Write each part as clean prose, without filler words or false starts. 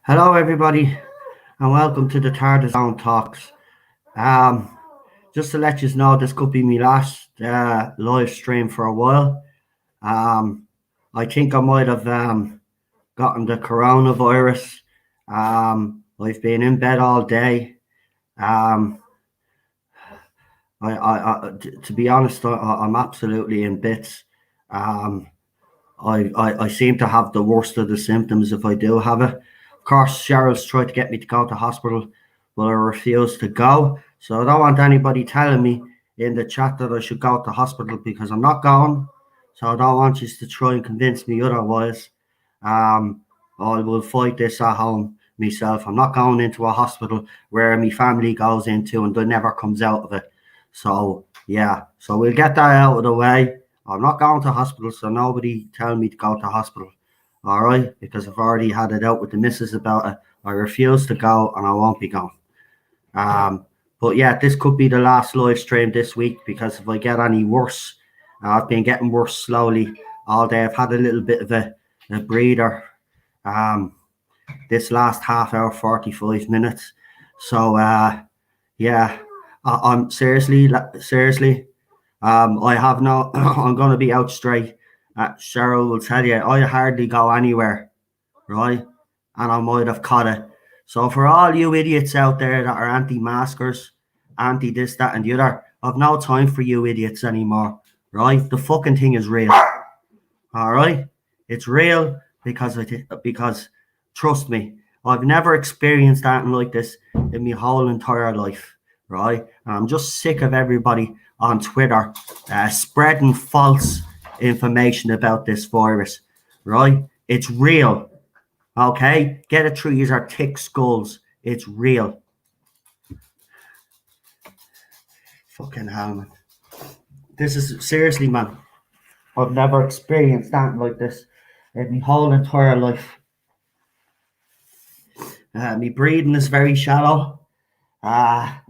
Hello, everybody, and welcome to the Tardis Talks. Just to let you know, this could be my last live stream for a while. I think I might have gotten the coronavirus. I've been in bed all day. To be honest, I'm absolutely in bits. I seem to have the worst of the symptoms if I do have it. Of course, Cheryl's tried to get me to go to hospital, but I refuse to go. So I don't want anybody telling me in the chat that I should go to hospital, because I'm not going. So I don't want you to try and convince me otherwise. I will fight this at home myself. I'm not going into a hospital where my family goes into and never comes out of it. So yeah, so we'll get that out of the way. I'm not going to hospital, so nobody tell me to go to hospital. All right, because I've already had it out with the missus about it. I refuse to go, and I won't be going. But yeah, this could be the last live stream this week, because if I get any worse, I've been getting worse slowly all day. I've had a little bit of a breather this last half hour, 45 minutes. So yeah, I'm seriously. I have no. I'm going to be out straight. Cheryl will tell you, I hardly go anywhere, right? And I might have caught it. So for all you idiots out there that are anti-maskers, anti this, that, and the other, I've no time for you idiots anymore, right? The fucking thing is real, all right? It's real because trust me, I've never experienced anything like this in my whole entire life, right? And I'm just sick of everybody on Twitter spreading false information about this virus, right? It's real, okay? Get it through your thick skulls. It's real. Fucking hell, man. This is seriously, man. I've never experienced anything like this in my whole entire life. My breathing is very shallow. My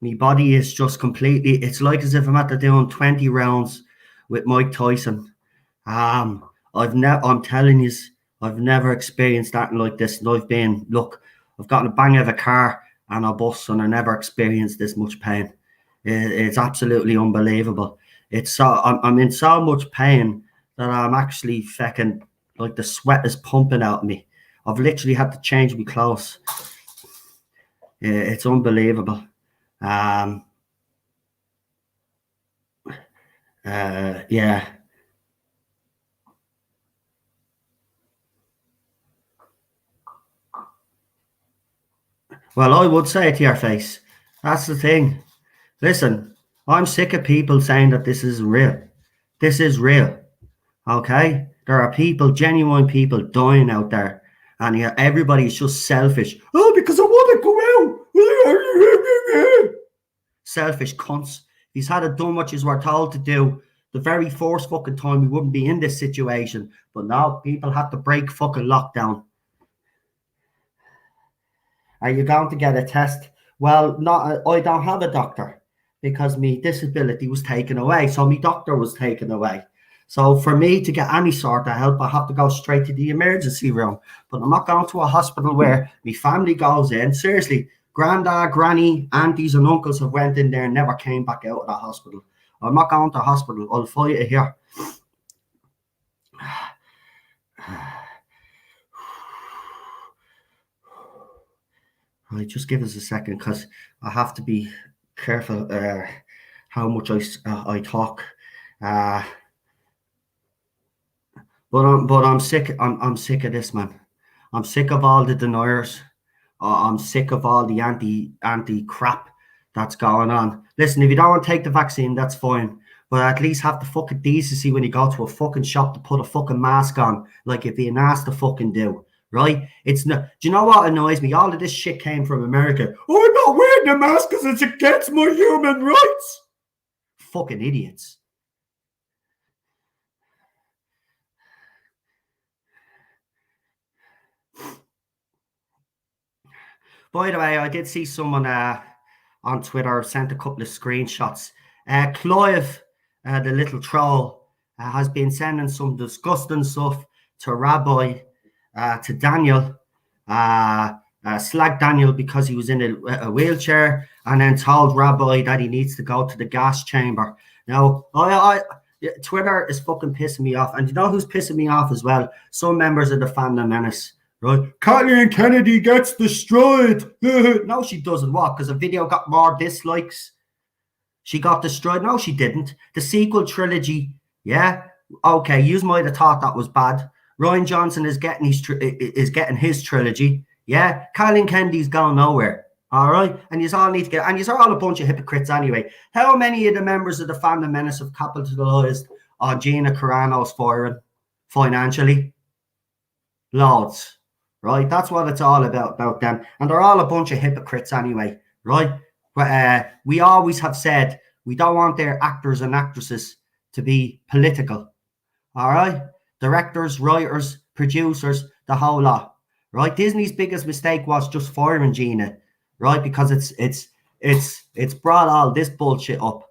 body is just completely, it's like as if I'm after doing 20 rounds with Mike Tyson. I'm telling you, I've never experienced that like this. And I've gotten a bang of a car and a bus, and I never experienced this much pain. It's absolutely unbelievable. I'm in so much pain that I'm actually fucking, like, the sweat is pumping out of me. I've literally had to change my clothes. It's unbelievable. Yeah. Well, I would say it to your face. That's the thing. Listen, I'm sick of people saying that this is real. This is real. Okay? There are people, genuine people, dying out there. And everybody's just selfish. Oh, because I want to go out. Selfish cunts. He's had it done what he's were told to do. The very first fucking time we wouldn't be in this situation. But now people have to break fucking lockdown. Are you going to get a test? Well, I don't have a doctor, because my disability was taken away. So my doctor was taken away. So for me to get any sort of help, I have to go straight to the emergency room. But I'm not going to a hospital where my family goes in. Seriously, granddad, granny, aunties and uncles have went in there and never came back out of the hospital. I'm not going to hospital. I'll fight it here. Right, just give us a second because I have to be careful how much I talk. But I'm sick. I'm sick of this, man. I'm sick of all the deniers. I'm sick of all the anti crap that's going on. Listen, if you don't want to take the vaccine, that's fine. But at least have the fucking decency when you go to a fucking shop to put a fucking mask on, like you're being asked to fucking do. Right? It's not. Do you know what annoys me? All of this shit came from America. Oh, I'm not wearing the mask because it's against my human rights. Fucking idiots. By the way, I did see someone on Twitter sent a couple of screenshots. Clive, the little troll, has been sending some disgusting stuff to Rabbi, to Daniel, slag Daniel because he was in a wheelchair, and then told Rabbi that he needs to go to the gas chamber. Now, Twitter is fucking pissing me off, and you know who's pissing me off as well? Some members of the Fandom Menace. Right, Kathleen Kennedy gets destroyed. No, she doesn't. What? Because the video got more dislikes. She got destroyed. No, she didn't. The sequel trilogy. Yeah. Okay. You might have thought that was bad. Rian Johnson is getting his trilogy. Yeah. Kathleen Kennedy's going nowhere. All right. And you all need to get. And you are all a bunch of hypocrites anyway. How many of the members of the Fandom Menace have capitalized on Gina Carano's firing financially? Loads. Right, that's what it's all about them, and they're all a bunch of hypocrites anyway, right? But we always have said we don't want their actors and actresses to be political, all right? Directors, writers, producers, the whole lot, right? Disney's biggest mistake was just firing Gina, right? Because it's brought all this bullshit up,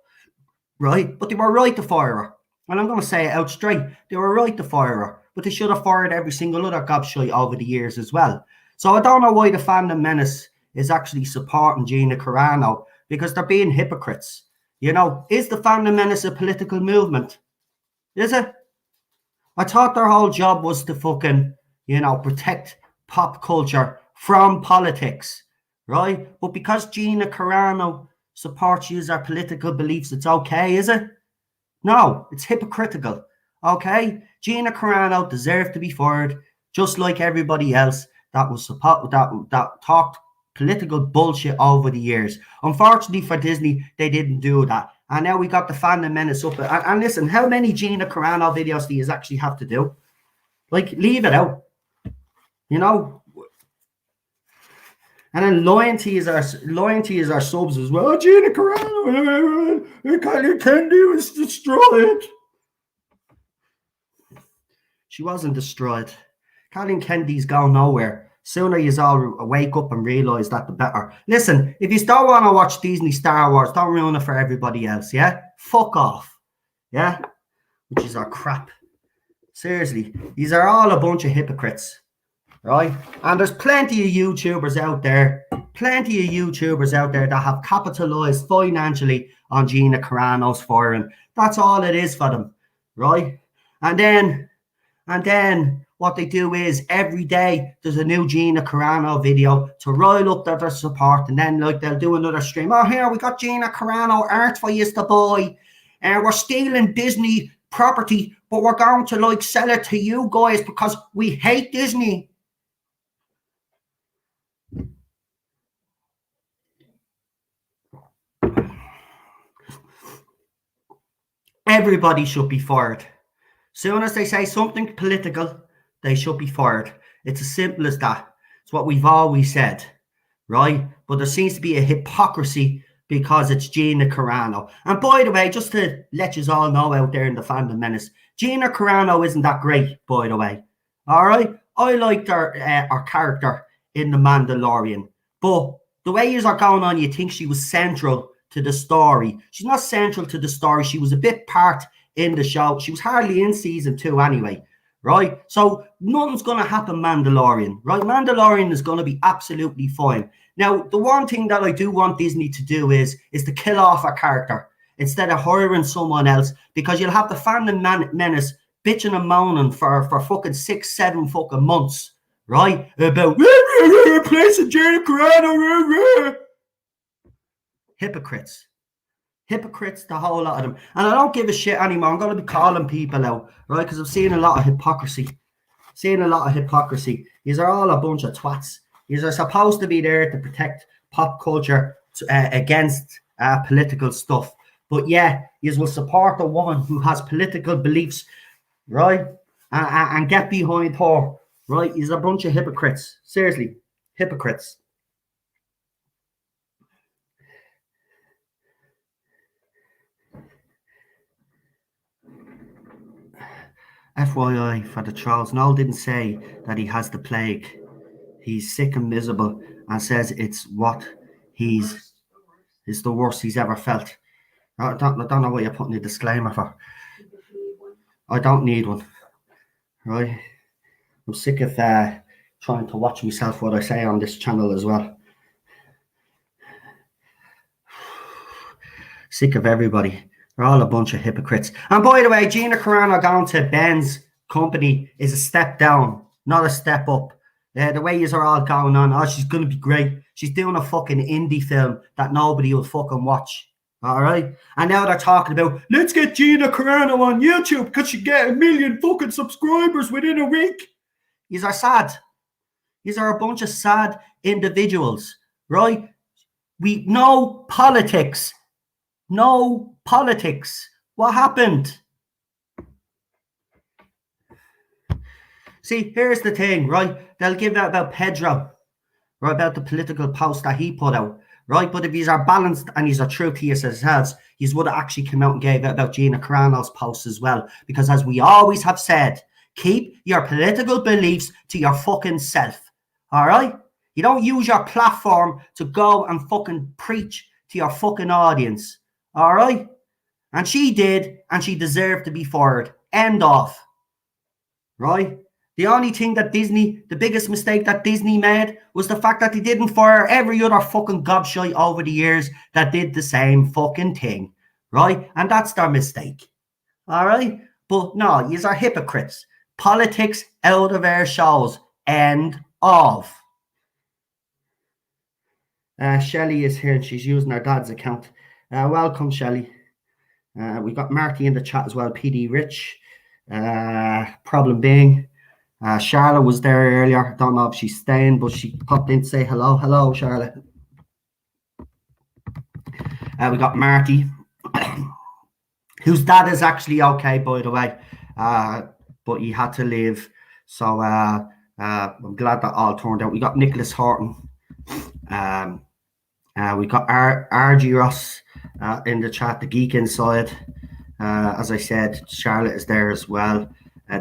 right? But they were right to fire her, and I'm going to say it out straight: they were right to fire her. But they should have fired every single other gobshite over the years as well. So I don't know why the Fandom Menace is actually supporting Gina Carano, because they're being hypocrites. You know, is the Fandom Menace a political movement? Is it? I thought their whole job was to fucking, protect pop culture from politics, right? But because Gina Carano supports you our political beliefs, it's okay, is it? No, it's hypocritical. Okay, Gina Carano deserved to be fired, just like everybody else that was that talked political bullshit over the years. Unfortunately for Disney, they didn't do that, and now we got the Fandom Menace up. And listen, how many Gina Carano videos do you actually have to do? Like, leave it out, And then loyalty is our subs as well. Oh, Gina Carano, Kathleen Kennedy was destroyed. She wasn't destroyed. Kathleen Kennedy's going nowhere. Sooner you all wake up and realise that, the better. Listen, if you don't want to watch Disney Star Wars, don't ruin it for everybody else, yeah? Fuck off, yeah? Which is our crap. Seriously, these are all a bunch of hypocrites, right? And there's plenty of YouTubers out there, that have capitalised financially on Gina Carano's firing. That's all it is for them, right? And then what they do is every day there's a new Gina Carano video to rile up their support, and then they'll do another stream. Oh, here we got Gina Carano art for you to buy, and we're stealing Disney property, but we're going to sell it to you guys because we hate Disney. Everybody should be fired. Soon as they say something political, they should be fired. It's as simple as that. It's what we've always said, right? But there seems to be a hypocrisy because it's Gina Carano. And by the way, just to let you all know out there in the Fandom Menace, Gina Carano isn't that great, by the way. All right? I liked her character in The Mandalorian. But the way you are going on, you think she was central to the story. She's not central to the story. She was a bit part in the show. She was hardly in season 2 anyway, right? So nothing's going to happen Mandalorian, right? Mandalorian is going to be absolutely fine. Now, the one thing that I do want Disney to do is to kill off a character instead of hiring someone else, because you'll have the Phantom Menace bitching and moaning for fucking 6-7 fucking months, right? About replacing Gina Carano. Hypocrites. Hypocrites, the whole lot of them. And I don't give a shit anymore. I'm going to be calling people out, right? Because I've seen a lot of hypocrisy. These are all a bunch of twats. These are supposed to be there to protect pop culture against political stuff. But yeah, you will support the woman who has political beliefs, right? And get behind her, right? He's a bunch of hypocrites. Seriously, hypocrites. FYI for the trolls, Noel didn't say that he has the plague. He's sick and miserable and says it's the worst he's ever felt. I don't know what you're putting a disclaimer for. I don't need one, right? I'm sick of trying to watch myself what I say on this channel as well. Sick of everybody. They're all a bunch of hypocrites. And by the way, Gina Carano going to Ben's company is a step down, not a step up. The ways are all going on. Oh, she's going to be great. She's doing a fucking indie film that nobody will fucking watch. All right? And now they're talking about, let's get Gina Carano on YouTube because she get 1 million fucking subscribers within a week. These are sad. These are a bunch of sad individuals, right? We know politics. No politics. What happened? See, here's the thing, right? They'll give out about Pedro, right? About the political post that he put out, right? But if these are balanced and these are true to yourselves, you would have actually come out and gave out about Gina Carano's post as well. Because as we always have said, keep your political beliefs to your fucking self. All right? You don't use your platform to go and fucking preach to your fucking audience. All right? And she did, and she deserved to be fired. End off. Right? The only thing that the biggest mistake that Disney made was the fact that they didn't fire every other fucking gobshite over the years that did the same fucking thing. Right? And that's their mistake. All right? But no, yous are hypocrites. Politics out of our shows. End of. Shelley is here and she's using her dad's account. Welcome, Shelley. We got Marty in the chat as well. PD Rich. Problem being, Charlotte was there earlier. Don't know if she's staying, but she popped in to say hello. Hello, Charlotte. We got Marty, whose dad is actually okay, by the way, but he had to leave. So I'm glad that all turned out. We got Nicholas Horton. We got RG Ross in the chat, the geek inside. As I said, Charlotte is there as well.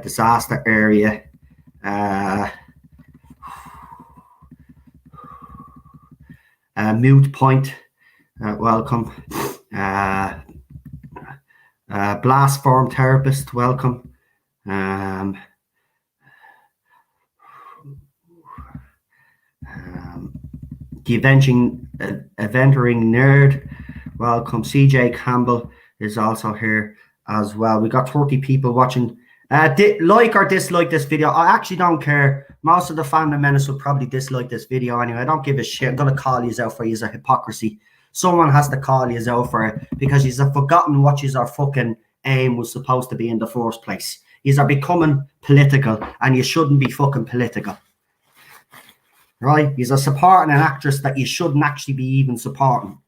Disaster area. Moot Point. Welcome. Blast Form Therapist. Welcome. The Aventuring Nerd. Welcome. CJ Campbell is also here as well. We got 30 people watching. Like or dislike this video. I actually don't care. Most of the Phantom Menace will probably dislike this video anyway. I don't give a shit. I'm going to call you out for your hypocrisy. Someone has to call you out for it because you've forgotten what your fucking aim was supposed to be in the first place. You are becoming political and you shouldn't be fucking political. Right? You're supporting an actress that you shouldn't actually be even supporting.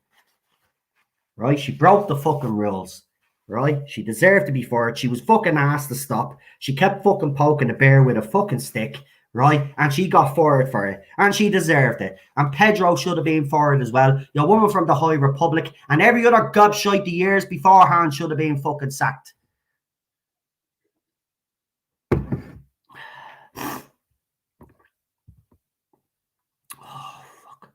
Right? She broke the fucking rules. Right? She deserved to be fired. She was fucking asked to stop. She kept fucking poking the bear with a fucking stick. Right? And she got fired for it. And she deserved it. And Pedro should have been fired as well. Your woman from the High Republic and every other gobshite the years beforehand should have been fucking sacked. Oh, fuck.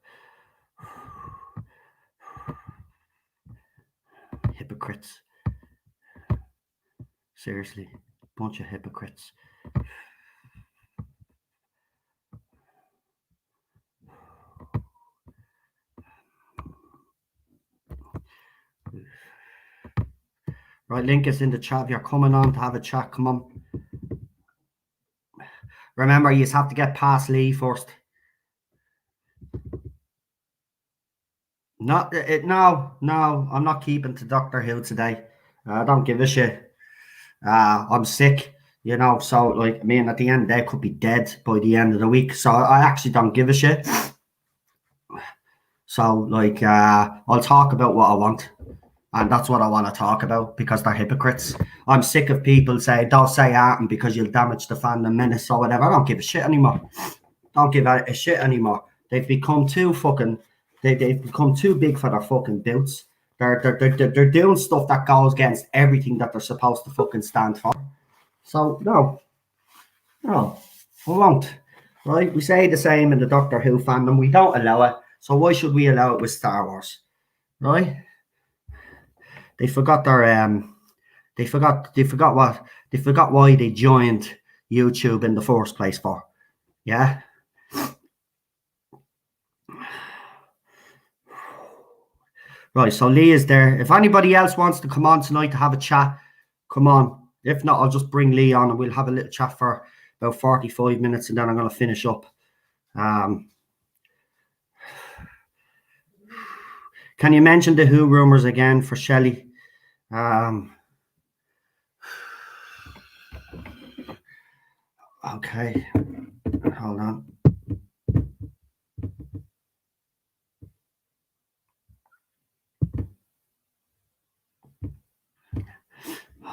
Hypocrites. Seriously, bunch of hypocrites. Right, link is in the chat. If you're coming on to have a chat, come on. Remember, you just have to get past Lee first. No, I'm not keeping to Doctor Who today. I don't give a shit. I'm sick, so like, I mean, at the end, they could be dead by the end of the week. So I actually don't give a shit. So, like, I'll talk about what I want. And that's what I want to talk about because they're hypocrites. I'm sick of people saying, don't say Arton because you'll damage the fandom menace or whatever. I don't give a shit anymore. Don't give a shit anymore. They've become too fucking, they've become too big for their fucking boots. They're doing stuff that goes against everything that they're supposed to fucking stand for. So, no, I won't. Right? We say the same in the Doctor Who fandom. We don't allow it. So why should we allow it with Star Wars? Right? They forgot their they forgot why they joined YouTube in the first place for. Yeah. Right, so Lee is there. If anybody else wants to come on tonight to have a chat, come on. If not, I'll just bring Lee on and we'll have a little chat for about 45 minutes and then I'm going to finish up. Can you mention the Who rumours again for Shelley? Okay, hold on.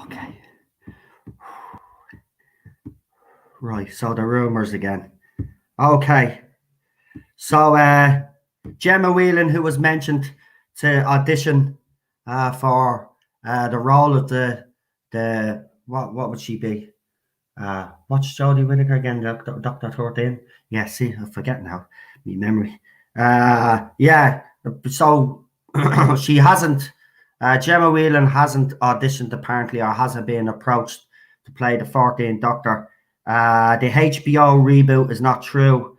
Okay. Right, so the rumours again. Okay. So Gemma Whelan, who was mentioned to audition for the role of the what would she be? What's Jodie Whittaker again? Dr. 13? Yeah, see, I forget now. My memory. Yeah, so she hasn't, Gemma Whelan hasn't auditioned apparently or hasn't been approached to play the 14th Doctor. The HBO reboot is not true.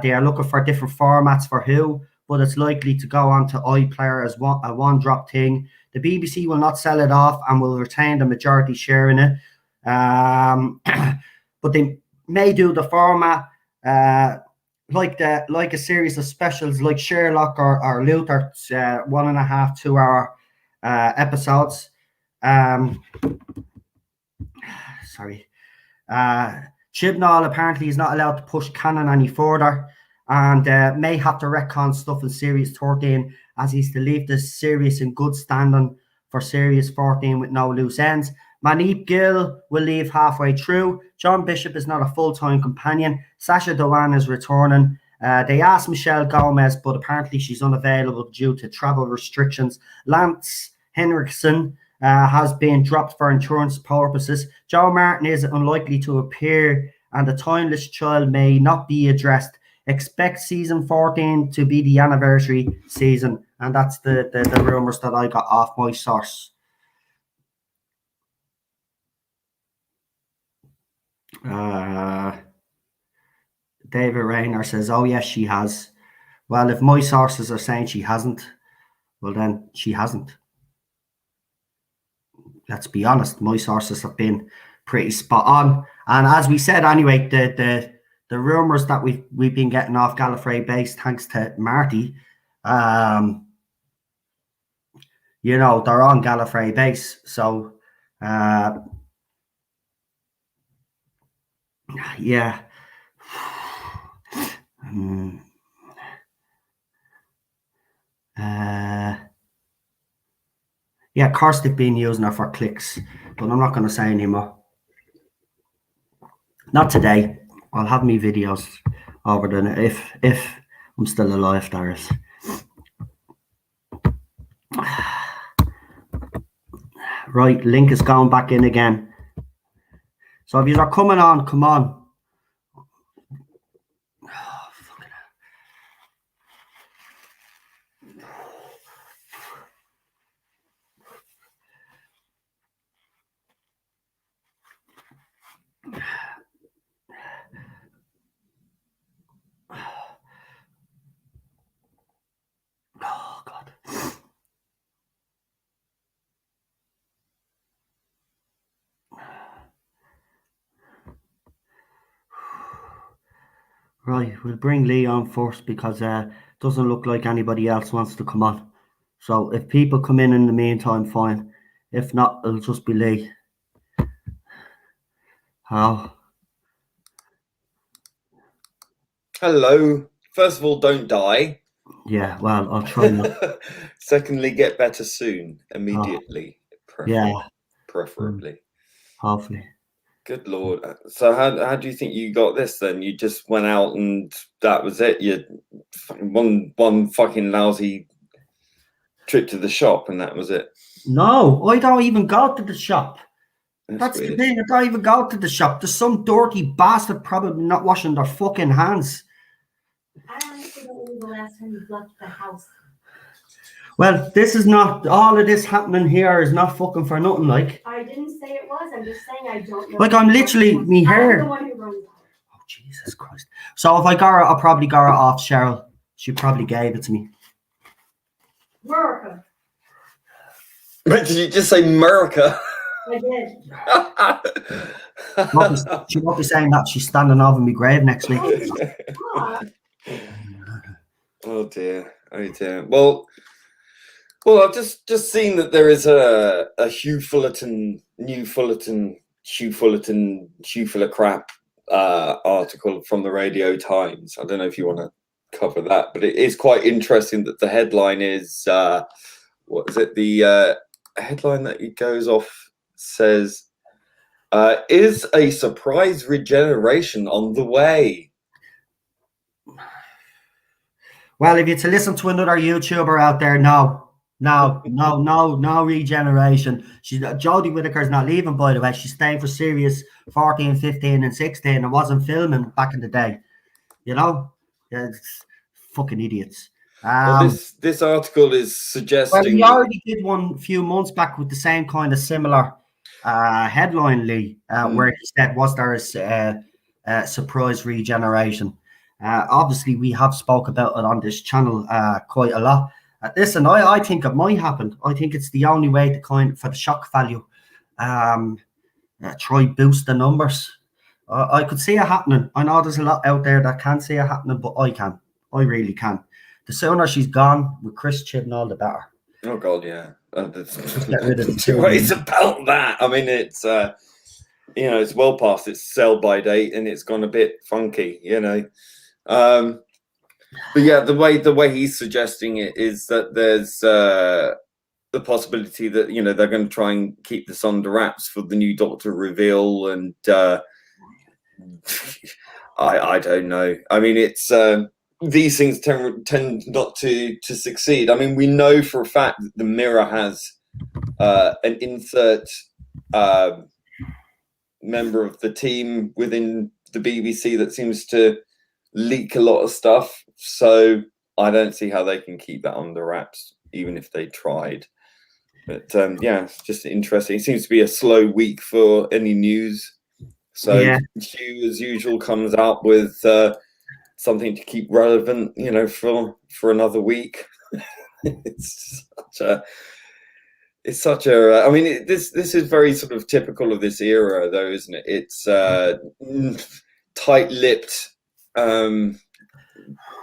They are looking for different formats for Who, but it's likely to go on to iPlayer as a one-drop thing. The BBC will not sell it off and will retain the majority share in it. But they may do the format like a series of specials like Sherlock or Luther, 1.5 2 hour episodes. Sorry. Chibnall apparently is not allowed to push canon any further and may have to retcon stuff in Series 13 as he's to leave the series in good standing for Series 14 with no loose ends. Manip Gill will leave halfway through. John Bishop is not a full-time companion. Sacha Dhawan is returning. They asked Michelle Gomez, but apparently she's unavailable due to travel restrictions. Lance Henriksen has been dropped for insurance purposes. Joe Martin is unlikely to appear, and the Timeless Child may not be addressed. Expect season 14 to be the anniversary season, and that's the rumours that I got off my source. David Rayner says, oh yes, she has. Well, if my sources are saying she hasn't, well then she hasn't. Let's be honest, my sources have been pretty spot on. And as we said anyway, the rumours that we've been getting off Gallifrey base, thanks to Marty, they're on Gallifrey base. So yeah. Yeah, of course they've been using her for clicks, but I'm not going to say anymore. Not today. I'll have me videos over the if I'm still alive, there is. Right, link is going back in again. So if you are coming on, come on. Right, we'll bring Lee on first because doesn't look like anybody else wants to come on. So if people come in the meantime, fine. If not, it'll just be Lee. How? Hello. First of all, don't die. Yeah, well, I'll try not. Secondly, get better soon, immediately, Yeah, preferably. hopefully. Good Lord. So how do you think you got this then? You just went out and that was it? You one fucking lousy trip to the shop and that was it? No, I don't even go to the shop. That's the weird. thing. I don't even go to the shop. There's some dirty bastard probably not washing their fucking hands. I honestly don't know the last time you've left the house. Well, this is not all of this happening here is not fucking for nothing. Like I didn't say it was. I'm just saying I don't know. Like I'm literally me hair. I'm the one who runs it. Oh Jesus Christ! So if I got her, I'll probably got her off Cheryl. She probably gave it to me. America. But did you just say America? I did. She won't be saying that she's standing over my grave next week. Oh dear. Oh dear. Well, I've just seen that there is a Hugh Fullerton crap article from the Radio Times. I don't know if you want to cover that, but it is quite interesting that the headline is what is it? The headline that it goes off says, "Is a surprise regeneration on the way?" Well, if you to listen to another YouTuber out there, no regeneration. Jodie Whittaker's not leaving, by the way. She's staying for Series 14, 15, and 16. and wasn't filming back in the day. You know? Yeah, it's fucking idiots. Well, this article is suggesting. Well, we already did one a few months back with the same kind of similar headline, Lee, where he said, was there a surprise regeneration? Obviously, we have spoke about it on this channel quite a lot. Listen, I think it might happen. I think it's the only way to for the shock value. Try boost the numbers. I could see it happening. I know there's a lot out there that can't see it happening, but I can. I really can. The sooner she's gone with Chris Chibnall, the better. Oh God, yeah. Get rid of the two ways about that. I mean, it's it's well past its sell by date, and it's gone a bit funky, But yeah, the way he's suggesting it is that there's the possibility that they're going to try and keep this under wraps for the new Doctor reveal, and I don't know. I mean, it's these things tend not to succeed. I mean, we know for a fact that the Mirror has an insert member of the team within the BBC that seems to leak a lot of stuff. So I don't see how they can keep that under wraps, even if they tried. But yeah, it's just interesting. It seems to be a slow week for any news. So Hugh, as usual, comes out with something to keep relevant, for another week. It's such a. I mean, this is very sort of typical of this era, though, isn't it? It's tight-lipped,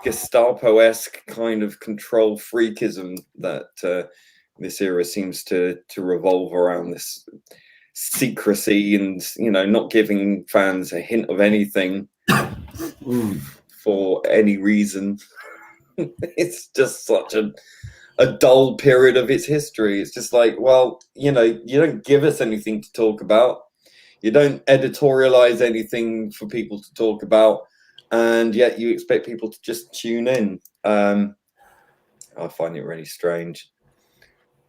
Gestapo-esque kind of control freakism that this era seems to revolve around, this secrecy and not giving fans a hint of anything for any reason. It's just such a dull period of its history. It's just like, well, you don't give us anything to talk about. You don't editorialize anything for people to talk about, and yet you expect people to just tune in. I find it really strange.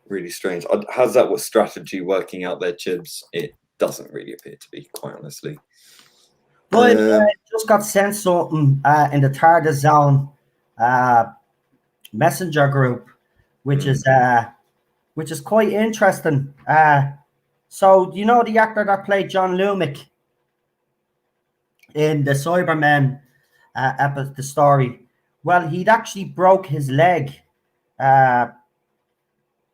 Really strange. How's that strategy working out there, Chibs? It doesn't really appear to be, quite honestly. But just got sent something in the Tardis Zone messenger group, which is quite interesting. So you know the actor that played John Lumick in the Cybermen episode, the story? Well, he'd actually broke his leg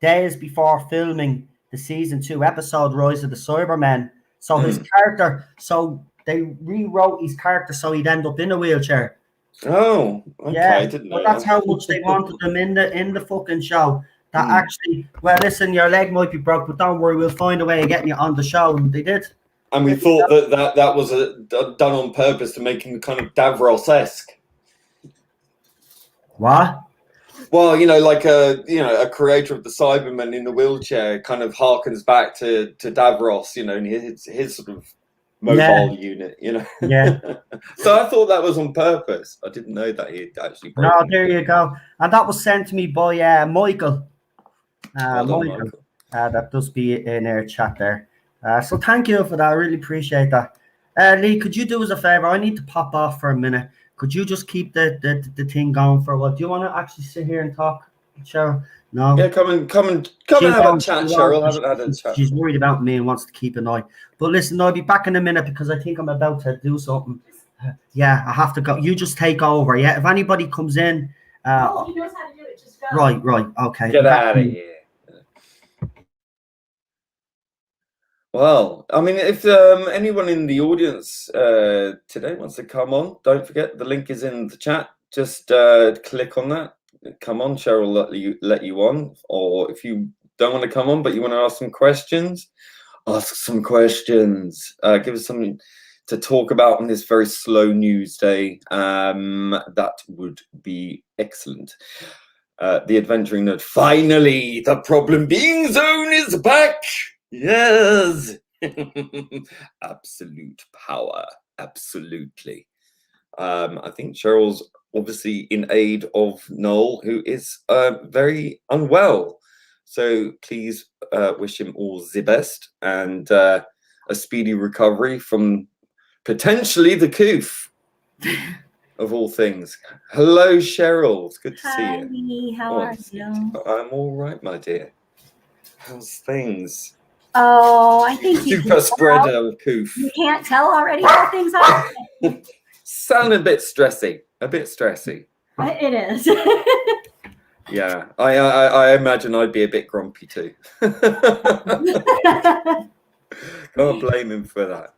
days before filming the season 2 episode Rise of the Cybermen. So his character, so they rewrote his character so he'd end up in a wheelchair Oh, okay. Yeah, I didn't know but that's that. how much they wanted them in the fucking show. That Hmm. actually, well, listen, your leg might be broke, but don't worry, we'll find a way of getting you on the show. And they did. And we thought that was done on purpose to make him kind of Davros-esque. What? Well, like a creator of the Cybermen in the wheelchair kind of harkens back to Davros, and his sort of mobile unit, Yeah. So I thought that was on purpose. I didn't know that he'd actually No, broken. there you go. And that was sent to me by Michael. Well done, Michael. Michael. That does be in our chat there. So thank you for that. I really appreciate that. Lee, could you do us a favor? I need to pop off for a minute. Could you just keep the thing going for a while? Do you want to actually sit here and talk, Cheryl? No. Yeah, come and have a chat, Cheryl. Haven't had a chat. She's worried about me and wants to keep an eye. But listen, I'll be back in a minute because I think I'm about to do something. Yeah, I have to go. You just take over. Yeah, if anybody comes in. He knows how to do it. Just go. Right. Okay. Get out of here. Well, I mean, if anyone in the audience today wants to come on, don't forget the link is in the chat. Just click on that. Come on, Cheryl, let you on. Or if you don't want to come on, but you want to ask some questions, ask some questions. Give us something to talk about on this very slow news day. That would be excellent. The Adventuring Nerd. Finally, the Problem Being Zone is back. Yes. Absolute power. Absolutely. I think Cheryl's obviously in aid of Noel, who is very unwell. So please wish him all the best and a speedy recovery from potentially the coof of all things. Hello, Cheryl. It's good to see you. Lee, how are you? I'm all right, my dear. How's things? Oh, I think you Super spreader of coof. You can't tell already how things are. Sound a bit stressy. A bit stressy. It is. Yeah, I imagine I'd be a bit grumpy too. Can't blame him for that.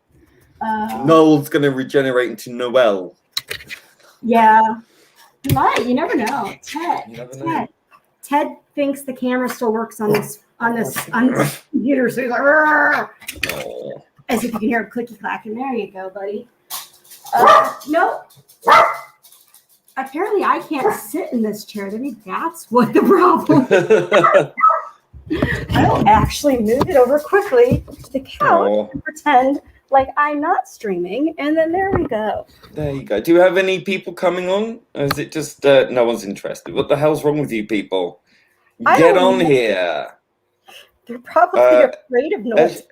Noel's going to regenerate into Noel. Yeah. You might. You never know. You never know. Ted thinks the camera still works on this computer, so he's like, "Rrr." Oh. As if you can hear him clicky clacking. There you go, buddy. No. Apparently, I can't sit in this chair. Maybe that's what the problem is. I'll actually move it over quickly to the couch and pretend like I'm not streaming, and then there we go. There you go. Do you have any people coming on? Or is it just no one's interested? What the hell's wrong with you people? Get on here. They're probably afraid of noise.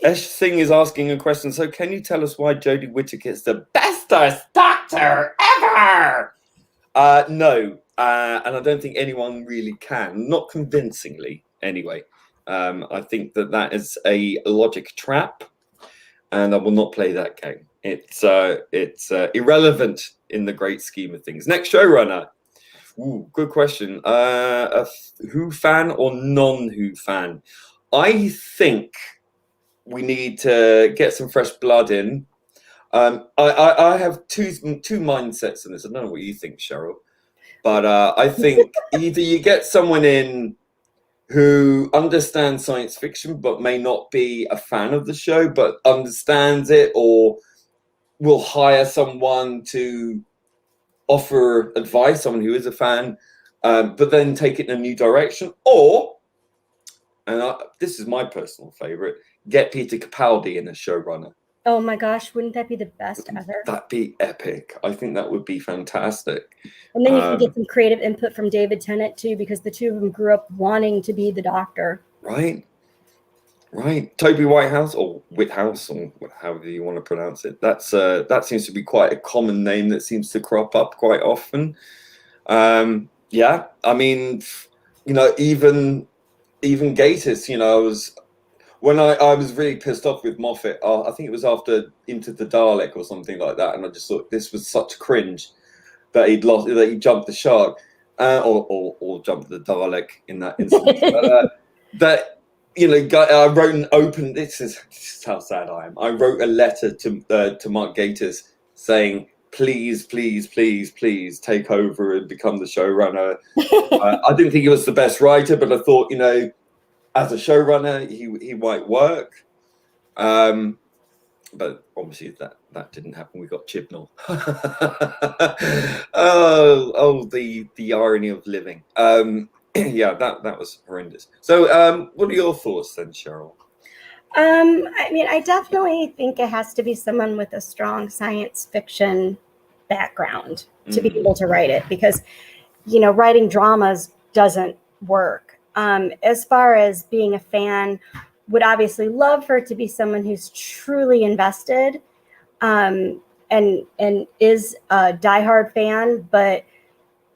Esh Singh is asking a question. So can you tell us why Jodie Whittaker is the bestest doctor ever? No. And I don't think anyone really can. Not convincingly, anyway. I think that is a logic trap. And I will not play that game. It's irrelevant in the great scheme of things. Next showrunner. Ooh, good question. A Who fan or non-Who fan? I think we need to get some fresh blood in. I have two mindsets in this. I don't know what you think, Cheryl, but I think either you get someone in who understands science fiction but may not be a fan of the show but understands it, or will hire someone to offer advice, someone who is a fan, but then take it in a new direction. Or, and this is my personal favorite, get Peter Capaldi in as showrunner. Oh my gosh, wouldn't that be the best ever? That'd be epic. I think that would be fantastic. And then you can get some creative input from David Tennant too, because the two of them grew up wanting to be the Doctor. Right. Toby Whitehouse, or Whithouse, or however you want to pronounce it. That seems to be quite a common name that seems to crop up quite often. Yeah, I mean, even Gatiss, when I was really pissed off with Moffat. I think it was after Into the Dalek or something like that, and I just thought this was such cringe that he jumped the shark, or jumped the Dalek in that instance. I wrote an open. This is how sad I am. I wrote a letter to Mark Gatiss saying, please take over and become the showrunner. I didn't think he was the best writer, but I thought, you know, as a showrunner, he might work. But obviously that didn't happen. We got Chibnall. oh, the irony of living. Yeah, that was horrendous. So, what are your thoughts then, Cheryl? I mean, I definitely think it has to be someone with a strong science fiction background to be able to write it, because, you know, writing dramas doesn't work. As far as being a fan, would obviously love for it to be someone who's truly invested, and is a diehard fan. But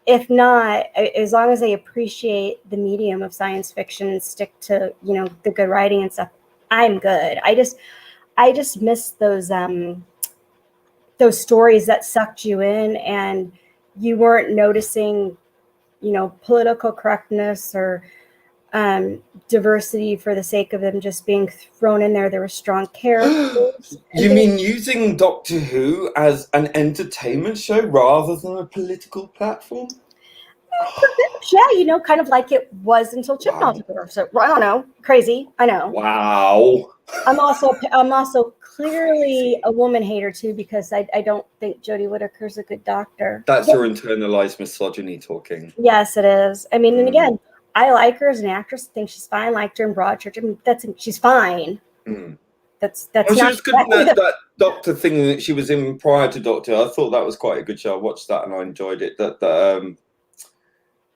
if not, as long as they appreciate the medium of science fiction and stick to, you know, the good writing and stuff, I'm good. I just miss those stories that sucked you in and you weren't noticing, you know, political correctness or diversity for the sake of them just being thrown in there. There were strong characters. You mean using Doctor Who as an entertainment show rather than a political platform? Yeah, you know, kind of like it was until Chibnall took over. So I don't know, crazy. I know. Wow. I'm also clearly a woman hater too, because I don't think Jodie Whittaker's a good doctor. That's your internalized misogyny talking. Yes, it is. I mean, and again, I like her as an actress. I think she's fine. Liked her in Broadchurch. I mean, she's fine. That's she not was good in that Doctor thing that she was in prior to Doctor. I thought that was quite a good show. I watched that and I enjoyed it. That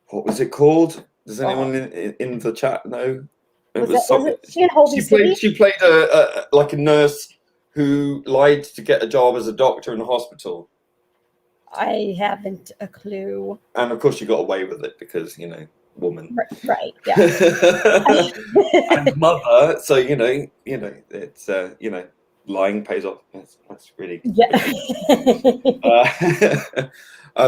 what was it called? Does anyone in the chat know? She played a nurse who lied to get a job as a doctor in a hospital. I haven't a clue. And of course, she got away with it because, you know, woman. Right. Yeah. And mother. So you know, it's lying pays off. That's really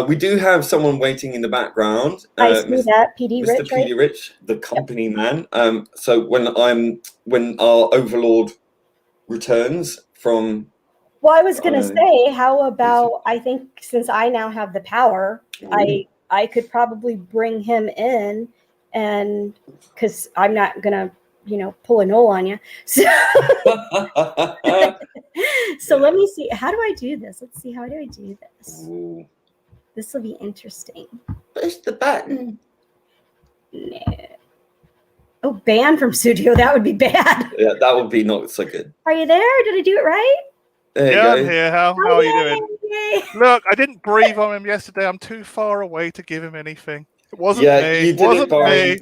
we do have someone waiting in the background. I see that PD Mr. Rich, PD right? Rich, the company man. So when our overlord returns from. Well, I was going to say, how about, I think since I now have the power, I could probably bring him in, and because I'm not going to, you know, pull a Noel on you. So, let me see. How do I do this? Let's see. How do I do this? Ooh. This will be interesting. Push the button. No. Oh, ban from studio. That would be bad. Yeah, that would be not so good. Are you there? Did I do it right? I'm here. How are you doing? Look, I didn't breathe on him yesterday. I'm too far away to give him anything. It wasn't me. You did it by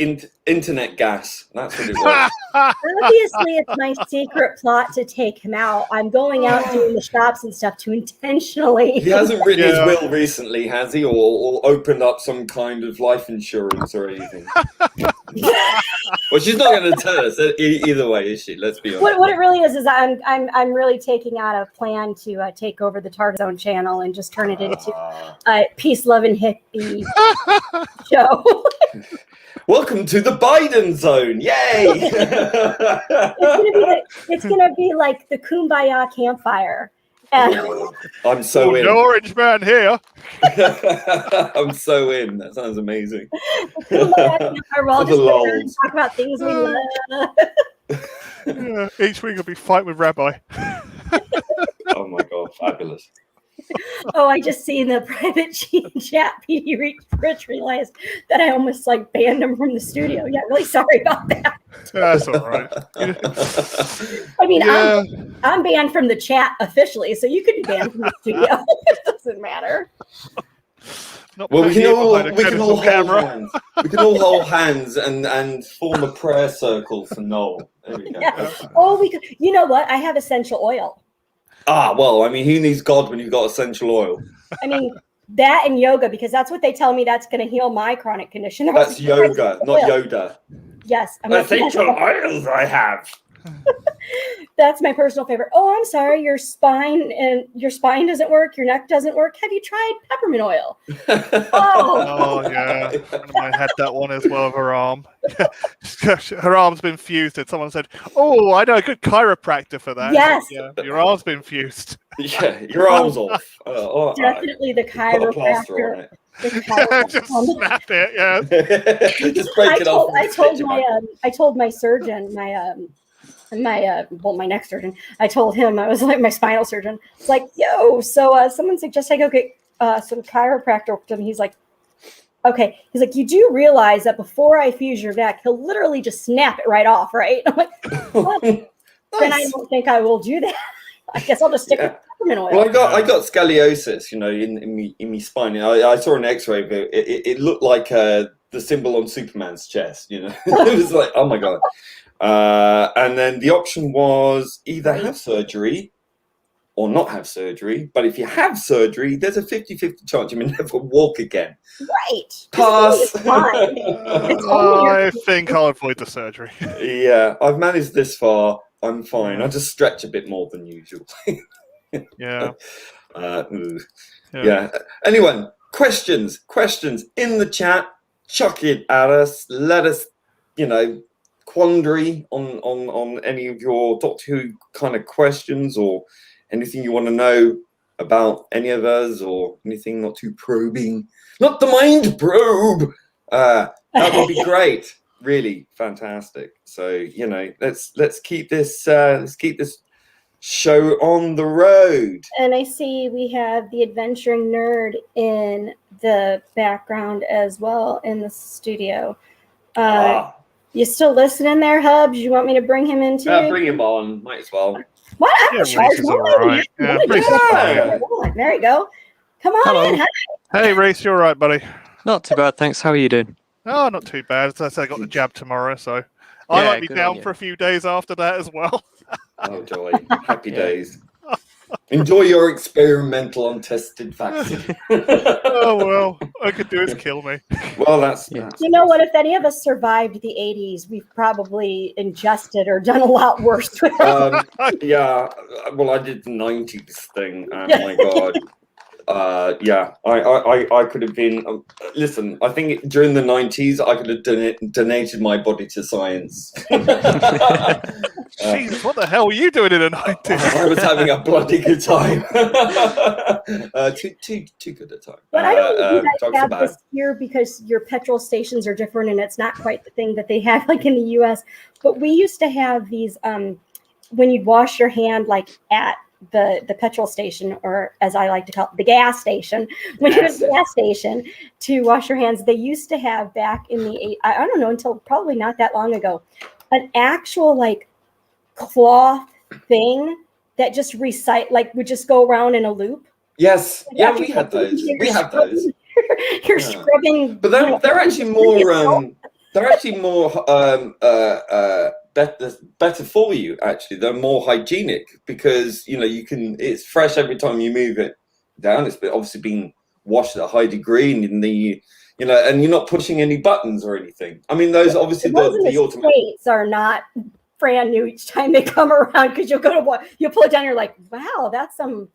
internet gas. That's what it was. Obviously, it's my secret plot to take him out. I'm going out doing the shops and stuff to intentionally. He hasn't written his will recently, has he? Or opened up some kind of life insurance or anything? Well, she's not going to tell us either way, is she? Let's be honest. What it really is I'm really taking out a plan to take over the Tardis Zone channel and just turn it into a peace, love, and hippie show. Welcome to the Biden zone! Yay! It's gonna be like the Kumbaya campfire. And I'm so in. The orange man here. I'm so in. That sounds amazing. Kumbaya campfire. We're all just talk about things we love. Each week I'll be fighting with Rabbi. Oh my god, fabulous. Oh, I just see in the private chat, PD Rich realized that I almost like banned him from the studio. Yeah, really sorry about that. That's all right. I mean, I'm banned from the chat officially, so you could be banned from the studio. It doesn't matter. Well, we can all hold hands. We can all hold hands and form a prayer circle for Noel. There we go. Yeah. Oh, we could. You know what? I have essential oil. Well, I mean, who needs God when you've got essential oil? I mean, that and yoga, because that's what they tell me that's going to heal my chronic condition. That's yoga, not Yoda. Yes. Essential oils I have. That's my personal favorite. Oh, I'm sorry. Your spine doesn't work. Your neck doesn't work. Have you tried peppermint oil? Oh yeah. I had that one as well of her arm. Her arm's been fused. And someone said, I know a good chiropractor for that. Yes. Yeah, your arm's been fused. Yeah, your arm's off. Definitely the Put a plaster on chiropractor. it. The chiropractor. Just snap it. Yeah. Just break it off. And stitch it back. I told my surgeon, my neck surgeon, I told him, I was like, my spinal surgeon, it's like, yo, so someone suggests I go get some chiropractor, and he's like, okay. He's like, you do realize that before I fuse your neck, he'll literally just snap it right off, right? I'm like, what? Nice. Then I don't think I will do that. I guess I'll just stick with peppermint oil. Well, I got scoliosis, in my spine. I saw an X-ray, but it looked like the symbol on Superman's chest. It was like, oh my god. And then the option was either have surgery or not have surgery. But if you have surgery, there's a 50-50 chance you may never walk again. Right. Pass. I think I'll avoid the surgery. Yeah, I've managed this far. I'm fine. I just stretch a bit more than usual. Yeah. Yeah. Anyone, questions in the chat. Chuck it at us. Let us, quandary on any of your Doctor Who kind of questions, or anything you want to know about any of us, or anything not too probing. Not the mind probe. That would be great. Really fantastic. So let's keep this show on the road. And I see we have the adventuring nerd in the background as well in the studio. You still listening there, Hubs? You want me to bring him in too? Bring him on. Might as well. What? I'm Reese is all right. There you go. Come on Hello. in. Hey, Reese, you all right, buddy? Not too bad, thanks. How are you doing? Oh, not too bad. As I said, I got the jab tomorrow, so I might be good down on for a few days after that as well. Oh, joy. Happy days. Enjoy your experimental untested vaccine. Oh, well, all I could do is kill me. Well, that's You know what? If any of us survived the 80s, we've probably ingested or done a lot worse with it. yeah. Well, I did the 90s thing, and my God. I could have been. Listen, I think during the 90s, I could have donated my body to science. Jesus, what the hell were you doing in the 90s? I was having a bloody good time. Too good a time. But I don't know if you drugs guys are have bad. this here because your petrol stations are different and it's not quite the thing that they have like in the US. But we used to have these when you'd wash your hand like at the petrol station, or as I like to call it, the gas station. When you're at the gas station to wash your hands, they used to have back in the I don't know, until probably not that long ago, an actual like cloth thing that just would just go around in a loop. Yes, yeah, we had those. We have those. You're scrubbing, but they're actually more. They're actually more better for you. Actually, they're more hygienic because you can. It's fresh every time you move it down. It's obviously been washed at a high degree, and and you're not pushing any buttons or anything. I mean, those obviously the automatic States are not brand new each time they come around, because you'll you'll pull it down, you're like, wow, that's some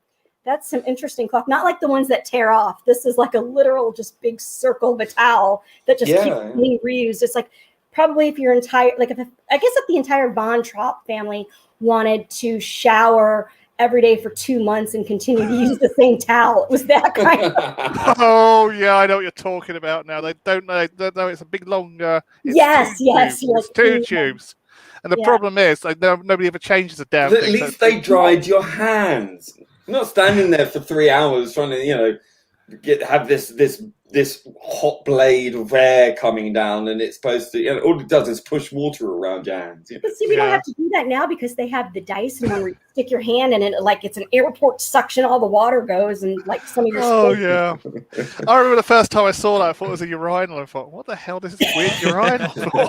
interesting cloth. Not like the ones that tear off. This is like a literal just big circle of a towel that just keeps being reused. It's like probably if your entire I guess if the entire Von Trapp family wanted to shower every day for 2 months and continue to use the same towel, it was that kind of. Oh yeah, I know what you're talking about now. They don't know it's a big long. Yes. It's two tubes. And the problem is, nobody ever changes a damn thing. At least they dried your hands. You're not standing there for 3 hours trying to, have this hot blade of air coming down, and it's supposed to. All it does is push water around your hands. But see, we don't have to do that now because they have the Dyson one where you stick your hand in it, like it's an airport suction. All the water goes, and like some of your. Oh yeah, I remember the first time I saw that. I thought it was a urinal. I thought, what the hell does this weird urinal for?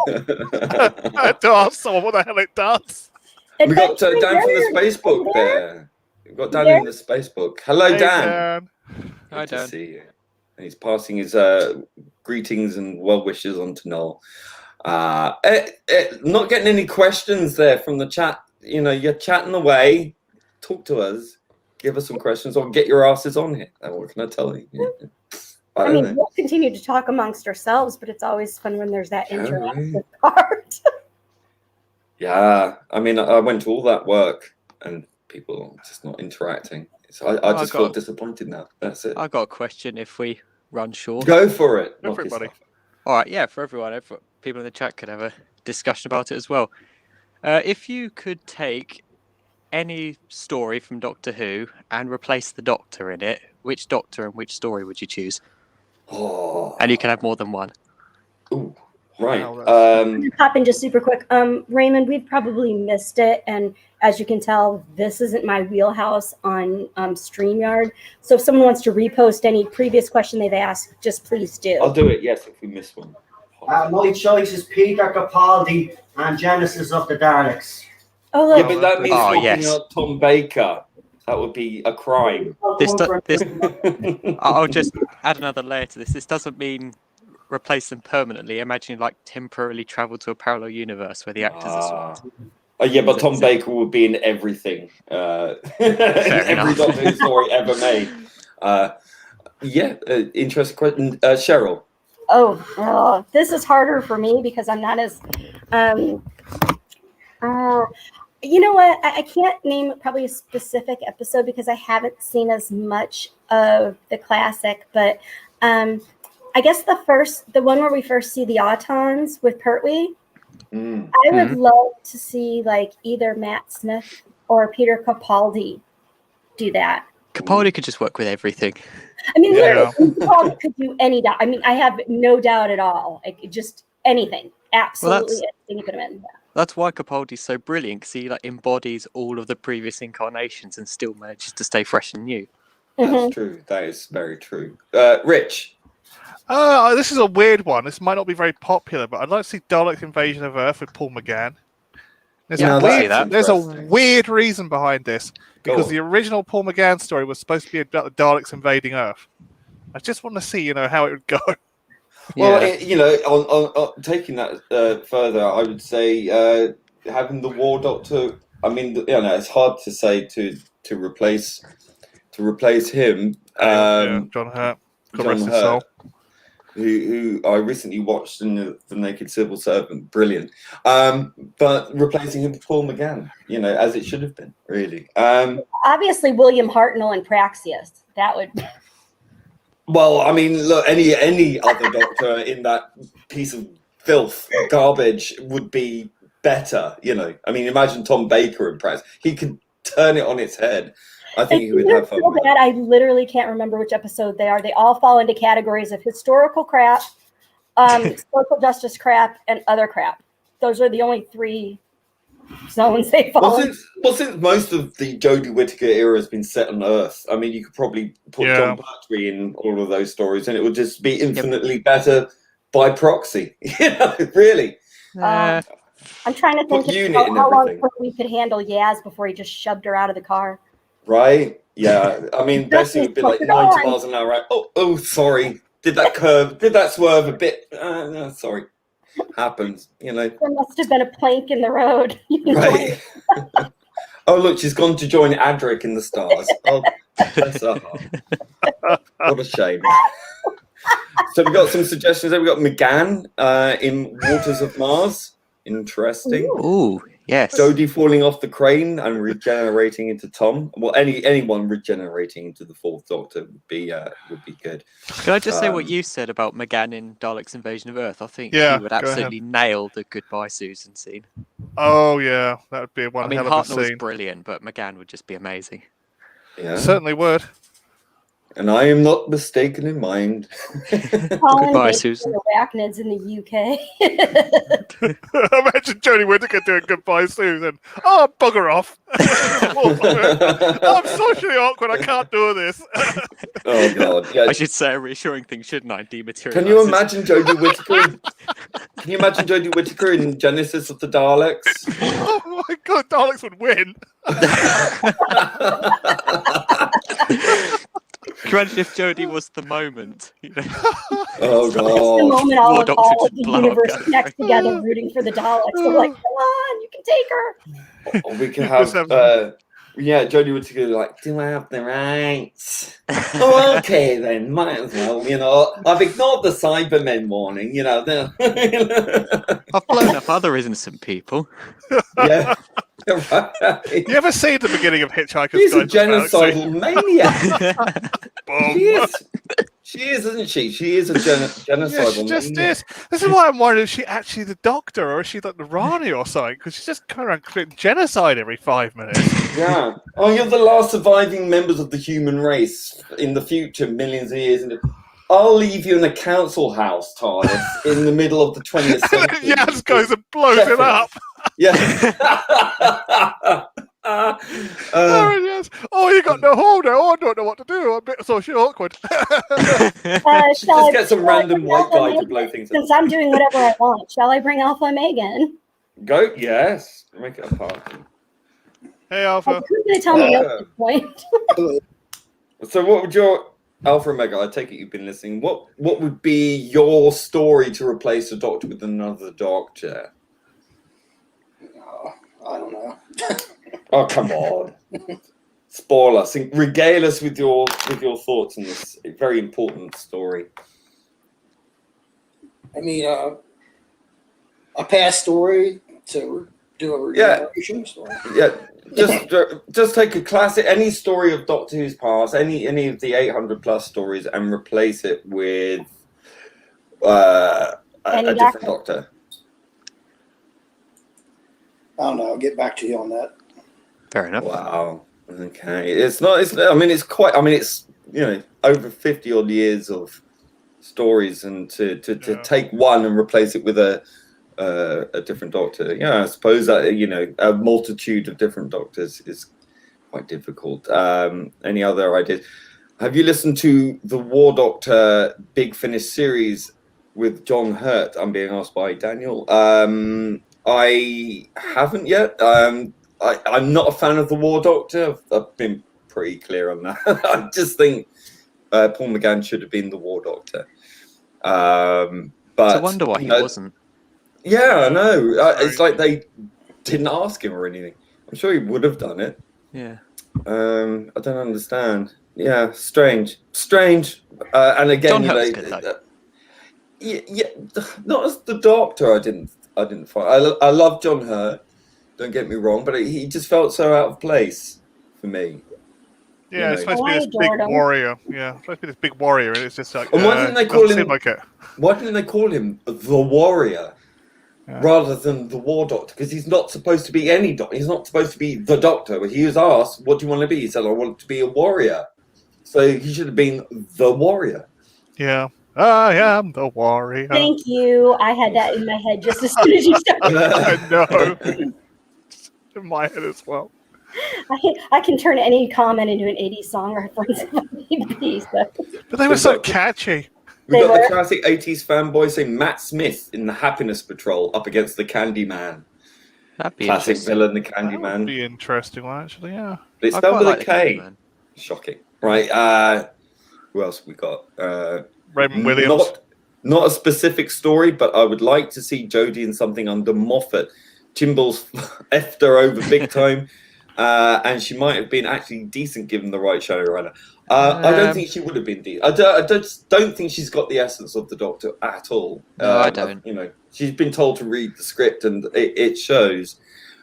I had to ask someone what the hell it does. We got Dan from the Spacebook there. We've got Dan in the Spacebook. Hello, Hey, Dan. Hi, Good Dan. to see you. And he's passing his greetings and well wishes on to Noel. Not getting any questions there from the chat. You're chatting away. Talk to us. Give us some questions, or get your asses on here. What can I tell you? I mean, we'll continue to talk amongst ourselves, but it's always fun when there's that interactive part. Yeah, I mean, I went to all that work and people just not interacting. So I just feel disappointed now. That's it. I've got a question if we run short. Go for it. Everybody. All right, yeah, for everyone. People in the chat could have a discussion about it as well. If you could take any story from Doctor Who and replace the Doctor in it, which Doctor and which story would you choose? Oh. And you can have more than one. Ooh, right. Pop in just super quick. Raymond, we've probably missed it, and as you can tell, this isn't my wheelhouse on StreamYard. So if someone wants to repost any previous question they've asked, just please do. I'll do it. Yes, if we miss one. My choice is Peter Capaldi and Genesis of the Daleks. Oh, look. Yeah, but that means swapping yes. out Tom Baker. That would be a crime. I'll just add another layer to this. This doesn't mean replace them permanently. Imagine like temporarily travel to a parallel universe where the actors are swapped. Yeah, but Tom Baker would be in everything. Every Doctor Who story ever made. Interesting question. Cheryl. Oh, this is harder for me because I'm not as... you know what? I can't name probably a specific episode because I haven't seen as much of the classic, but I guess the one where we first see the Autons with Pertwee, I would love to see like either Matt Smith or Peter Capaldi do that. Capaldi could just work with everything. I mean, literally, Capaldi could do any doubt. I mean, I have no doubt at all. Like, just anything, absolutely anything you put him in. That's why Capaldi's so brilliant, because he like embodies all of the previous incarnations and still manages to stay fresh and new. That's true. That is very true. Rich. This is a weird one. This might not be very popular, but I'd like to see Dalek Invasion of Earth with Paul McGann. There's a weird reason behind this, because the original Paul McGann story was supposed to be about the Daleks invading Earth. I just want to see, how it would go. Well, on taking that further, I would say having the War Doctor. I mean, it's hard to say to replace him. John Hurt. John Hurt, who I recently watched in the Naked Civil Servant. Brilliant. But replacing him with Paul McGann, as it should have been, really. Obviously, William Hartnell and Praxius. That would. Well, I mean, look, any other Doctor in that piece of filth, garbage, would be better, I mean, imagine Tom Baker and Prax. He could turn it on its head. I think he would have fun with that. I literally can't remember which episode they are. They all fall into categories of historical crap, social justice crap, and other crap. Those are the only three zones they fall in. Since most of the Jodie Whittaker era has been set on Earth, I mean, you could probably put John Pertwee in all of those stories, and it would just be infinitely better by proxy. Really. I'm trying to think how long we could handle Yaz before he just shoved her out of the car. Right? Yeah. I mean, Bessie would be like 90 miles an hour. Right? Oh, sorry. Did that swerve a bit? No, sorry. Happens, There must have been a plank in the road. Right. Oh, look, she's gone to join Adric in the stars. Oh, bless her heart. What a shame. So we've got some suggestions there. We've got McGann in Waters of Mars. Interesting. Ooh, yes. Jodie falling off the crane and regenerating into Tom. Well, anyone regenerating into the Fourth Doctor would be good. Can I just say what you said about McGann in Dalek's Invasion of Earth? I think he would absolutely nail the Goodbye Susan scene. Oh yeah, that would be one hell of a scene. Hartnell was brilliant, but McGann would just be amazing. Yeah, certainly would. And I am not mistaken in mind. Goodbye, Susan. Arachnids in the UK. Imagine Jodie Whittaker doing Goodbye, Susan. Oh, bugger off. I'm socially awkward. I can't do this. Oh, God. Yeah. I should say a reassuring thing, shouldn't I? Dematerialize. Can you imagine Jodie Whittaker? Can you imagine Jodie Whittaker in Genesis of the Daleks? Oh, my God. Daleks would win. Can you imagine if Jodie was the moment? Oh, God. The moment all of the universe connects together rooting for the Daleks. They're like, come on, you can take her. Or we can have, Jodie Whittaker like, do I have the rights? Oh, okay then, might as well, I've ignored the Cybermen warning, I've blown up other innocent people. Yeah. Right. You ever see the beginning of Hitchhiker's She's a Guide to the Galaxy? genocidal maniac. Boom. She is, isn't she? She is a genocidal Yeah, she just maniac. is. This is why I'm wondering, is she actually the Doctor, or is she like the Rani or something? Because she's just going around committing genocide every 5 minutes. Yeah. Oh, you're the last surviving members of the human race. In the future, millions of years. I'll leave you in a council house, Tardis, in the middle of the 20th century. Yaz goes and blows it up. Yeah. Yes. Oh, you got no hold now. Oh, I don't know what to do. I'm a bit social awkward. Just get some random white guy to blow things up. Since I'm doing whatever I want, shall I bring Alpha Megan? Go, yes. Make it a party. Hey, Alpha. Who's going to tell me at this point? So what would your... Alpha Omega, I take it you've been listening. What would be your story to replace a Doctor with another Doctor? I don't know. Oh, come on. Spoil us. Regale us with your thoughts on this very important story. I mean, a past story to do a regeneration story. Yeah, just take a classic, any story of Doctor Who's past, any of the 800+ stories, and replace it with a different Doctor. I don't know. I'll get back to you on that. Fair enough. Wow. Okay. It's over 50 odd years of stories, and to take one and replace it with a different Doctor. Yeah, I suppose that a multitude of different Doctors is quite difficult. Any other ideas? Have you listened to the War Doctor Big Finish series with John Hurt? I'm being asked by Daniel. I haven't yet. I'm not a fan of the War Doctor. I've been pretty clear on that. I just think Paul McGann should have been the War Doctor. But I wonder why he wasn't. Yeah, I know. It's like they didn't ask him or anything. I'm sure he would have done it. Yeah. I don't understand. Yeah, strange. And again, John good, yeah, not as the Doctor. I didn't find. I love John Hurt. Don't get me wrong, but he just felt so out of place for me. Yeah, it's supposed to be this big warrior. Yeah, it's supposed to be this big warrior, and it's just like. And why didn't they call him? Like it. Why didn't they call him the Warrior rather than the War Doctor? Because he's not supposed to be any Doctor. He's not supposed to be the Doctor. When he was asked, "What do you want to be?" He said, "I want to be a warrior." So he should have been the Warrior. Yeah. I am the warrior. Thank you. I had that in my head just as soon as you started. I know. In my head as well. I can turn any comment into an 80s song reference if I need be. So. But they were so catchy. We got the classic 80s fanboy saying Matt Smith in the Happiness Patrol up against the Candyman. That'd be classic villain, the That Candyman. would be interesting one, actually, yeah. But it's spelled with a K. Shocking. Right, who else have we got? Raymond Williams. Not a specific story, but I would like to see Jodie in something under Moffat. Timbals effed her over big time, and she might have been actually decent given the right showrunner. I don't think she would have been decent. I don't think she's got the essence of the Doctor at all. No, I don't. She's been told to read the script, and it shows.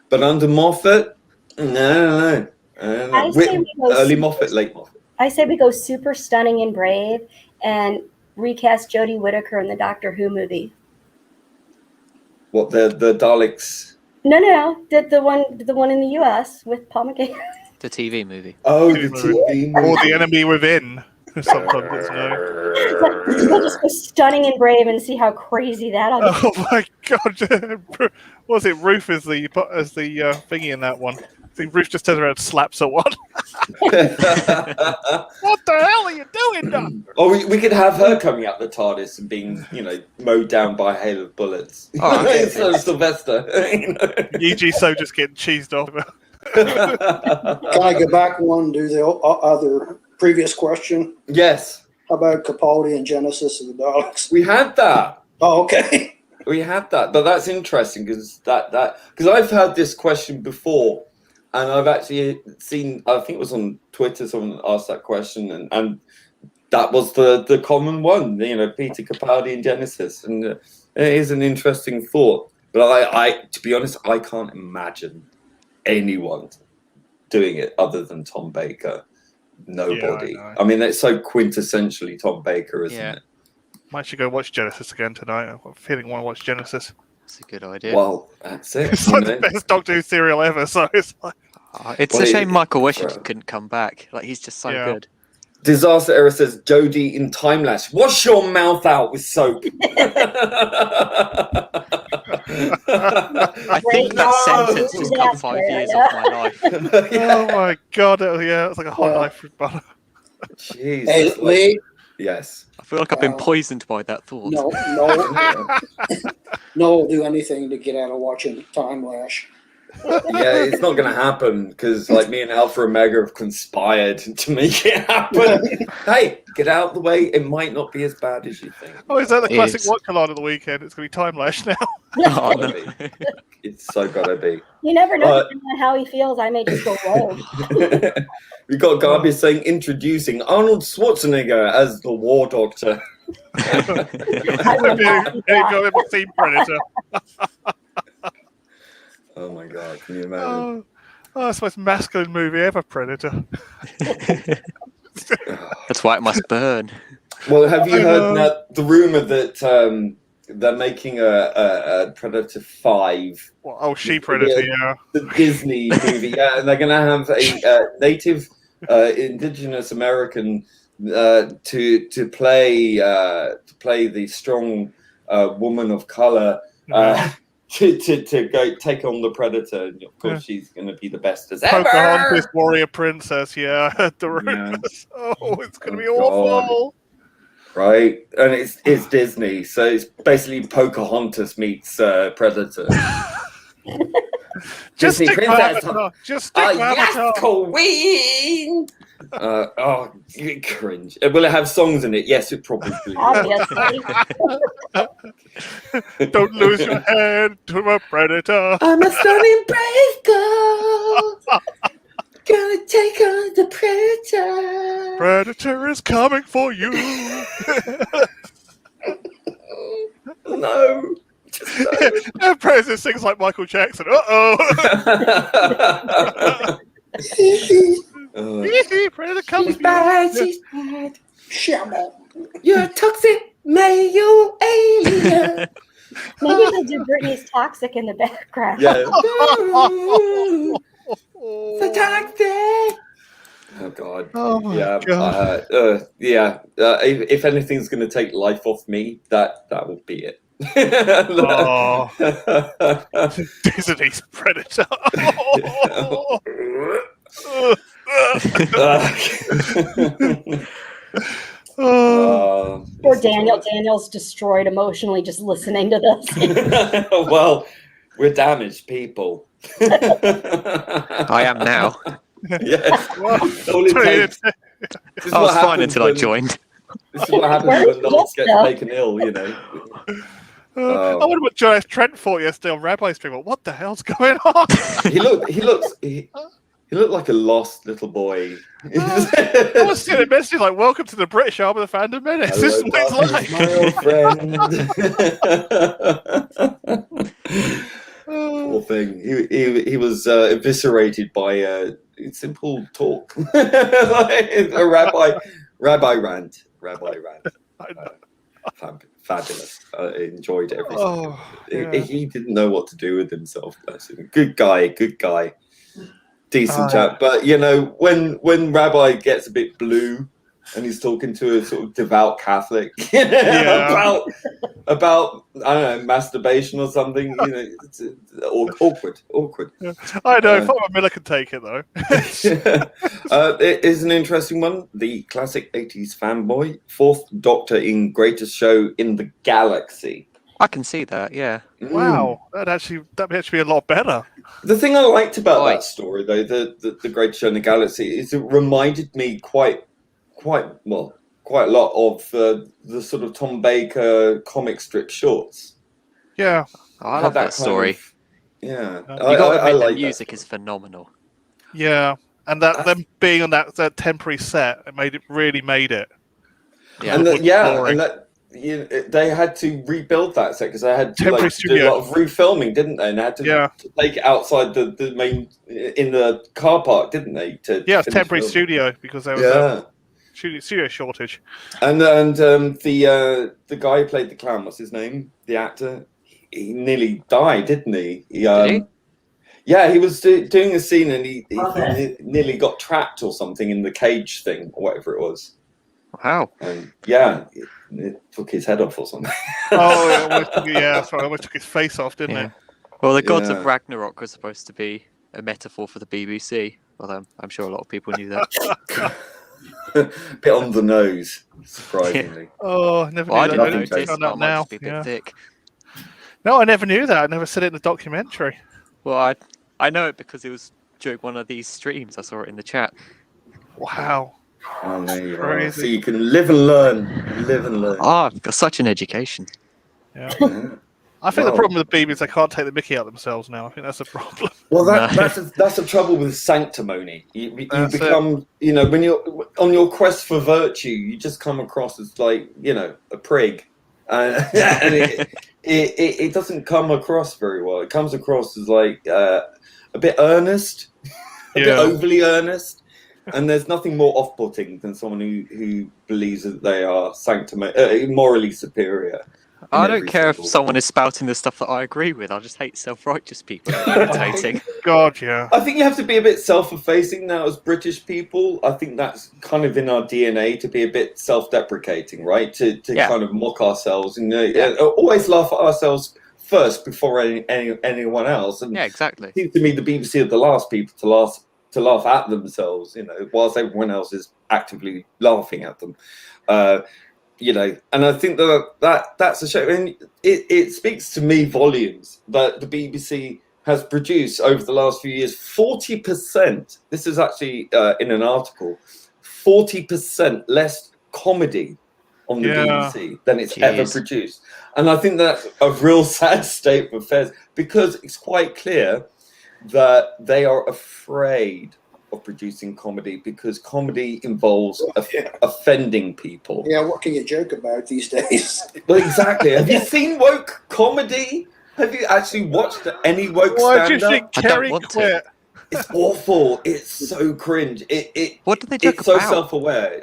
But under Moffat, no. Early Moffat, late Moffat. I say we go super stunning and brave and recast Jodie Whittaker in the Doctor Who movie. What, the Daleks? No, the one in the US with Paul McGann. The TV movie. Oh, the TV movie. Or The Enemy Within. Sometimes it's known. We'll just go stunning and brave and see how crazy that'll be. Oh my god! What was it? Ruth as the thingy in that one. I think Ruth just turns around and slaps someone. What the hell are you doing, Doc? Oh, we could have her coming out the TARDIS and being, mowed down by a hail of bullets. Oh, okay. So Sylvester. E.G. So just getting cheesed off. Can I go back one and do the other previous question? Yes. How about Capaldi and Genesis of the Daleks? We had that. Oh, okay. We had that, but that's interesting because I've heard this question before, and I've actually seen. I think it was on Twitter. Someone asked that question, and that was the common one. Peter Capaldi and Genesis, and it is an interesting thought. But I to be honest, I can't imagine anyone doing it other than Tom Baker. Nobody. Yeah, I mean, it's so quintessentially Tom Baker, isn't it? Might should go watch Genesis again tonight. I'm feeling want to watch Genesis. That's a good idea. Well, that's it. It's like the best Doctor Who serial ever. So it's like, it's a shame Michael Wisher couldn't come back. Like, he's just so good. Disaster Era says Jodie in Time Lash. Wash your mouth out with soap. I think that sentence just cut 5 years off my life. Oh my god! It's like a hot knife through butter. Jeez. Hey, Lee. Yes. I feel like I've been poisoned by that thought. No, will do anything to get out of watching Time Lash. Yeah, it's not going to happen because, like, me and Alpha Omega have conspired to make it happen. Hey, get out of the way. It might not be as bad as you think. Oh, is that the classic watch along of the weekend? It's going to be Time Lash now. Oh, no. It's so gotta be. You never know how he feels. I may just go rogue. We got Garbage saying introducing Arnold Schwarzenegger as the War Doctor. Have you ever seen Predator? Oh my god, can you imagine? Oh, it's the most masculine movie ever, Predator. That's why it must burn. Well, have you heard the rumor that they're making a Predator 5? Oh, She-Predator, yeah. The Disney movie, and they're going to have a native indigenous American to play the strong woman of color. To go take on the Predator, and of course she's going to be the best as ever. Pocahontas, warrior princess, the rumors. Oh, it's going to be awful. Right, and it's Disney, so it's basically Pocahontas meets Predator. Just Disney stick princess. Just stick yes, queen. You cringe. Will it have songs in it? Yes, it probably will. Obviously. Don't lose your head to a predator. I'm a stunning brave girl. Gonna take on the predator. Predator is coming for you. No. And Predator sings like Michael Jackson. Predator comes. She's bad. She's bad. Shamble. You're toxic, male alien. Maybe they'll do Britney's Toxic in the background. Yeah. So toxic. Oh God. Oh my God. If anything's going to take life off me, that will be it. Disney's Predator. Poor Daniel. Daniel's destroyed emotionally just listening to this. Well, we're damaged people. I am now. Yes. All it takes. I was fine until I joined. This is what happens when Knox gets taken ill, you know. I wonder what John F. Trent thought yesterday on Rabbi Stream. What the hell's going on? He looked like a lost little boy. I was seeing a message like, "Welcome to the British Arm of the Fandom Menace." This is what it's like. Poor thing. He was eviscerated by simple talk. Like a rabbi rant. Fabulous. I enjoyed every second. He didn't know what to do with himself. Bless him. Good guy. Decent chap. But you know, when Rabbi gets a bit blue and he's talking to a sort of devout Catholic about I don't know, masturbation or something, you know, it's awkward. I know. If Miller can take it though. It is an interesting one. The classic 80s fanboy, fourth Doctor in Greatest Show in the Galaxy. I can see that, yeah. Wow, that'd actually be a lot better. The thing I liked about that story, though, the Greatest Show in the Galaxy, is it reminded me quite a lot of the sort of Tom Baker comic strip shorts. Yeah, I love that story. You got to admit the music is phenomenal. Yeah, and them being on that temporary set, it really made it. Yeah, and they had to rebuild that set because they had to Temporary do a studio. lot of refilming, didn't they? And they had to take it outside the main in the car park, didn't they? It's temporary studio because there was a studio shortage. And the guy who played the clown, what's his name? The actor, he nearly died, didn't he? Did he? Yeah, he was doing a scene and he nearly got trapped or something in the cage thing or whatever it was. Wow. And it took his head off or something. It almost took his face off, didn't it? Well, the gods of Ragnarok were supposed to be a metaphor for the BBC. Although I'm sure a lot of people knew that. Bit on the nose, surprisingly. Oh, I never knew I that. didn't notice. Found But out I might now. just be a bit thick. No, I never knew that. I never said it in the documentary. Well, I know it because it was during one of these streams. I saw it in the chat. Wow. Oh, there you are. Crazy. So you can live and learn. Live and learn. Oh, I've got such an education. Yeah. I think the problem with the BBC is they can't take the mickey out themselves now. I think that's a problem. Well, that's the trouble with sanctimony. You become, when you're on your quest for virtue, you just come across as like, a prig, and it doesn't come across very well. It comes across as like a bit earnest, a bit overly earnest. And there's nothing more off-putting than someone who believes that they are morally superior. I don't care if someone is spouting the stuff that I agree with. I just hate self-righteous people. Irritating. God, yeah. I think you have to be a bit self-effacing now as British people. I think that's kind of in our DNA to be a bit self-deprecating, right? To kind of mock ourselves and always laugh at ourselves first before anyone else. And exactly. It seems to me the BBC are the last people to laugh at themselves, whilst everyone else is actively laughing at them. And I think that's a shame. And it speaks to me volumes that the BBC has produced over the last few years 40%. This is actually in an article, 40% less comedy on the BBC than it's ever produced. And I think that's a real sad state of affairs because it's quite clear that they are afraid of producing comedy because comedy involves offending people. Yeah, what can you joke about these days? Well, exactly. Have you seen woke comedy? Have you actually watched any woke stand-up? Why do you think Kerry quit? It's awful. It's so cringe. What do they joke it's about? So self-aware.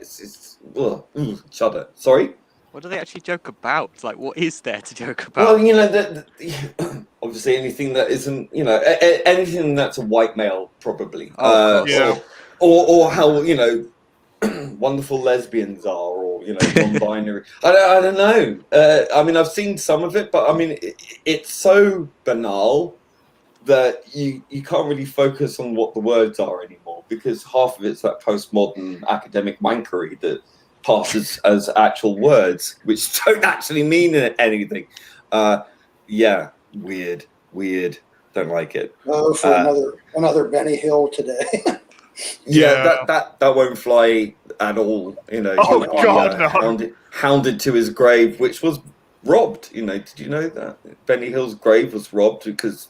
Shudder. Sorry? What do they actually joke about? Like, what is there to joke about? Well, obviously anything that isn't, anything that's a white male, probably. Or how, wonderful lesbians are, or, non-binary. I don't know. I mean, I've seen some of it, but I mean, it's so banal that you can't really focus on what the words are anymore because half of it's that postmodern academic wankery that passes as actual words, which don't actually mean anything. Weird. Don't like it. Oh, for another Benny Hill today. that won't fly at all. Hounded to his grave, which was robbed. Did you know that Benny Hill's grave was robbed because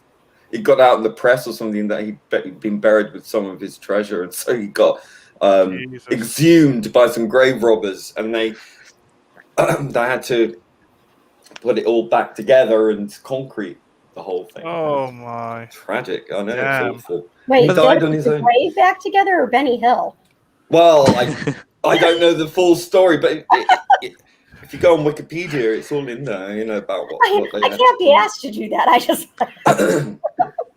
it got out in the press or something that he'd been buried with some of his treasure, and so he got exhumed by some grave robbers, and they had to put it all back together and concrete the whole thing. Oh my! Tragic. I know. It's awful. Wait, he died on his own. Grave back together or Benny Hill? Well, I don't know the full story, but if you go on Wikipedia, it's all in there. About what they I can't be asked to do that. I just.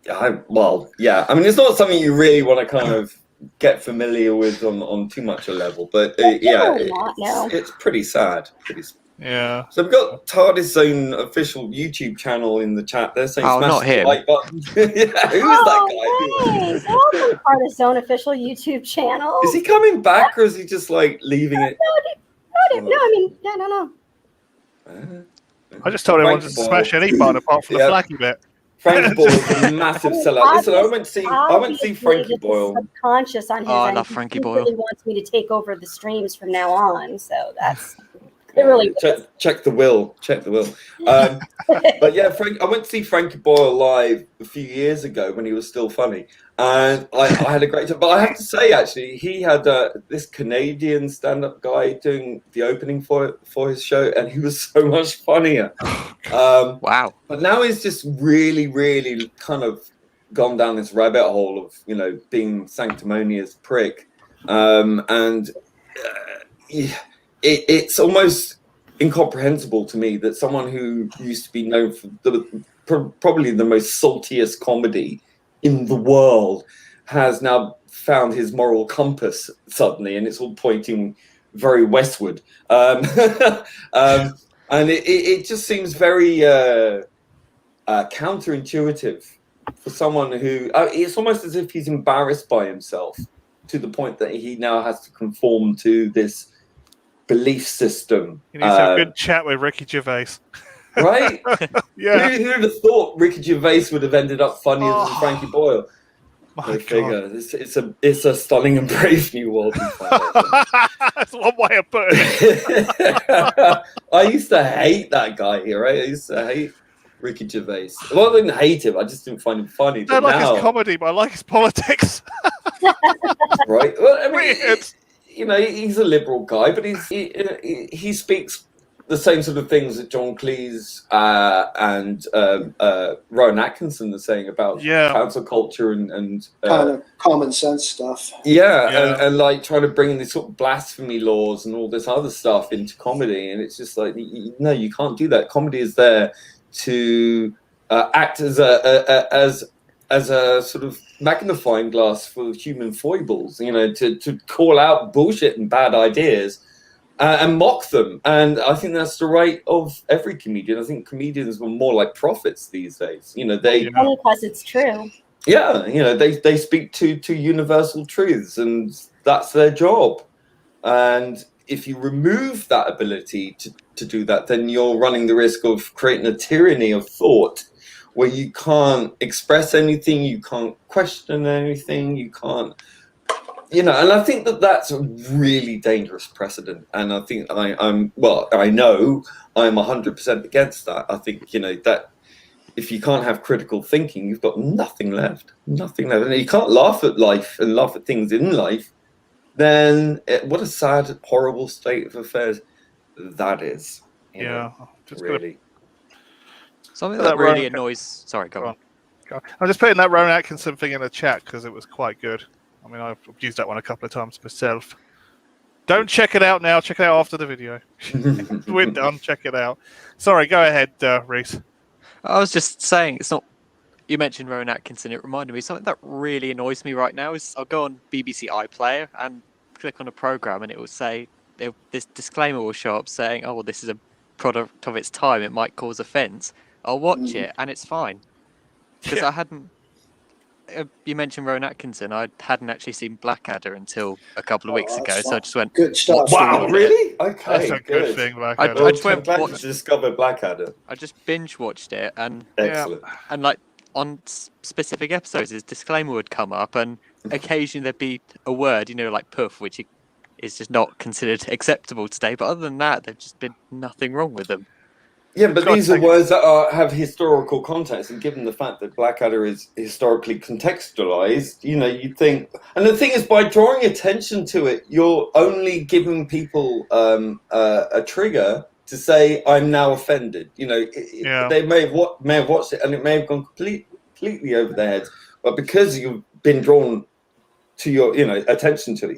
I mean, it's not something you really want to kind of get familiar with on too much a level, but it's pretty sad. Yeah. So we've got Tardis' own official YouTube channel in the chat. They're saying not him. The like button. Who is that guy? Nice. Welcome to Tardis' own official YouTube channel. Is he coming back or is he just like leaving it? No. I just told everyone to smash any button apart from the flaggy bit. Frankie Boyle is a massive sellout. Listen, I went to see Frankie Boyle. Subconscious on his end. I love Frankie Boyle. He really wants me to take over the streams from now on, so that's. It really check the will. Check the will. But yeah, I went to see Frankie Boyle live a few years ago when he was still funny, and I had a great time. But I have to say, actually, he had this Canadian stand-up guy doing the opening for his show, and he was so much funnier. Wow! But now he's just really, really kind of gone down this rabbit hole of being sanctimonious prick, and it's almost incomprehensible to me that someone who used to be known for probably the most saltiest comedy in the world has now found his moral compass suddenly, and it's all pointing very westward. And it just seems very counterintuitive for someone who it's almost as if he's embarrassed by himself to the point that he now has to conform to this belief system. You need to have a good chat with Ricky Gervais. Right? Yeah. Who would have thought Ricky Gervais would have ended up funnier than Frankie Boyle? My figure. It's a stunning and brave new world. That's one way of putting it. I used to hate that guy here, right? I used to hate Ricky Gervais. Well, I didn't hate him. I just didn't find him funny. I don't like his comedy, but I like his politics. Right? Well, I mean, Weird. he's a liberal guy, but he speaks the same sort of things that John Cleese and Rowan Atkinson are saying about cancel culture and kind of common sense stuff. And like trying to bring in these sort of blasphemy laws and all this other stuff into comedy, and it's just like, no, you can't do that. Comedy is there to act as a sort of magnifying glass for human foibles, to call out bullshit and bad ideas and mock them. And I think that's the right of every comedian. I think comedians are more like prophets these days. Only because it's true. Yeah, they speak to universal truths, and that's their job. And if you remove that ability to do that, then you're running the risk of creating a tyranny of thought where you can't express anything, you can't question anything, you can't, and I think that's a really dangerous precedent. And I think I know I'm 100% against that. I think, that if you can't have critical thinking, you've got nothing left. And you can't laugh at life and laugh at things in life, then what a sad, horrible state of affairs that is. Really. Something that really annoys. Sorry, go on. I'm just putting that Rowan Atkinson thing in the chat because it was quite good. I mean, I've used that one a couple of times myself. Don't check it out now. Check it out after the video. We're done. Check it out. Sorry, go ahead, Reese. I was just saying, it's not. You mentioned Rowan Atkinson. It reminded me something that really annoys me right now is I'll go on BBC iPlayer and click on a program, and it will say this disclaimer will show up saying, "Oh, well, this is a product of its time. It might cause offence." I'll watch it and it's fine because I hadn't. You mentioned Rowan Atkinson. I hadn't actually seen Blackadder until a couple of weeks ago, so I just went. Good stuff. Wow, really? Okay, that's a good thing. I just went. Glad you discovered Blackadder. I just binge watched it, and excellent. And like on specific episodes, his disclaimer would come up, and occasionally there'd be a word, like "puff," which is just not considered acceptable today. But other than that, there's just been nothing wrong with them. Yeah, but these are words that have historical context, and given the fact that Blackadder is historically contextualized, you'd think. And the thing is, by drawing attention to it, you're only giving people a trigger to say, "I'm now offended." They may have watched it, and it may have gone completely over their heads, but because you've been drawn to your attention to it,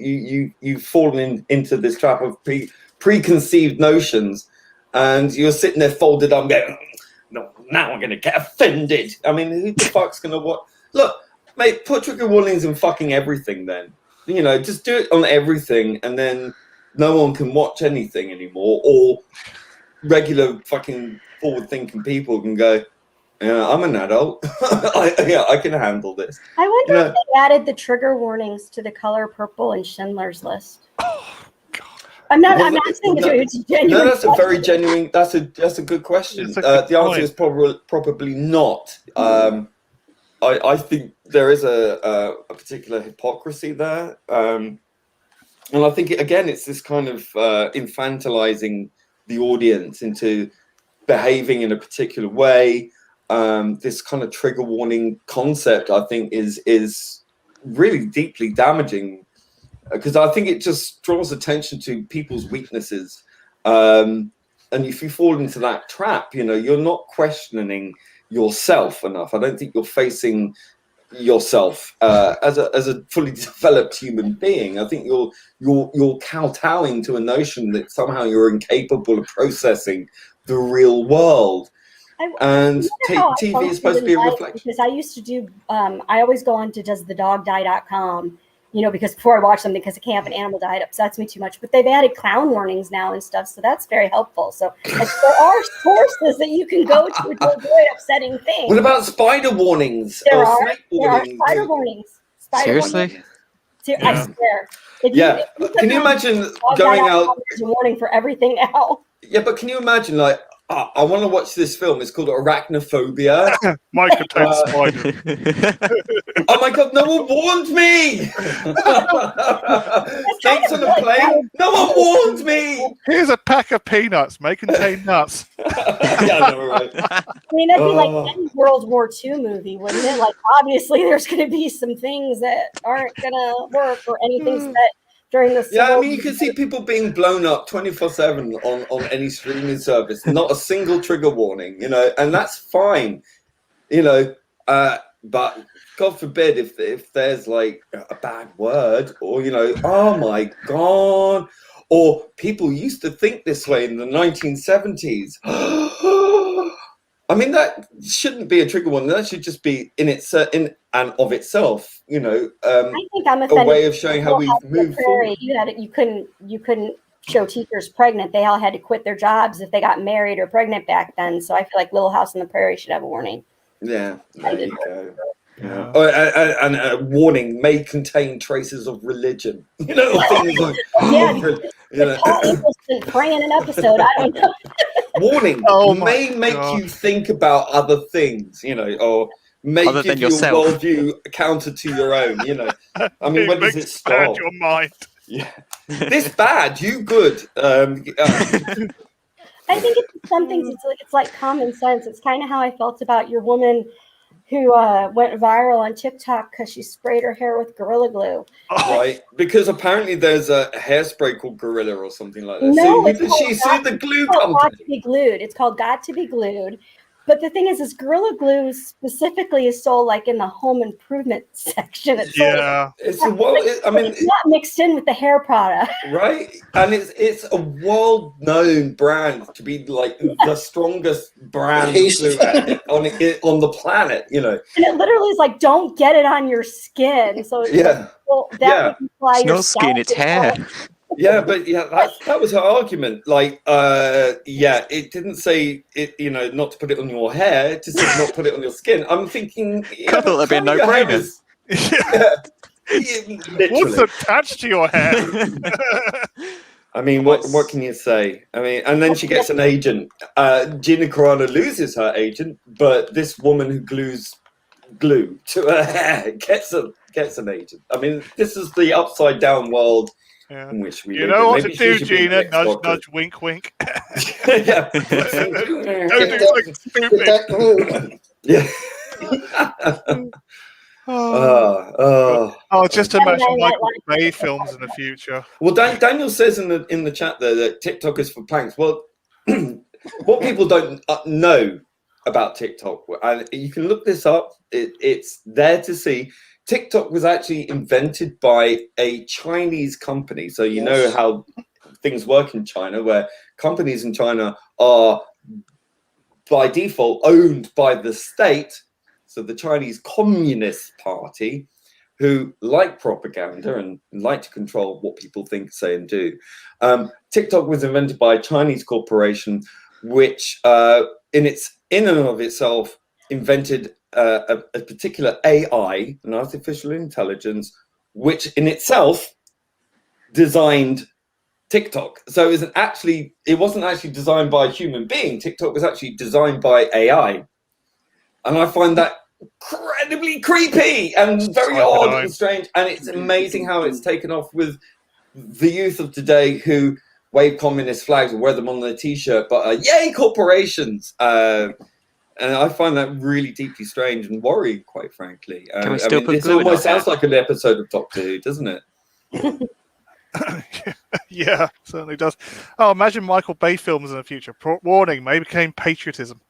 you've fallen into this trap of preconceived notions. And you're sitting there folded up going, "No, now I'm going to get offended." I mean, who the fuck's going to watch? Look, mate, put trigger warnings in fucking everything then. Just do it on everything, and then no one can watch anything anymore. Or regular fucking forward-thinking people can go, "Yeah, I'm an adult. I can handle this." I wonder if they added the trigger warnings to The Color Purple and Schindler's List. I'm not saying it's genuine. No, that's a very genuine. That's a good question. The answer is probably not. I think there is a particular hypocrisy there, and I think it's this kind of infantilizing the audience into behaving in a particular way. This kind of trigger warning concept, I think, is really deeply damaging, because I think it just draws attention to people's weaknesses. And if you fall into that trap, you're not questioning yourself enough. I don't think you're facing yourself as a fully developed human being. I think you're kowtowing to a notion that somehow you're incapable of processing the real world. And TV is supposed to be a reflection. Because I used to do, I always go on to doesthedogdie.com, because before I watch something, because I can't have an animal die, it upsets me too much. But they've added clown warnings now and stuff, so that's very helpful. So there are sources that you can go to avoid upsetting things. What about spider warnings? There are spider warnings. Seriously? Warnings. I swear. Can you imagine going out? There's a warning for everything now. Yeah, but can you imagine, like, I want to watch this film. It's called Arachnophobia. Mike attacks spider. Oh my God! No one warned me. Snakes on a plane. No one warned me. Here's a pack of peanuts. May contain nuts. Yeah, I know, right? I mean, that'd be like any World War II movie, wouldn't it? Like, obviously, there's going to be some things that aren't going to work, or anything that during the I mean, you can see people being blown up 24/7 on any streaming service. Not a single trigger warning, and that's fine, but God forbid if there's like a bad word, or oh my God, or people used to think this way in the 1970s. I mean, that shouldn't be a trigger warning. That should just be in and of itself, I think I'm a way of showing how we move forward. You couldn't show teachers pregnant. They all had to quit their jobs if they got married or pregnant back then. So I feel like Little House on the Prairie should have a warning. Yeah, there you go. Yeah. And a warning may contain traces of religion. Things like Paul Eccleston praying an episode. I don't know. Warning may make you think about other things, or may other give than your yourself. worldview counter to your own. I mean, when does it start? Your mind. Yeah, this bad, you good. I think it's some things. It's like common sense. It's kind of how I felt about your woman who went viral on TikTok because she sprayed her hair with Gorilla Glue. Right, because apparently there's a hairspray called Gorilla or something like that. No, she sued the glue company. Got to be Glued. It's called Got to Be Glued. But the thing is Gorilla Glue specifically is sold like in the home improvement section. It's not mixed in with the hair product, right? And it's a world-known brand to be like the strongest brand on the planet, And it literally is like, don't get it on your skin. So it's would imply it's not skin, it's hair. Yeah, but that was her argument. Like, it didn't say it, not to put it on your hair. It just said not to put it on your skin. I'm thinking, I thought that'd be a no-brainer. What's attached to your hair? I mean, what can you say? I mean, and then she gets an agent. Gina Carano loses her agent, but this woman who glues glue to her hair gets an agent. I mean, this is the upside down world. Yeah. In which we know what to do, Gina. Nudge, nudge, wink, wink. Yeah. Don't do something stupid. Yeah. Just imagine Michael Bay films in the future. Well, Daniel says in the chat there that TikTok is for planks. Well, what people don't know about TikTok, and you can look this up. It's there to see. TikTok was actually invented by a Chinese company. So you know how things work in China, where companies in China are by default owned by the state. So the Chinese Communist Party, who like propaganda and like to control what people think, say, and do. TikTok was invented by a Chinese corporation, which in and of itself invented a particular AI, an artificial intelligence, which in itself designed TikTok. So it wasn't actually designed by a human being. TikTok was actually designed by AI. And I find that incredibly creepy and very odd and strange. And it's amazing how it's taken off with the youth of today who wave communist flags or wear them on their t-shirt, but yay corporations. And I find that really deeply strange and worrying, quite frankly. Can we still put this glue in almost our hair? sounds like an episode of Doctor Who, doesn't it? Yeah, certainly does. Oh, imagine Michael Bay films in the future. Warning, may contain patriotism.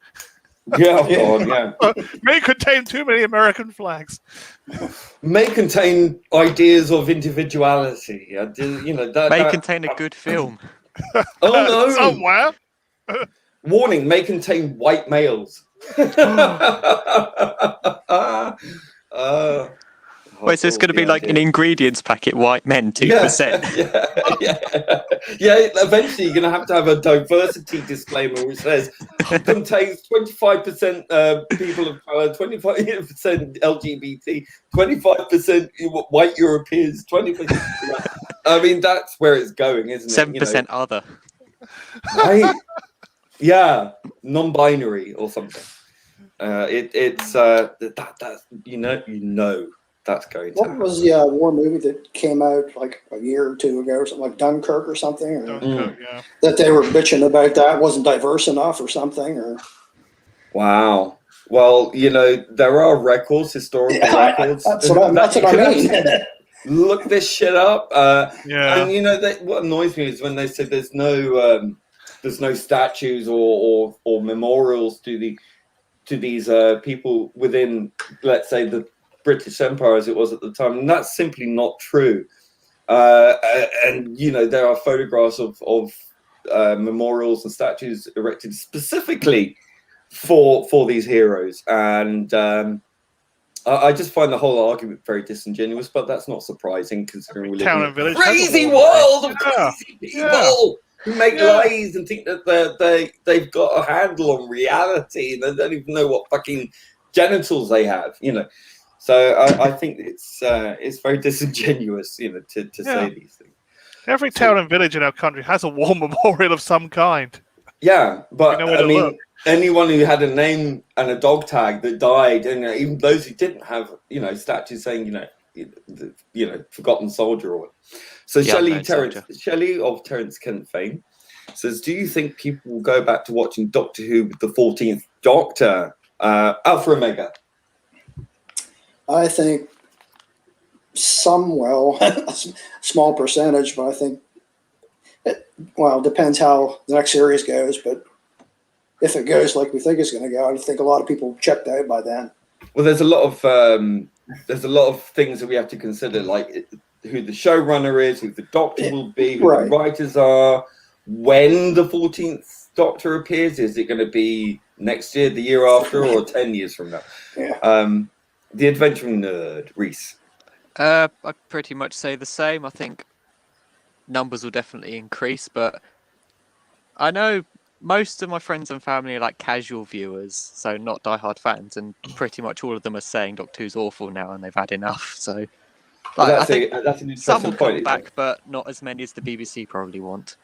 Yeah, oh God, yeah. May contain too many American flags. May contain ideas of individuality. May contain a good film. Oh no! Somewhere. Warning, may contain white males. Wait, so it's going to be like an ingredients packet, white men, 2%. Yeah, eventually you're going to have a diversity disclaimer which says contains 25% people of color, 25% LGBT, 25% white Europeans, 20%. I mean, that's where it's going, isn't it? 7% other. Right? Yeah, non-binary or something. It's that that's going to happen. What was the war movie that came out like a year or two ago or something, like Dunkirk or something? Or Dunkirk, yeah. That they were bitching about that wasn't diverse enough or something? Or Wow. Well, there are records, historical records. That's what I mean. Look this shit up. Yeah. And what annoys me is when they said there's no statues or memorials to these people within, let's say, the British Empire as it was at the time, and that's simply not true. And there are photographs of memorials and statues erected specifically for these heroes, and I just find the whole argument very disingenuous. But that's not surprising considering we live in a crazy world of crazy people who make lies and think that they've got a handle on reality, and they don't even know what fucking genitals they have. So I think it's very disingenuous, to say these things. Every town and village in our country has a war memorial of some kind. Yeah, but look. anyone who had a name and a dog tag that died, and even those who didn't have, statues saying, forgotten soldier or whatever. So Shelley of Terence Kent fame says, do you think people will go back to watching Doctor Who with the 14th Doctor? Alpha Omega. I think some will, a small percentage, but I think it depends how the next series goes. But if it goes like we think it's going to go, I think a lot of people checked out by then. Well, there's a lot of things that we have to consider, like who the showrunner is, who the Doctor will be, who the writers are, when the 14th Doctor appears. Is it going to be next year, the year after, or 10 years from now? Yeah. The adventuring nerd, Reese. I'd pretty much say the same. I think numbers will definitely increase, but I know most of my friends and family are like casual viewers, so not diehard fans, and pretty much all of them are saying Doctor Who's awful now and they've had enough. So I think that's an interesting some will point, come back, but not as many as the BBC probably want.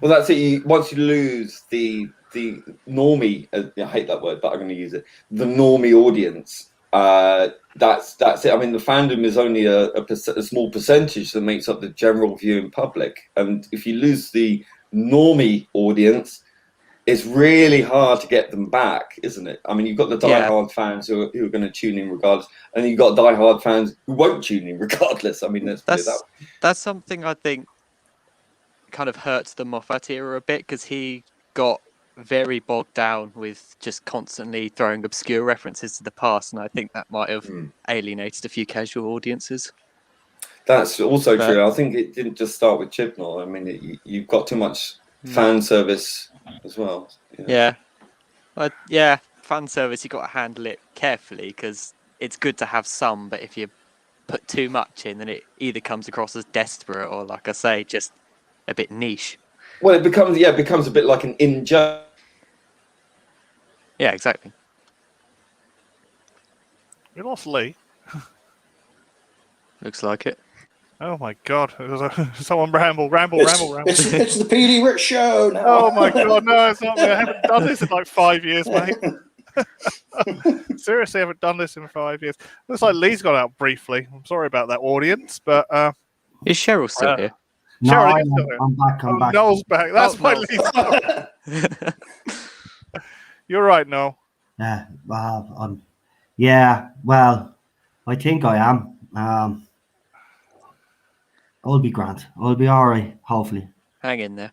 Well, that's it. Once you lose the normie, I hate that word, but I'm going to use it. The normie audience. That's it. I mean, the fandom is only a small percentage that makes up the general viewing public, and if you lose the normie audience, it's really hard to get them back, isn't it? I mean, you've got the diehard fans who are going to tune in regardless, and you've got diehard fans who won't tune in regardless. I mean, that's something I think kind of hurts the Moffat era a bit, because he got very bogged down with just constantly throwing obscure references to the past, and I think that might have alienated a few casual audiences. That's also true. I think it didn't just start with Chibnall. I mean, you've got too much fan service as well. Yeah, fan service, you got to handle it carefully, because it's good to have some, but if you put too much in, then it either comes across as desperate or, like I say, just a bit niche. Well, it becomes a bit like an in-joke. Yeah, exactly. We lost Lee. Looks like it. Oh my God! Someone ramble. It's the PD Rich show now. Oh my God! No, it's not me. I haven't done this in like 5 years, mate. Seriously, I haven't done this in 5 years. Looks like Lee's gone out briefly. I'm sorry about that, audience, but is Cheryl still here? No, Cheryl, I'm back. I'm back. Noel's back. That's my Noel's least. You're right, Noel. Yeah, well, yeah, well, I think I am. I'll be grand. I'll be all right, hopefully. Hang in there.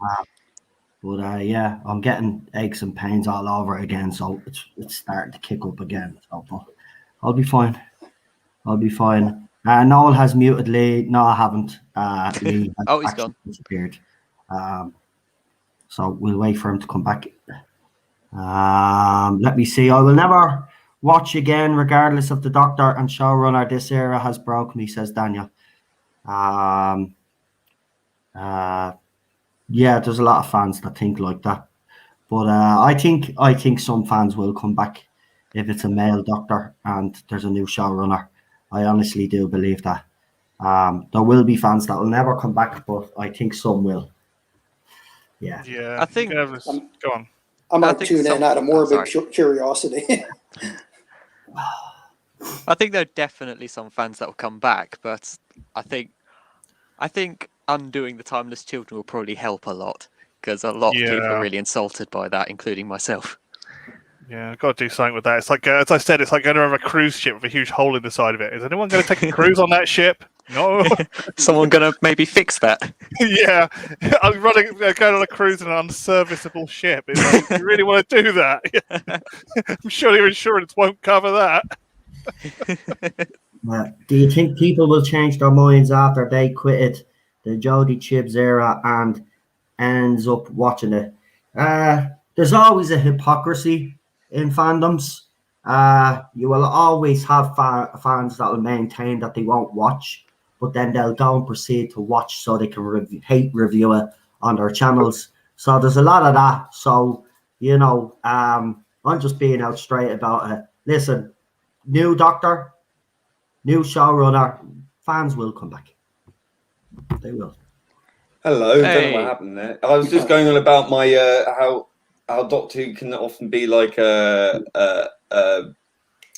But yeah, I'm getting aches and pains all over again, so it's starting to kick up again. So, but I'll be fine. I'll be fine. Noel has muted Lee. No, I haven't. Lee has Oh, he's actually gone. disappeared. So we'll wait for him to come back. Let me see. I will never watch again, regardless of the Doctor and showrunner. This era has broke me, says Daniel. Yeah, there's a lot of fans that think like that, but I think some fans will come back if it's a male Doctor and there's a new showrunner. I honestly do believe that. There will be fans that will never come back, but I think some will. Yeah. Yeah, I think- go on. I might think tune in out of morbid sorry. curiosity. I think there are definitely some fans that will come back, but I think undoing the Timeless Children will probably help a lot because a lot of people Yeah. are really insulted by that, including myself. Yeah, I've got to do something with that. It's like, as I said, it's like going to have a cruise ship with a huge hole in the side of it. Is anyone going to take a cruise on that ship? No. Someone gonna maybe fix that? Yeah, I'm going on a cruise in an unserviceable ship. It's like, you really want to do that? I'm sure your insurance won't cover that. Do you think people will change their minds after they quitted the Jodie Chibbs era and ends up watching it? There's always a hypocrisy in fandoms. You will always have fans that will maintain that they won't watch, but then they'll go and proceed to watch so they can hate review it on their channels. So there's a lot of that. So, I'm just being out straight about it. Listen, new Doctor, new showrunner, fans will come back. They will. Hello, don't Hey. know what happened there. I was just going on about my how Doctor Who can often be like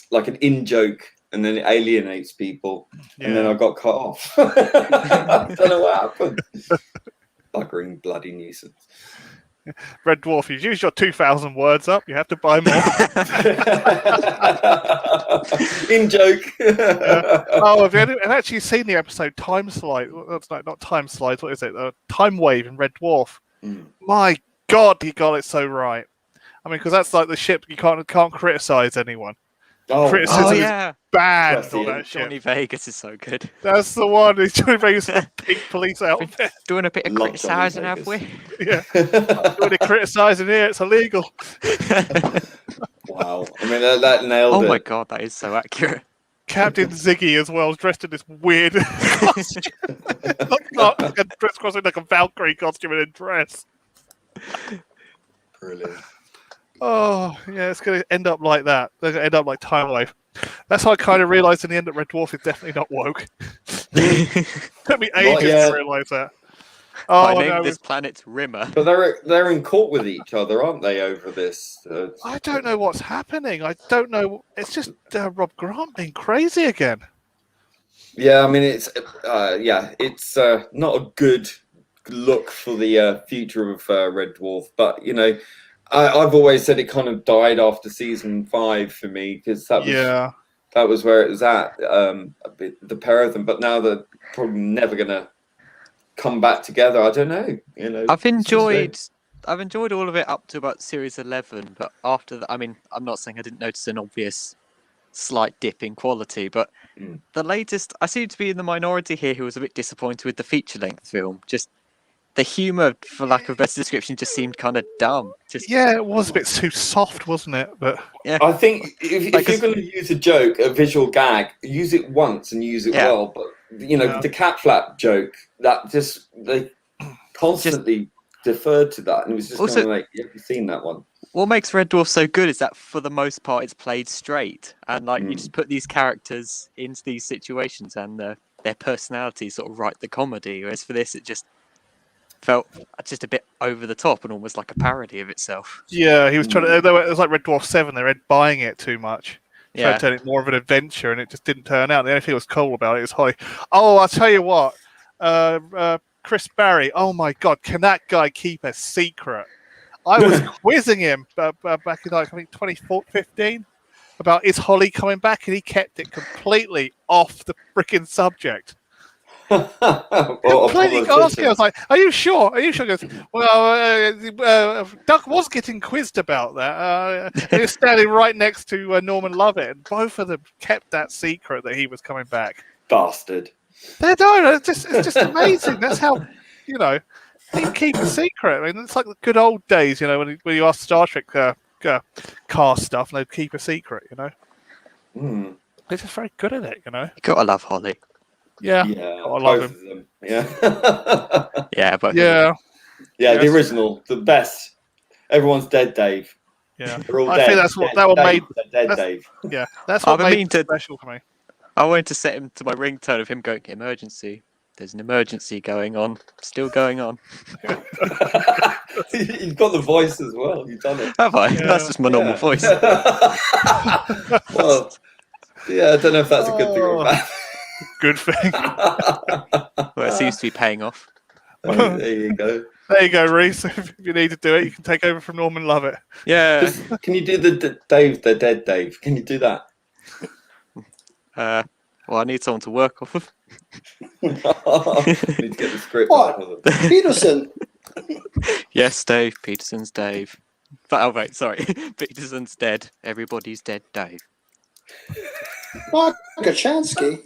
like an in joke, and then it alienates people, and then I got cut off. I don't know what happened. Buggering bloody nuisance. Red Dwarf, you've used your 2,000 words up. You have to buy more. In joke. Oh, have you actually seen the episode Time Slide? That's not Time Slides. What is it? Time Wave in Red Dwarf. My God, he got it so right. I mean, because that's like the ship you can't criticize anyone. Criticism is bad on that ship. Johnny Vegas is so good. That's the one. It's Johnny Vegas in a pink police outfit. Doing a bit of Love criticising, Johnny have we? Yeah. Doing it criticising here, it's illegal. Wow. I mean, that nailed it. Oh my God, that is so accurate. Captain Ziggy as well, dressed in this weird costume. Dressed like a Valkyrie costume and a dress. Brilliant. Oh, yeah, it's going to end up like that. They're going to end up like Time Wave. That's how I kind of realised in the end that Red Dwarf is definitely not woke. Took me ages to realise that. I named this planet Rimmer. But they're in court with each other, aren't they, over this? I don't know what's happening. I don't know. It's just Rob Grant being crazy again. Yeah, I mean, it's not a good look for the future of Red Dwarf, but I've always said it kind of died after season 5 for me because that was where it was at, the pair of them. But now they're probably never gonna come back together. I don't know. I've enjoyed all of it up to about series 11, but after that, I mean, I'm not saying I didn't notice an obvious slight dip in quality, but the latest, I seem to be in the minority here who was a bit disappointed with the feature-length film. Just the humour, for lack of a better description, just seemed kind of dumb. It was a bit too soft, wasn't it? But yeah, I think if you're going to use a joke, a visual gag, use it once and use it well. But the cat flap joke, that they constantly deferred to that, and it was just kind of like, have you seen that one? What makes Red Dwarf so good is that for the most part it's played straight, and you just put these characters into these situations, and their personalities sort of write the comedy. Whereas for this, it just felt just a bit over the top and almost like a parody of itself. Yeah, he was trying to. It was like Red Dwarf 7. They were buying it too much. Trying to turn it more of an adventure, and it just didn't turn out. The only thing that was cool about it is Oh, I'll tell you what. Chris Barry. Oh my God, can that guy keep a secret? I was quizzing him back in, like, I think 2015 about is Holly coming back, and he kept it completely off the freaking subject. Completely asking. I was like, "Are you sure? Are you sure?" He goes, "Well, Doug was getting quizzed about that. He was standing right next to Norman Lovett, and both of them kept that secret that he was coming back." Bastard. They don't. It's just amazing. That's how, they keep a secret. I mean, it's like the good old days, when you ask Star Trek cast stuff, and they'd keep a secret. Mm. They're just very good at it. You gotta love Holly. Yeah. Yeah, I love both him. of them. Yeah. Yeah, but Yeah. Yeah, the original, the best. Everyone's dead, Dave. Yeah. They're all I dead. think that's what Dead that one Dave. made. They're dead, Dave. Yeah, that's what I've made been it to- special for me. I wanted to set him to my ringtone of him going, emergency. There's an emergency going on. Still going on. You've got the voice as well. You've done it. Have I? Yeah. That's just my normal voice. Well, yeah, I don't know if that's a good thing or a bad Good thing. Well, it seems to be paying off. thing. There you go. There you go, Reese. If you need to do it, you can take over from Norman Lovett. Yeah. Can you do the Dave, the dead Dave? Can you do that? Well, I need someone to work off of. Need to get the script. What? out. Peterson. Yes, Dave. Peterson's Dave. But, oh, wait, sorry. Peterson's dead. Everybody's dead, Dave. Mark Kachansky.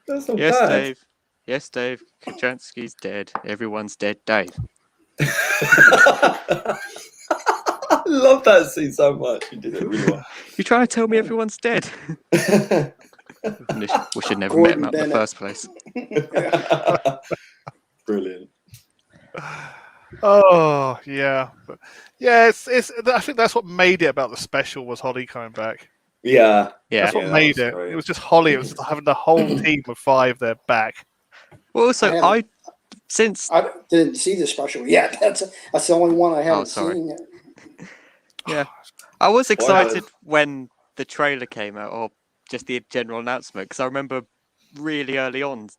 That's not Yes, bad. Dave. Yes, Dave. Kachansky's dead. Everyone's dead, Dave. I love that scene so much. You did it really well. You trying to tell me everyone's dead? We should never met him out in the first place. Brilliant. Oh yeah, yeah. It's. I think that's what made it about the special was Holly coming back. Yeah. Yeah. That's what that made was it. great. It was just Holly. It was just having the whole team of 5 there back. Well, also, I since didn't see the special yet. That's the only one I haven't sorry. seen yet. I was excited when the trailer came out, or just the general announcement, because I remember really early on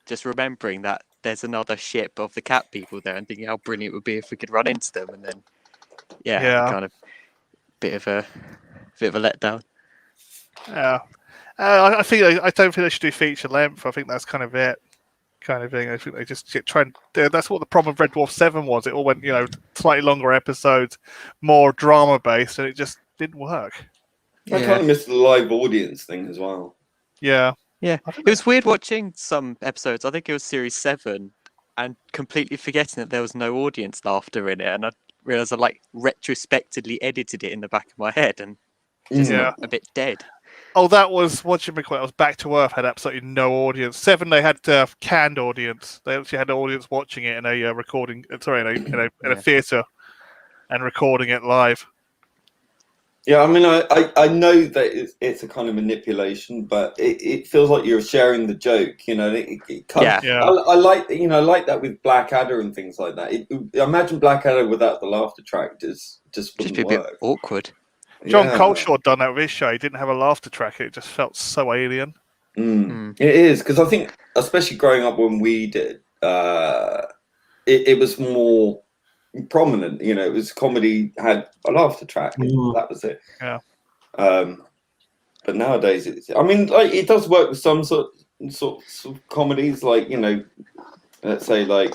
just remembering that there's another ship of the cat people there and thinking how brilliant it would be if we could run into them, and then kind of bit of a letdown. Yeah, I don't think they should do feature length. I think that's kind of it, kind of thing. I think they just try and. That's what the problem with Red Dwarf 7 was. It all went, slightly longer episodes, more drama based, and it just didn't work. I kind of missed the live audience thing as well. Yeah. Yeah, it was weird watching some episodes. I think it was series 7, and completely forgetting that there was no audience laughter in it. And I realised I retrospectively edited it in the back of my head, and just a bit dead. Oh, that was what you call it. I was Back to Earth had absolutely no audience. 7, they had canned audience. They actually had an audience watching it in a recording. Sorry, in a theatre, and recording it live. Yeah, I mean, I know that it's a kind of manipulation, but it feels like you're sharing the joke. I like that with Blackadder and things like that. Imagine Blackadder without the laughter track just wouldn't be a work. bit awkward. John Coleshaw done that with his show. He didn't have a laughter track. It just felt so alien. It is, because I think, especially growing up when we did, it was more prominent. It was comedy had a laughter track. That was it. Yeah. But nowadays, it does work with some sorts of comedies, like let's say, like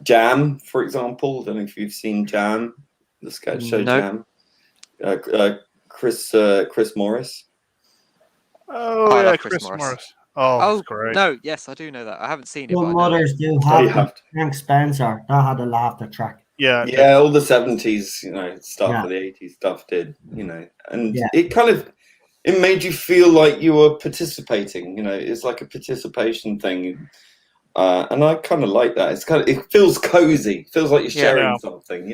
Jam, for example. I don't know if you've seen Jam, the sketch show Jam. Chris Morris. Oh yeah, Chris Morris. Oh, that's great. No, yes, I do know that. I haven't seen it. Some but mothers do have Frank Spencer. That had a laughter track. Yeah, all the 70s, stuff, or the 80s stuff did, and it kind of it made you feel like you were participating. It's like a participation thing, and I kind of like that. It feels cozy. It feels like you're sharing something.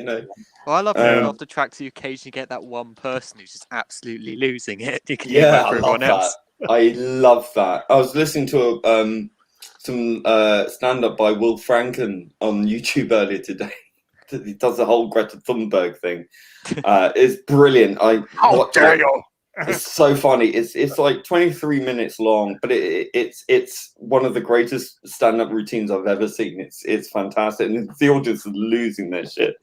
Well, I love off the tracks. You occasionally get that one person who's just absolutely losing it. You can hear that for everyone else. I love that. I was listening to some stand-up by Will Franken on YouTube earlier today. He does the whole Greta Thunberg thing. It's brilliant. How dare you? It's so funny. It's like 23 minutes long, but it's one of the greatest stand-up routines I've ever seen. It's fantastic, and the audience is losing their shit,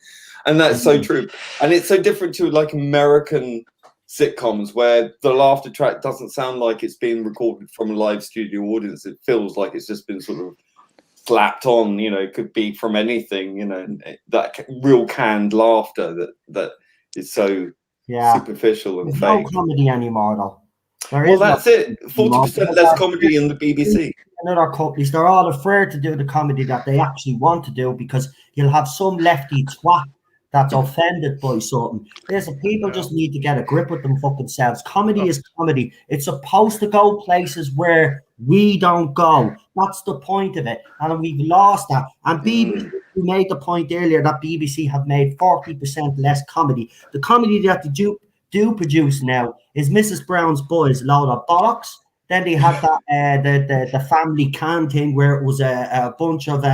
and that's so true. And it's so different to like American sitcoms where the laughter track doesn't sound like it's being recorded from a live studio audience. It feels like it's just been sort of slapped on. You know, it could be from anything. You know, that real canned laughter that is so. Superficial and There's fake. no comedy anymore, though. Well, that's it. 40% less comedy in the BBC. And other companies, they're all afraid to do the comedy that they actually want to do because you'll have some lefty twat that's offended by something. Listen, people just need to get a grip with them fucking selves. Comedy is comedy. It's supposed to go places where we don't go. That's the point of it. And we've lost that. And BBC, we made the point earlier that BBC have made 40% less comedy. The comedy that they do produce now is Mrs. Brown's Boys, load of bollocks. Then they had that the family can thing where it was a bunch of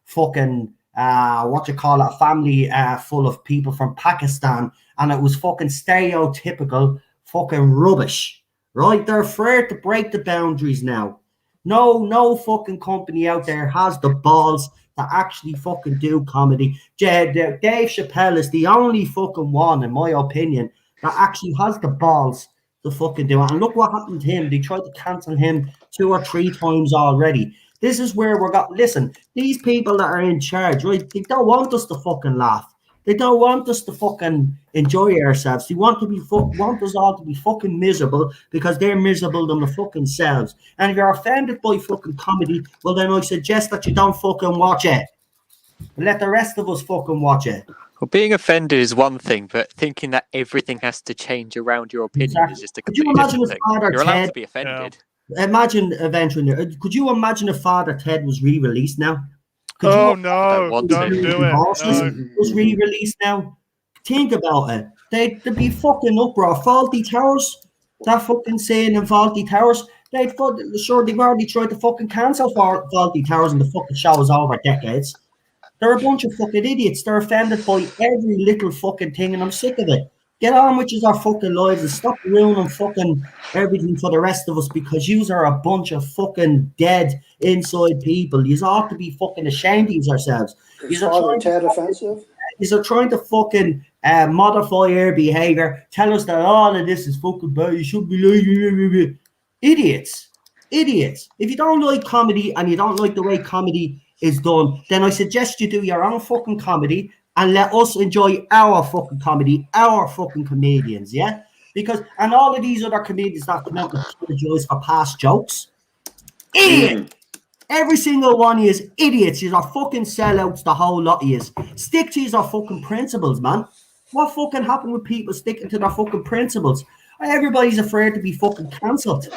fucking a family full of people from Pakistan, and it was fucking stereotypical fucking rubbish, right? They're afraid to break the boundaries now. No fucking company out there has the balls to actually fucking do comedy. Dave Chappelle is the only fucking one, in my opinion, that actually has the balls to fucking do it. And look what happened to him. They tried to cancel him 2 or 3 times already. This is where we're got. Listen, these people that are in charge, right? They don't want us to fucking laugh. They don't want us to fucking enjoy ourselves. They want us all to be fucking miserable because they're miserable them the fucking selves. And if you're offended by fucking comedy, well then I suggest that you don't fucking watch it. Let the rest of us fucking watch it. Well, being offended is one thing, but thinking that everything has to change around your opinion is just a completely different thing. You're allowed to be offended. Imagine eventually. Could you imagine if Father Ted was re-released now? No, don't do it. Was re-released now. Think about it. They'd be fucking uproar. Faulty Towers. That fucking saying in Faulty Towers. They've already tried to fucking cancel Faulty Towers and the fucking show is over decades. They're a bunch of fucking idiots. They're offended by every little fucking thing, and I'm sick of it. Get on with our fucking lives and stop ruining fucking everything for the rest of us because yous are a bunch of fucking dead inside people. Yous ought to be fucking ashamed of yourselves. Is Father Ted offensive? Yous are trying to fucking modify our behavior, tell us that all of this is fucking bad. You should be like idiots. If you don't like comedy and you don't like the way comedy is done, then I suggest you do your own fucking comedy and let us enjoy our fucking comedy, our fucking comedians, yeah? And all of these other comedians that come out and apologize for past jokes, idiot! Every single one of you is idiots. You are fucking sellouts, the whole lot of you. Stick to your fucking principles, man. What fucking happened with people sticking to their fucking principles? Everybody's afraid to be fucking cancelled.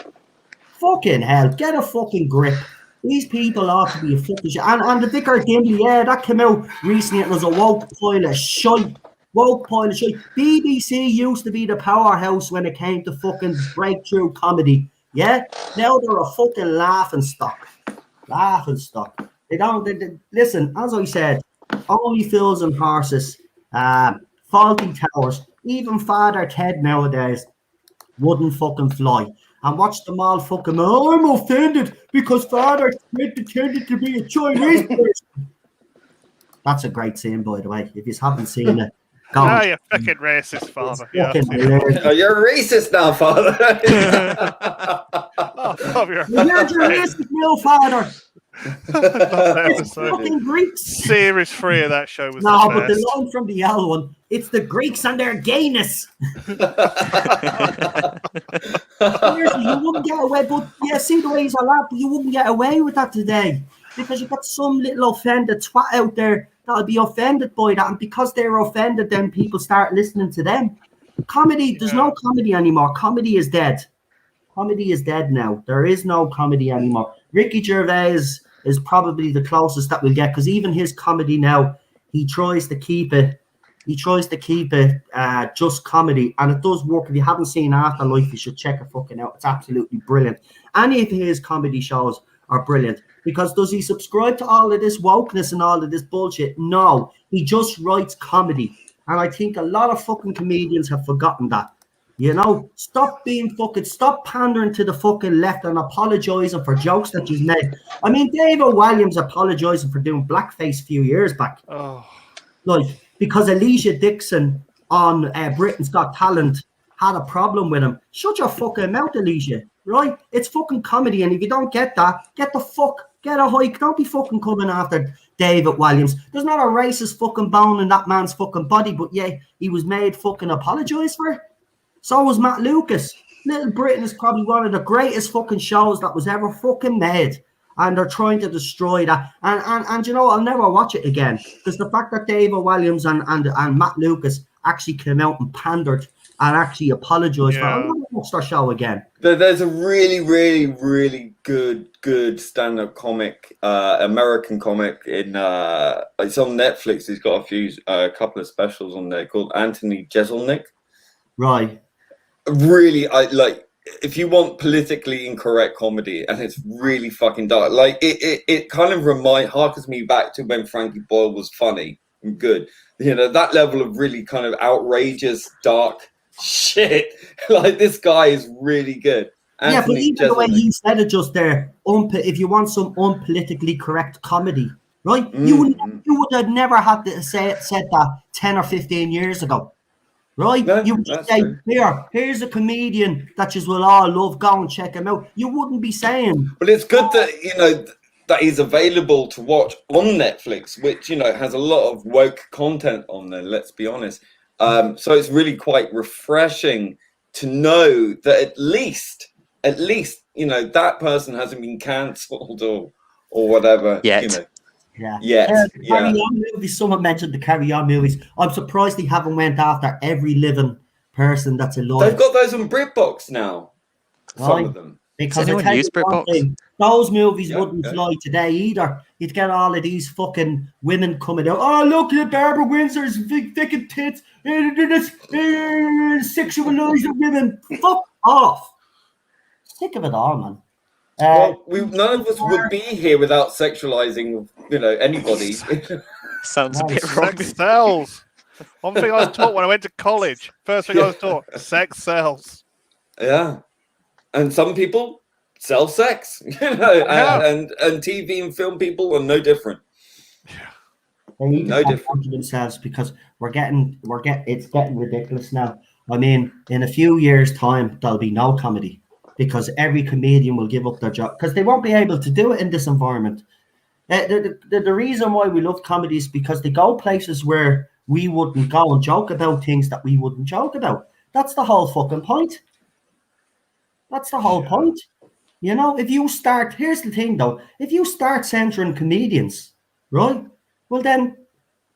Fucking hell, get a fucking grip. These people ought to be a fucking shit. And the Vicar Dimbley, yeah, that came out recently. It was a woke pile of shite. BBC used to be the powerhouse when it came to fucking breakthrough comedy. Yeah? Now they're a fucking laughing stock. They listen, as I said, only fools and horses, Faulty Towers, even Father Ted nowadays wouldn't fucking fly. And watch them all fucking, I'm offended because Father Ted pretended to be a Chinese person. That's a great scene, by the way. If you haven't seen it, go on. You're fucking racist, Father. You're a racist now, Father. You're racist now, Father. It's fucking Greeks. Series 3 of that show was but the line from the L one, it's the Greeks and their gayness. Seriously, you wouldn't get away, but yeah, see the ways I laugh, but you wouldn't get away with that today because you've got some little offended twat out there that'll be offended by that, and because they're offended, then people start listening to them. Comedy, there's no comedy anymore. Comedy is dead. Comedy is dead now. There is no comedy anymore. Ricky Gervais is probably the closest that we'll get because even his comedy now, he tries to keep it just comedy, and it does work. If you haven't seen Afterlife, you should check it fucking out. It's absolutely brilliant. Any of his comedy shows are brilliant because does he subscribe to all of this wokeness and all of this bullshit? No, he just writes comedy, and I think a lot of fucking comedians have forgotten that. You know, stop pandering to the fucking left and apologising for jokes that you've made. I mean, David Williams apologising for doing blackface a few years back. Oh. Like, because Alicia Dixon on Britain's Got Talent had a problem with him. Shut your fucking mouth, Alicia, right? It's fucking comedy, and if you don't get that, get a hike. Don't be fucking coming after David Williams. There's not a racist fucking bone in that man's fucking body, but yeah, he was made fucking apologise for it. So was Matt Lucas. Little Britain is probably one of the greatest fucking shows that was ever fucking made. And they're trying to destroy that. And you know, I'll never watch it again. Because the fact that David Williams and Matt Lucas actually came out and pandered and actually apologised for it, I'll never watch their show again. There's a really, really, really good stand-up comic, American comic it's on Netflix. He's got a couple of specials on there called Anthony Jeselnik. Right. Really, if you want politically incorrect comedy, and it's really fucking dark, like it kind of harkens me back to when Frankie Boyle was funny and good. You know, that level of really kind of outrageous, dark shit. Like, this guy is really good. Anthony, but even the way he said it just there, if you want some unpolitically correct comedy, right? You would have never had to said that 10 or 15 years ago. Right? No, you would just say, here's a comedian that you will all love, go and check him out. You wouldn't be saying. But it's good that, you know, that he's available to watch on Netflix, which, you know, has a lot of woke content on there, let's be honest. So it's really quite refreshing to know that at least, you know, that person hasn't been cancelled or whatever. Yet. You know. Carry On movies. Someone mentioned the Carry On movies. I'm surprised they haven't went after every living person that's alive. They've got those on BritBox now. Some of them. Because anyone use BritBox? Those movies wouldn't fly today either. You'd get all of these fucking women coming out. Oh, look at Barbara Windsor's big thick tits. Sexualizing women. Fuck off. Sick of it all, man. Well, none of us would be here without sexualizing, you know, anybody. Sounds a bit wrong. Sex sells. One thing I was taught when I went to college. First thing I was taught: sex sells. Yeah, and some people sell sex, you know, and TV and film people are no different. They need to different to themselves, because it's getting ridiculous now. I mean, in a few years' time, there'll be no comedy, because every comedian will give up their job because they won't be able to do it in this environment. The reason why we love comedy is because they go places where we wouldn't go and joke about things that we wouldn't joke about. That's the whole fucking point. That's the whole point. You know, here's the thing though, if you start censoring comedians, right, well then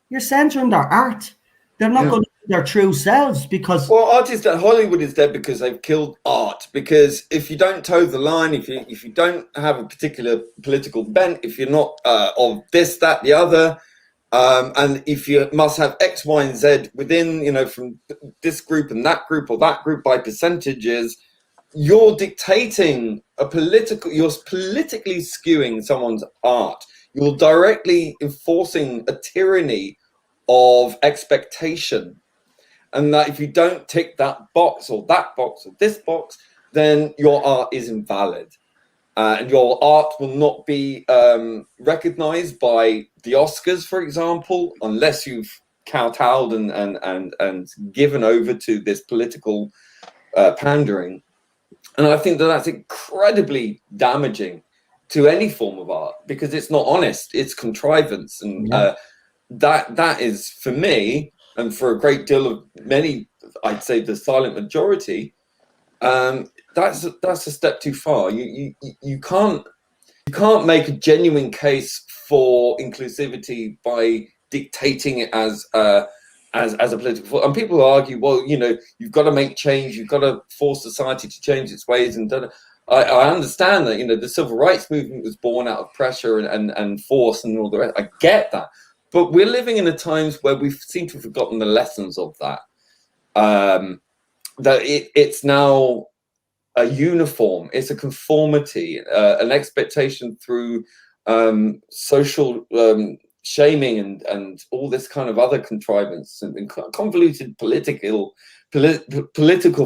you're censoring their art. They're not going to be their true selves, because... Well, Hollywood is dead because they've killed art. Because if you don't toe the line, if you don't have a particular political bent, if you're not of this, that, the other, and if you must have X, Y, and Z within, you know, from this group and that group or that group by percentages, you're dictating you're politically skewing someone's art. You're directly enforcing a tyranny of expectation. And that if you don't tick that box or this box, then your art is invalid. And your art will not be recognized by the Oscars, for example, unless you've kowtowed and given over to this political pandering. And I think that that's incredibly damaging to any form of art, because it's not honest, it's contrivance. And that is, for me, and for a great deal of many, I'd say the silent majority, that's a step too far. You can't make a genuine case for inclusivity by dictating it as a political. And people argue, well, you know, you've got to make change, you've got to force society to change its ways, and I understand that, you know, the civil rights movement was born out of pressure and force and all the rest. I get that. But we're living in the times where we seem to have forgotten the lessons of that. That it's now a uniform, it's a conformity, an expectation through social shaming and all this kind of other contrivance and convoluted political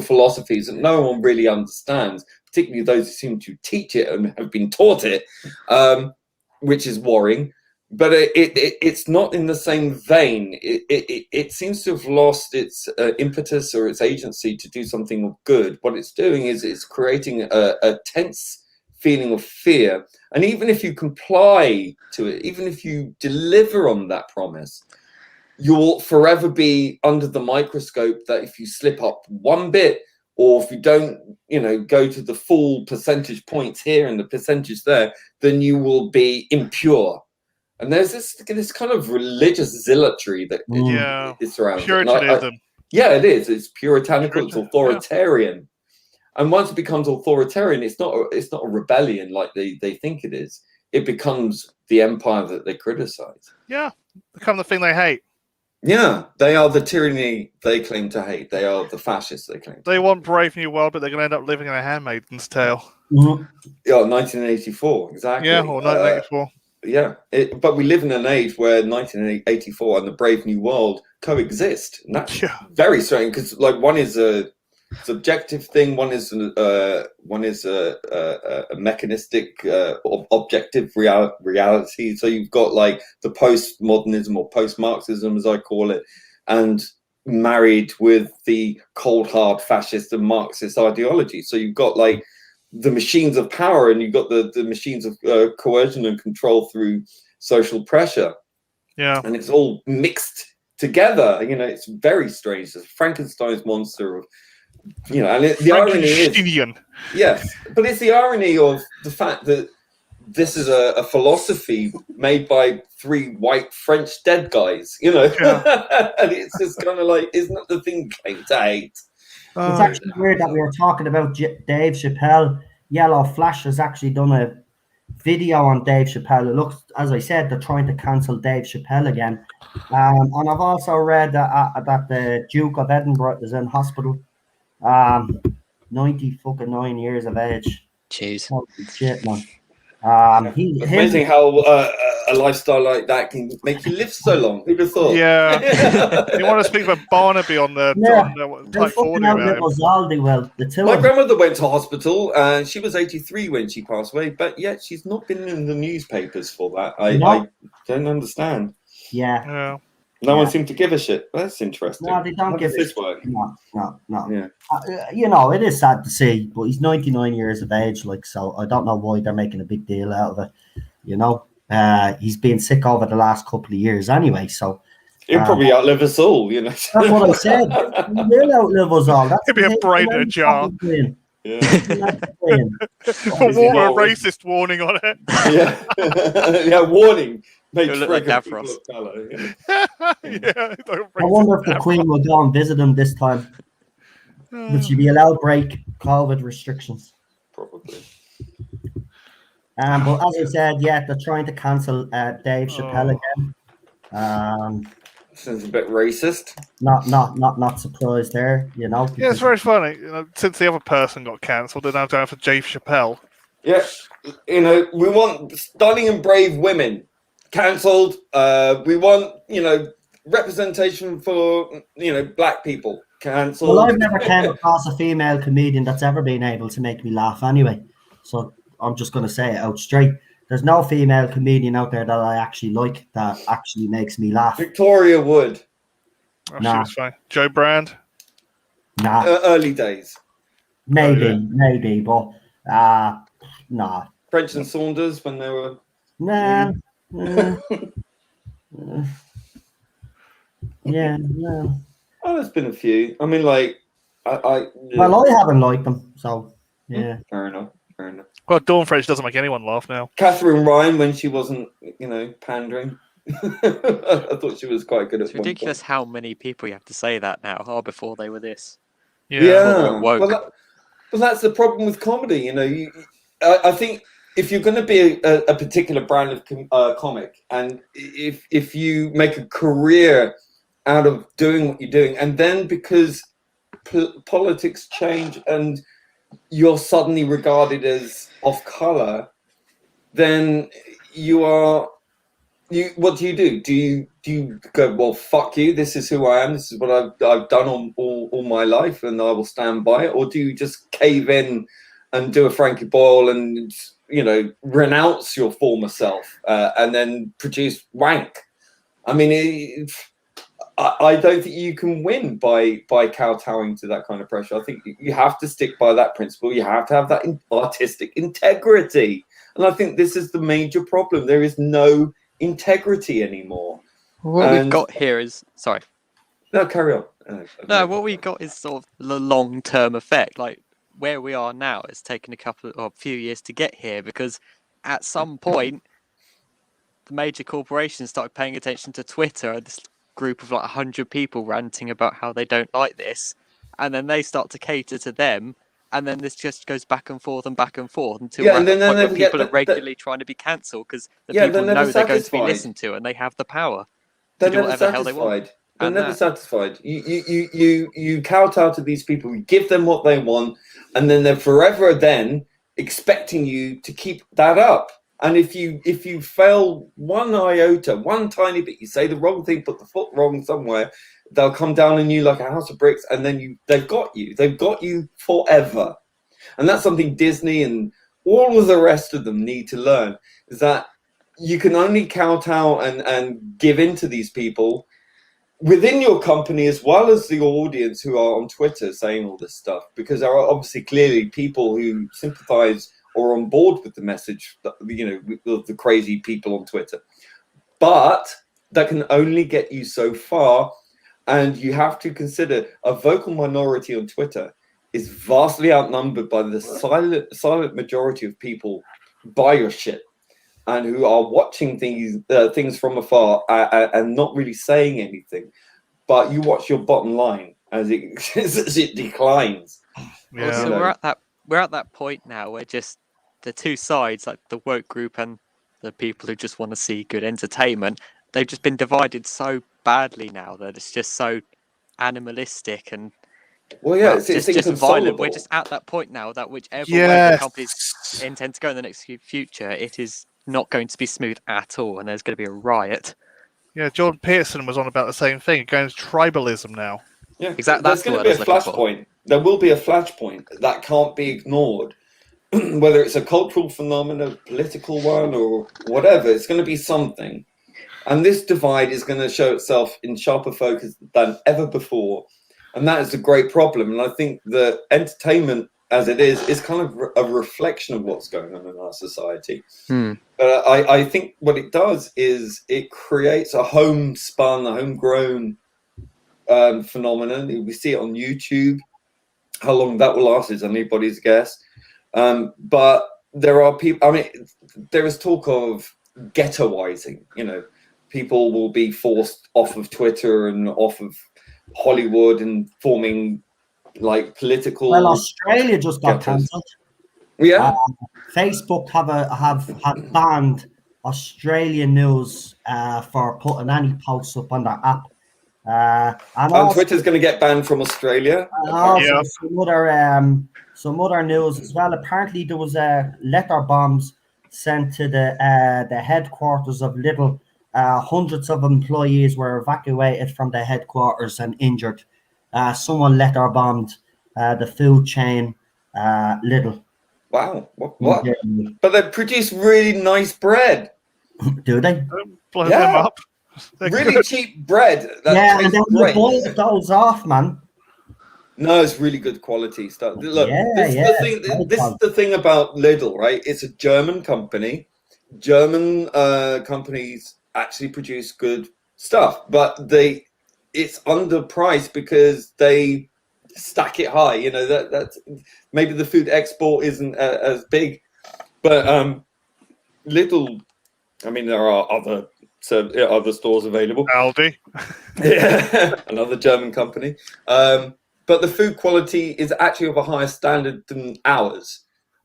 philosophies that no one really understands, particularly those who seem to teach it and have been taught it, which is worrying. But it's not in the same vein. It seems to have lost its impetus or its agency to do something good. What it's doing is it's creating a tense feeling of fear. And even if you comply to it, even if you deliver on that promise, you'll forever be under the microscope that if you slip up one bit, or if you don't, go to the full percentage points here and the percentage there, then you will be impure. And there's this kind of religious zealotry that is around. Puritanism. Yeah, it is. It's puritanical. It's authoritarian. Yeah. And once it becomes authoritarian, it's not a rebellion like they think it is. It becomes the empire that they criticize. Yeah, become the thing they hate. Yeah, they are the tyranny they claim to hate. They are the fascists they claim. They want Brave New World, but they're going to end up living in a Handmaid's Tale. Mm-hmm. Yeah, 1984, exactly. Yeah, or 1984. Yeah, but we live in an age where 1984 and the Brave New World coexist. And that's very strange because, one is a subjective thing, one is a mechanistic, objective reality. So you've got the postmodernism or post-Marxism, as I call it, and married with the cold hard fascist and Marxist ideology. So you've got the machines of power, and you've got the machines of coercion and control through social pressure. Yeah, and it's all mixed together. It's very strange. It's Frankenstein's monster of. And the irony is, yes, but it's the irony of the fact that this is a philosophy made by three white French dead guys, and it's just kind of isn't that the thing you claim to hate? It's actually weird that we were talking about Dave Chappelle. Yellow Flash has actually done a video on Dave Chappelle. It looks, as I said, they're trying to cancel Dave Chappelle again. And I've also read that the Duke of Edinburgh is in hospital. 99 years of age. Jeez. Holy shit, man. It's amazing how a lifestyle like that can make you live so long. Who'd have thought? Yeah. You want to speak about Barnaby on the Type 40 My grandmother went to hospital and she was 83 when she passed away, but yet she's not been in the newspapers for that. I don't understand. Yeah. No one seemed to give a shit. That's interesting. No, they don't give a shit. Work? No. Yeah. It is sad to see, but he's 99 years of age, so I don't know why they're making a big deal out of it. He's been sick over the last couple of years anyway, so he'll probably outlive us all, That's what I said. He will outlive us all. He'll be a brain in a jar. Yeah. A racist warning on it. Yeah, warning. It look like Davros. I wonder if the Queen will go and visit him this time. Will she be allowed to break COVID restrictions? Probably. But as I said, they're trying to cancel Dave Chappelle again. Sounds a bit racist. Not surprised there, Yeah, it's very funny. Since the other person got cancelled, they're now going for Dave Chappelle. Yeah, we want stunning and brave women cancelled. We want, representation for, black people cancelled. Well, I've never came across a female comedian that's ever been able to make me laugh anyway. So I'm just going to say it out straight. There's no female comedian out there that I actually like that actually makes me laugh. Victoria Wood. Nah. She was fine. Joe Brand. Nah. Early days. Maybe, but nah. French and Saunders when they were. Nah. Yeah, no. Oh, there's been a few. I mean, I haven't liked them, so yeah. Fair enough. Well, Dawn French doesn't make anyone laugh now. Catherine Ryan, when she wasn't, pandering. I thought she was quite good at. It's ridiculous how many people you have to say that now. Before they were this. Yeah. Well, that's the problem with comedy. I think if you're going to be a particular brand of comic, and if you make a career out of doing what you're doing, and then because politics change and you're suddenly regarded as off color, then you are what do you do? Do you go, well, fuck you, this is who I am, this is what I've done all my life, and I will stand by it? Or do you just cave in and do a Frankie Boyle and, you know, renounce your former self and then produce wank? I mean, I don't think you can win by kowtowing to that kind of pressure. I think you have to stick by that principle. You have to have that artistic integrity. And I think this is the major problem. There is no integrity anymore. What we've got here is... Sorry. No, carry on. No, what we got is sort of the long-term effect. Like, where we are now, it's taken a few years to get here, because at some point, the major corporations started paying attention to Twitter, and this group of like 100 people ranting about how they don't like this, and then they start to cater to them, and then this just goes back and forth until we're at the point where people are regularly trying to be cancelled because the people know they're going to be listened to and they have the power to do whatever the hell they want. They're never satisfied. You kowtow to these people, you give them what they want, and then they're forever then expecting you to keep that up. And if you fail one iota, one tiny bit, you say the wrong thing, put the foot wrong somewhere, they'll come down on you like a house of bricks, and then they've got you forever. And that's something Disney and all of the rest of them need to learn, is that you can only kowtow and give in to these people within your company as well as the audience who are on Twitter saying all this stuff, because there are obviously clearly people who sympathize or on board with the message, you know, of the crazy people on Twitter. But that can only get you so far, and you have to consider a vocal minority on Twitter is vastly outnumbered by the silent majority of people buy your shit and who are watching things from afar and not really saying anything. But you watch your bottom line as it declines. Yeah. So we're at that point now where just the two sides, like the woke group and the people who just want to see good entertainment, they've just been divided so badly now that it's just so animalistic and it's just violent. We're just at that point now that whichever way the companies intend to go in the next future, it is not going to be smooth at all, and there's going to be a riot. Yeah, Jordan Peterson was on about the same thing, going to tribalism now. Yeah, exactly. There's going to be a flashpoint. There will be a flashpoint that can't be ignored. Whether it's a cultural phenomenon, political one, or whatever, it's going to be something. And this divide is going to show itself in sharper focus than ever before. And that is a great problem. And I think that entertainment, as it is kind of a reflection of what's going on in our society. But I think what it does is it creates a homespun, a homegrown phenomenon. We see it on YouTube. How long that will last is anybody's guess. But there are people, I mean, there is talk of ghettoizing, you know, people will be forced off of Twitter and off of Hollywood and forming like political. Well, Australia just got cancelled. Yeah. Facebook have banned Australian news for putting any posts up on their app. And Twitter's going to get banned from Australia. And also some other news as well. Apparently, there was letter bombs sent to the headquarters of Lidl. Hundreds of employees were evacuated from the headquarters and injured. Someone letter bombed the food chain Lidl. Wow! What? But they produce really nice bread. Do they? Blow them up. Really cheap bread. And then you boil those off, man. No, it's really good quality stuff. Look, this is the thing about Lidl, right? It's a German company. German companies actually produce good stuff, but it's underpriced because they stack it high. You know, that's maybe the food export isn't as big, but Lidl. I mean, there are other stores available. Aldi, another German company. But the food quality is actually of a higher standard than ours.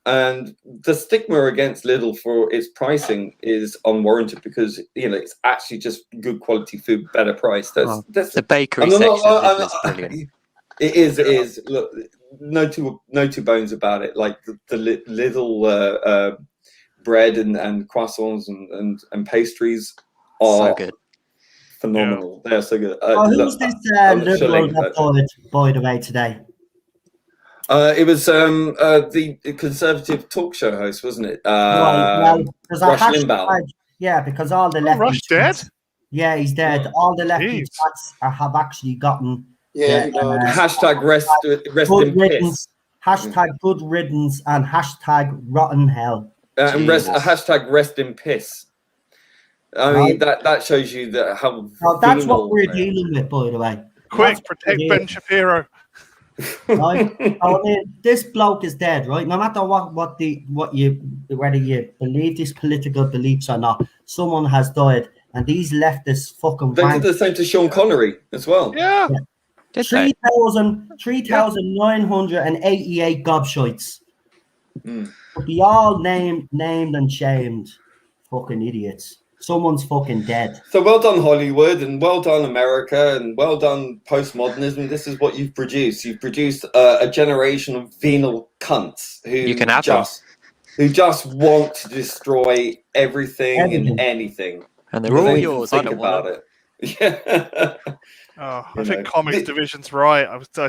And the stigma against Lidl for its pricing is unwarranted because, you know, it's actually just good quality food, better price. That's the bakery section is brilliant. It is. Look, no two bones about it. Like the Lidl bread and croissants and pastries are So good. phenomenal. They're so good. Who's this liberal that died, by the way, today? It was the Conservative talk show host, wasn't it? Well, there's a Rush hashtag. Limbaugh. Yeah, because all the lefty Rush dead? Yeah, he's dead. All the lefty Jeez. chats have actually gotten Yeah, he died. Hashtag rest good in riddance, piss. hashtag good riddance, and hashtag rotten hell. And hashtag rest in piss. I mean, that shows you that how. Well, that's what we're dealing with, by the way. Quick, protect Ben Shapiro. Right? I mean, this bloke is dead, right? No matter whether you believe these political beliefs or not, someone has died, and these leftists fucking. They did the same to Sean Connery as well. Yeah. 3,988 gobshites. But be all named and shamed. Fucking idiots. Someone's fucking dead. So well done, Hollywood, and well done, America, and well done, postmodernism. This is what you've produced. You've produced a generation of venal cunts who just want to destroy everything and anything. And they're all yours. Think about it. Yeah. I think Comics Division's right.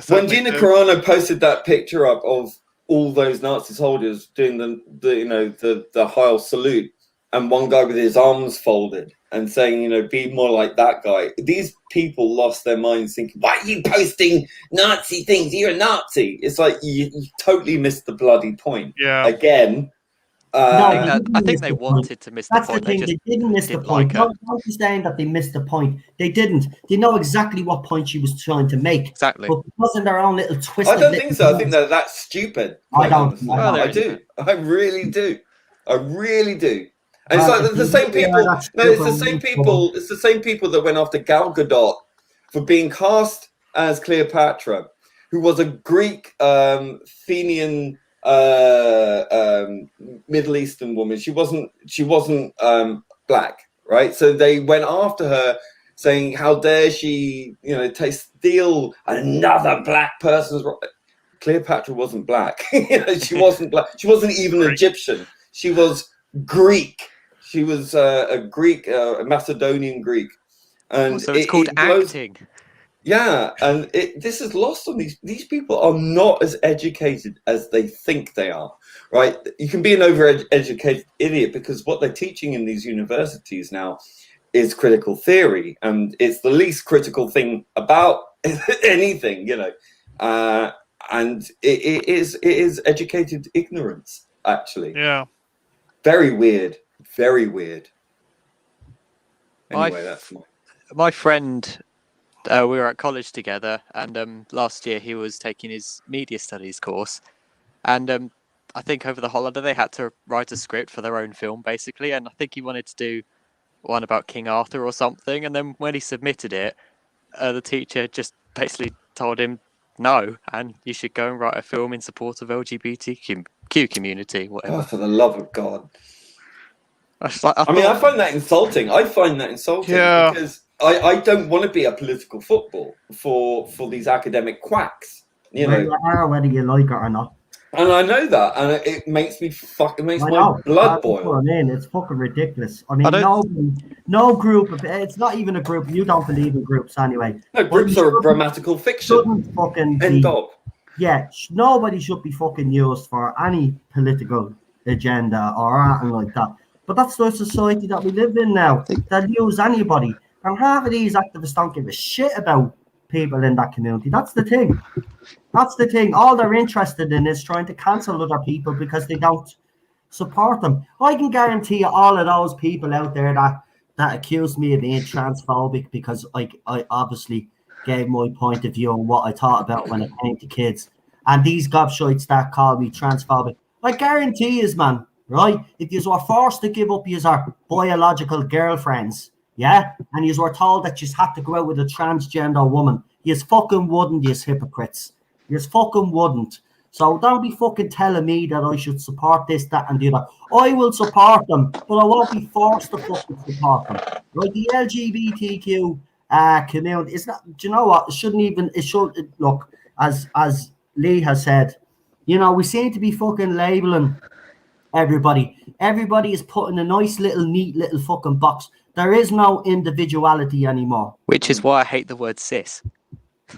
When Gina Carano posted that picture up of all those Nazi soldiers doing the Heil salute, and one guy with his arms folded and saying, be more like that guy. These people lost their minds thinking, why are you posting Nazi things? You're a Nazi. It's like you totally missed the bloody point. Yeah. Again. I think they wanted to miss the point. That's the thing. They didn't miss the point. Don't be saying that they missed the point. They didn't. They know exactly what point she was trying to make. Exactly. But because in their own little twist. I don't think so. I think that's stupid. I don't. I do. I really do. I really do. And it's like the same people. No, it's the same people. It's the same people that went after Gal Gadot for being cast as Cleopatra, who was a Greek Fenian Middle Eastern woman. She wasn't black, right? So they went after her, saying, "How dare she, steal another black person's?" Cleopatra wasn't black. She wasn't black. She wasn't even Egyptian. She was Greek. She was a Greek, a Macedonian Greek, and so it's called acting. Yeah, and this is lost on these people are not as educated as they think they are, right? You can be an over-educated idiot because what they're teaching in these universities now is critical theory, and it's the least critical thing about anything, and it is educated ignorance, actually. Yeah. Very weird. Very weird. Anyway, that's my friend. We were at college together, and last year he was taking his media studies course, and I think over the holiday they had to write a script for their own film, basically, and I think he wanted to do one about King Arthur or something, and then when he submitted it, the teacher just basically told him no, and you should go and write a film in support of LGBTQ community, whatever. Oh, for the love of God. I find that insulting. Yeah. Because I don't want to be a political football for these academic quacks. Whether you like it or not. And I know that, and it makes me my blood boil. It's fucking ridiculous. I mean, no group of it's not even a group. You don't believe in groups anyway. No, groups are a grammatical fiction. Yeah, nobody should be fucking used for any political agenda or anything like that. But that's the society that we live in now. They'll use anybody. And half of these activists don't give a shit about people in that community. That's the thing. All they're interested in is trying to cancel other people because they don't support them. I can guarantee you all of those people out there that accused me of being transphobic because I obviously gave my point of view on what I thought about when it came to kids. And these gobshites that call me transphobic. I guarantee you, man, right? If you were forced to give up your biological girlfriends, yeah, and you were told that you had to go out with a transgender woman, you fucking wouldn't, you hypocrites. You fucking wouldn't. So don't be fucking telling me that I should support this, that, and the other. I will support them, but I won't be forced to fucking support them. Like the LGBTQ community, it's not. Do you know what? It should look as Lee has said. We seem to be fucking labeling everybody. Everybody is put in a nice little, neat little fucking box. There is no individuality anymore. Which is why I hate the word cis.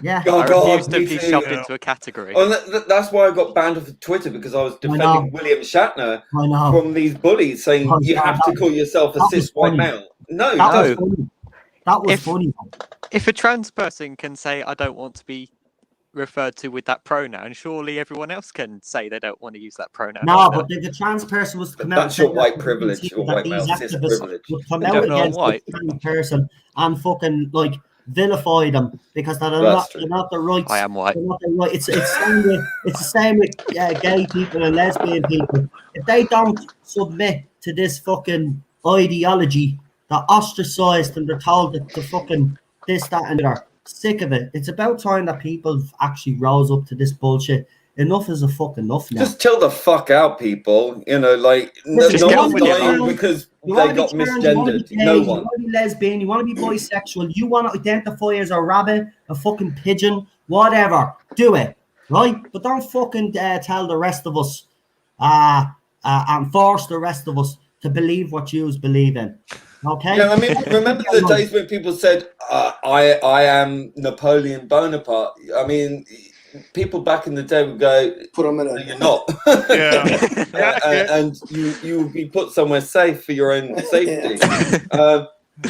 Yeah. Oh, I God, refuse to me be too. shoved into a category. Oh, that's why I got banned off of Twitter, because I was defending William Shatner I know. from these bullies saying Oh, you God, have to call yourself a that cis was white funny. male. No, That no. was funny. That was If- funny. If a trans person can say, I don't want to be referred to with that pronoun, surely everyone else can say they don't want to use that pronoun. No, either. but if a trans person was to come out and That's say your white that, privilege, or that white these male cis activists privilege. would come I out don't know I'm against white. this trans person and fucking like vilify them because they're That's true. not the rights. I am white. They're not the right. It's the same with gay people and lesbian people. If they don't submit to this fucking ideology, they're ostracized and they're told to fucking this, that, and the other. Sick of it. It's about time that people actually rose up to this bullshit. Enough is a fucking enough now. Just chill the fuck out, people. You know, like Listen, no get one's on with your dying life. because You they want to got be trans, you want to be misgendered. gay, No you one. want to be lesbian, you want to be bisexual, you want to identify as a rabbit, a fucking pigeon, whatever. Do it, right? But don't fucking tell the rest of us and force the rest of us to believe what you believe in. Okay? Yeah, I mean, remember the days when people said, I am Napoleon Bonaparte? I mean, people back in the day would go, Put them in no, a. you're not. Yeah. And you will be put somewhere safe for your own safety.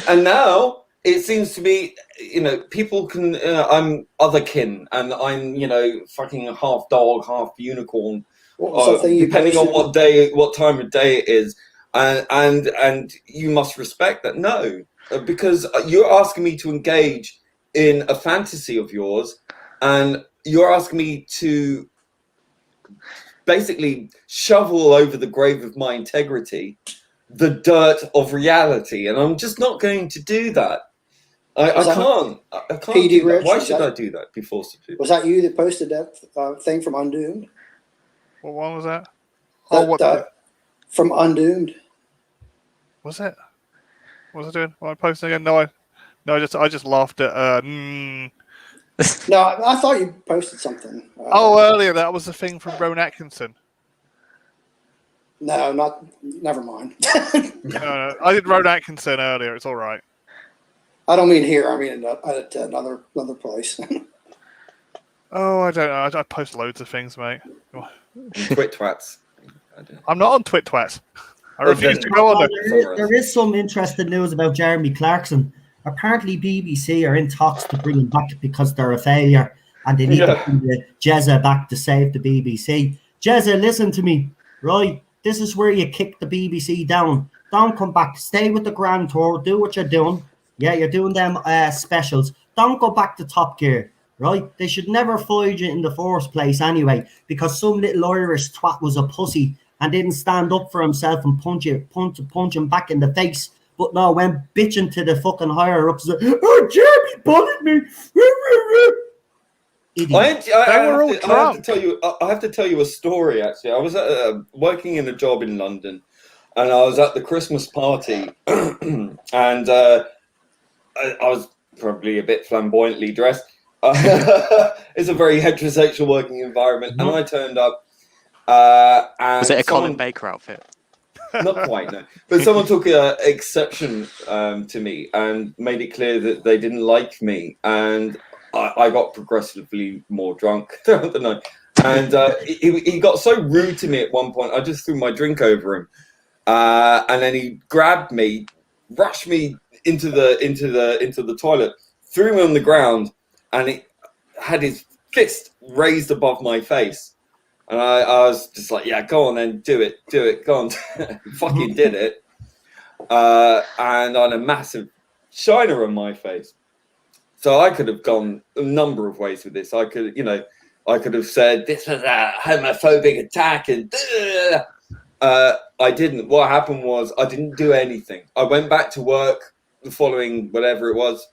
And now it seems to be, you know, people can, I'm otherkin, and I'm, you know, fucking half dog, half unicorn, What was that thing you depending on posted? what time of day it is. And you must respect that. No, because you're asking me to engage in a fantasy of yours, and you're asking me to basically shovel over the grave of my integrity the dirt of reality, and I'm just not going to do that. I can't. I can't PD do that. Rich, Why is should that- I do that? Be forced to do that? Was that you that posted that thing from Undoomed? What one was that? Oh, That, what from Undoomed? was it? What was I doing? What I posting again? No, I just laughed at. No, I thought you posted something. Earlier that was the thing from Rowan Atkinson. No, not. Never mind. No, I did Rowan Atkinson earlier. It's all right. I don't mean here. I mean at another place. Oh, I don't know. I post loads of things, mate. Twit twats. I'm not on TwitTwats. I Oh, refuse then- to go on Well, there. there is some interesting news about Jeremy Clarkson. Apparently, BBC are in talks to bring him back because they're a failure and they need to bring the Jezza back to save the BBC. Jezza, listen to me, right? This is where you kick the BBC down. Don't come back. Stay with the Grand Tour. Do what you're doing. Yeah, you're doing them specials. Don't go back to Top Gear, right? They should never fired you in the first place anyway, because some little Irish twat was a pussy and didn't stand up for himself and punch him back in the face. But no, went bitching to the fucking higher ups. Oh, Jeremy bullied me. Idiot. I have to tell you a story. Actually, I was working in a job in London, and I was at the Christmas party, and I was probably a bit flamboyantly dressed. It's a very heterosexual working environment, and I turned up. And Was it a Colin Baker outfit? Not quite, no. But someone took exception to me and made it clear that they didn't like me, and I got progressively more drunk throughout the night. And he got so rude to me at one point. I just threw my drink over him, and then he grabbed me, rushed me into the toilet, threw me on the ground, and he had his fist raised above my face. And I was just like, yeah, go on then, do it, go on. Fucking did it. And on a massive shiner on my face. So I could have gone a number of ways with this. I could have said, this was a homophobic attack, and I didn't. What happened was I didn't do anything. I went back to work the following, whatever it was.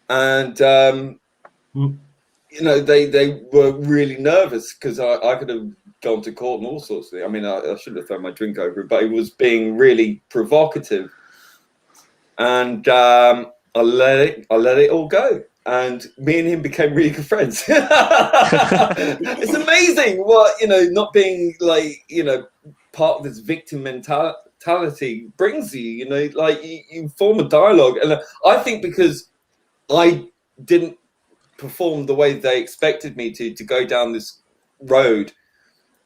And, you know, they were really nervous because I could have gone to court and all sorts of things. I mean, I should have thrown my drink over it, but it was being really provocative. And I let it all go. And me and him became really good friends. It's amazing what, you know, not being like, you know, part of this victim mentality mentality brings you. You know, like you form a dialogue, and I think because I didn't perform the way they expected me to go down this road,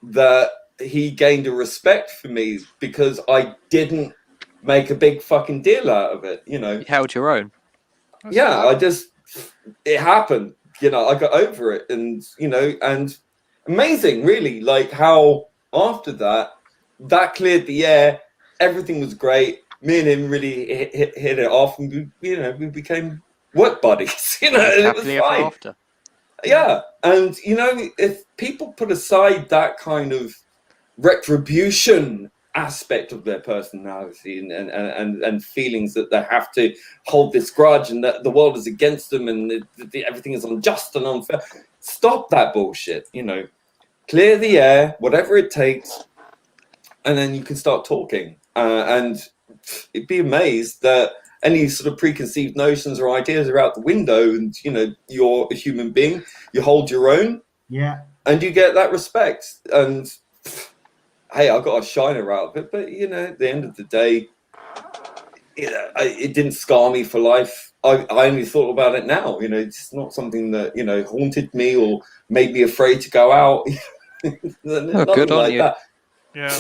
that he gained a respect for me because I didn't make a big fucking deal out of it. You know, You held your own. It happened. You know, I got over it, and you know, and amazing, really, like how after that cleared the air. Everything was great. Me and him really hit it off, and we became work buddies. You know, and it was fine. After. Yeah, and you know, if people put aside that kind of retribution aspect of their personality and feelings that they have to hold this grudge and that the world is against them and everything is unjust and unfair, stop that bullshit. You know, clear the air, whatever it takes, and then you can start talking. And you'd be amazed that any sort of preconceived notions or ideas are out the window, and you know, you're a human being, you hold your own, and you get that respect. And hey, I got a shiner out of it, but you know, at the end of the day, it didn't scar me for life. I only thought about it now. You know, it's not something that, you know, haunted me or made me afraid to go out. Good on you. That. Yeah,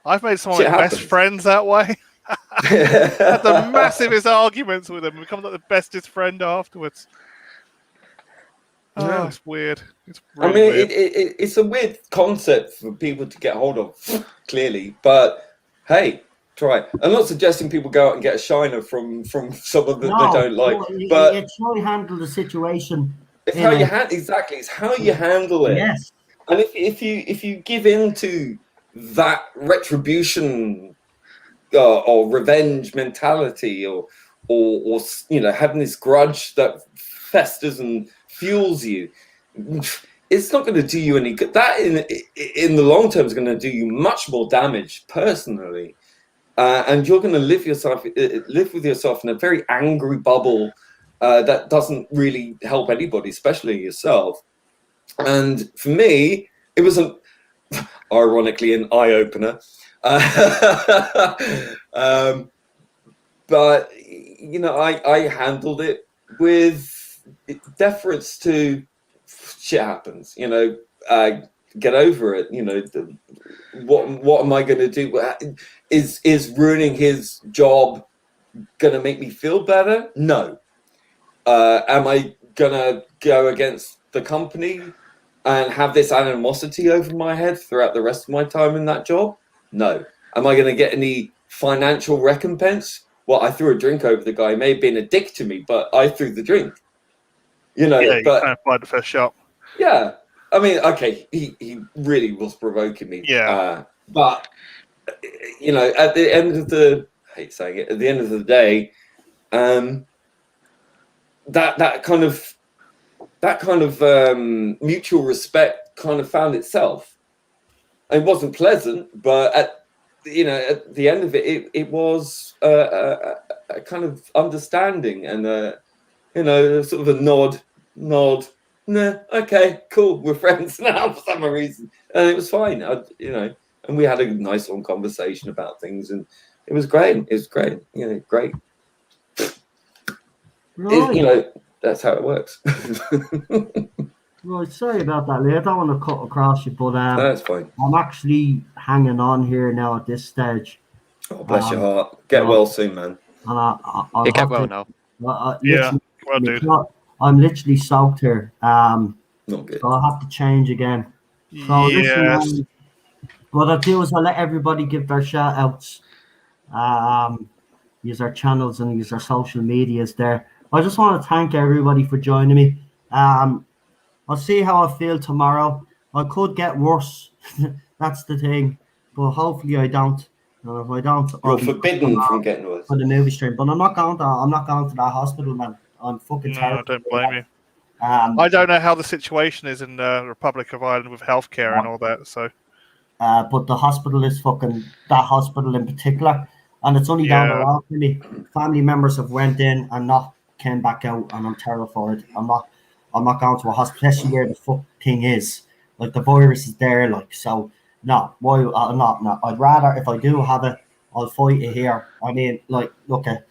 I've made some of my best friends that way. Had the massivest arguments with them, become like the bestest friend afterwards. Oh, it's weird. It's really weird. It's a weird concept for people to get hold of, clearly. But hey, try it. I'm not suggesting people go out and get a shiner from someone that they don't like. But it's how you handle the situation. It's how you exactly. It's how you handle it. Yes. And if you give in to that retribution or revenge mentality, or you know, having this grudge that festers and fuels you, it's not going to do you any good. That in the long term is going to do you much more damage personally, and you're going to live with yourself in a very angry bubble that doesn't really help anybody, especially yourself. And for me, it was ironically an eye-opener. But you know, I handled it with deference to shit happens. You know, get over it. You know, what am I going to do? Is ruining his job going to make me feel better? No. Am I going to go against the company and have this animosity over my head throughout the rest of my time in that job? No. Am I going to get any financial recompense? Well, I threw a drink over the guy. He may have been a dick to me, but I threw the drink. You know, you kind of fired the first shot. Yeah. I mean, okay, he really was provoking me. Yeah. But, you know, at the end of I hate saying it, at the end of the day, that kind of mutual respect kind of found itself. It wasn't pleasant, but at the end of it, it was a kind of understanding and sort of a nod. Nah, okay, cool, we're friends now for some reason, and it was fine. And we had a nice long conversation about things, and it was great. Great. Right. That's how it works. Right, sorry about that, Lee. I don't want to cut across you, but That's fine. I'm actually hanging on here now at this stage. Oh, bless your heart. Get well soon, man. And get well now. Yeah, well, dude. I'm literally soaked here. Not good. So I'll have to change again. So listen, what I'll do is I'll let everybody give their shout outs. Use our channels and use our social medias there. I just want to thank everybody for joining me. I'll see how I feel tomorrow. I could get worse. That's the thing. But hopefully I don't. If I don't, you're forbidden from getting worse for the movie stream. But I'm not going to that hospital, man. I'm fucking terrible. I don't blame you. I don't know how the situation is in the Republic of Ireland with healthcare and all that. So, but the hospital is fucking, that hospital in particular, and it's only down the road for me. Family members have went in and not came back out, and I'm terrified. I'm not going to a hospital, especially where the fuck thing is. Like, the virus is there, like, so. No, why? No. I'd rather, if I do have it, I'll fight it here. I mean, like, look at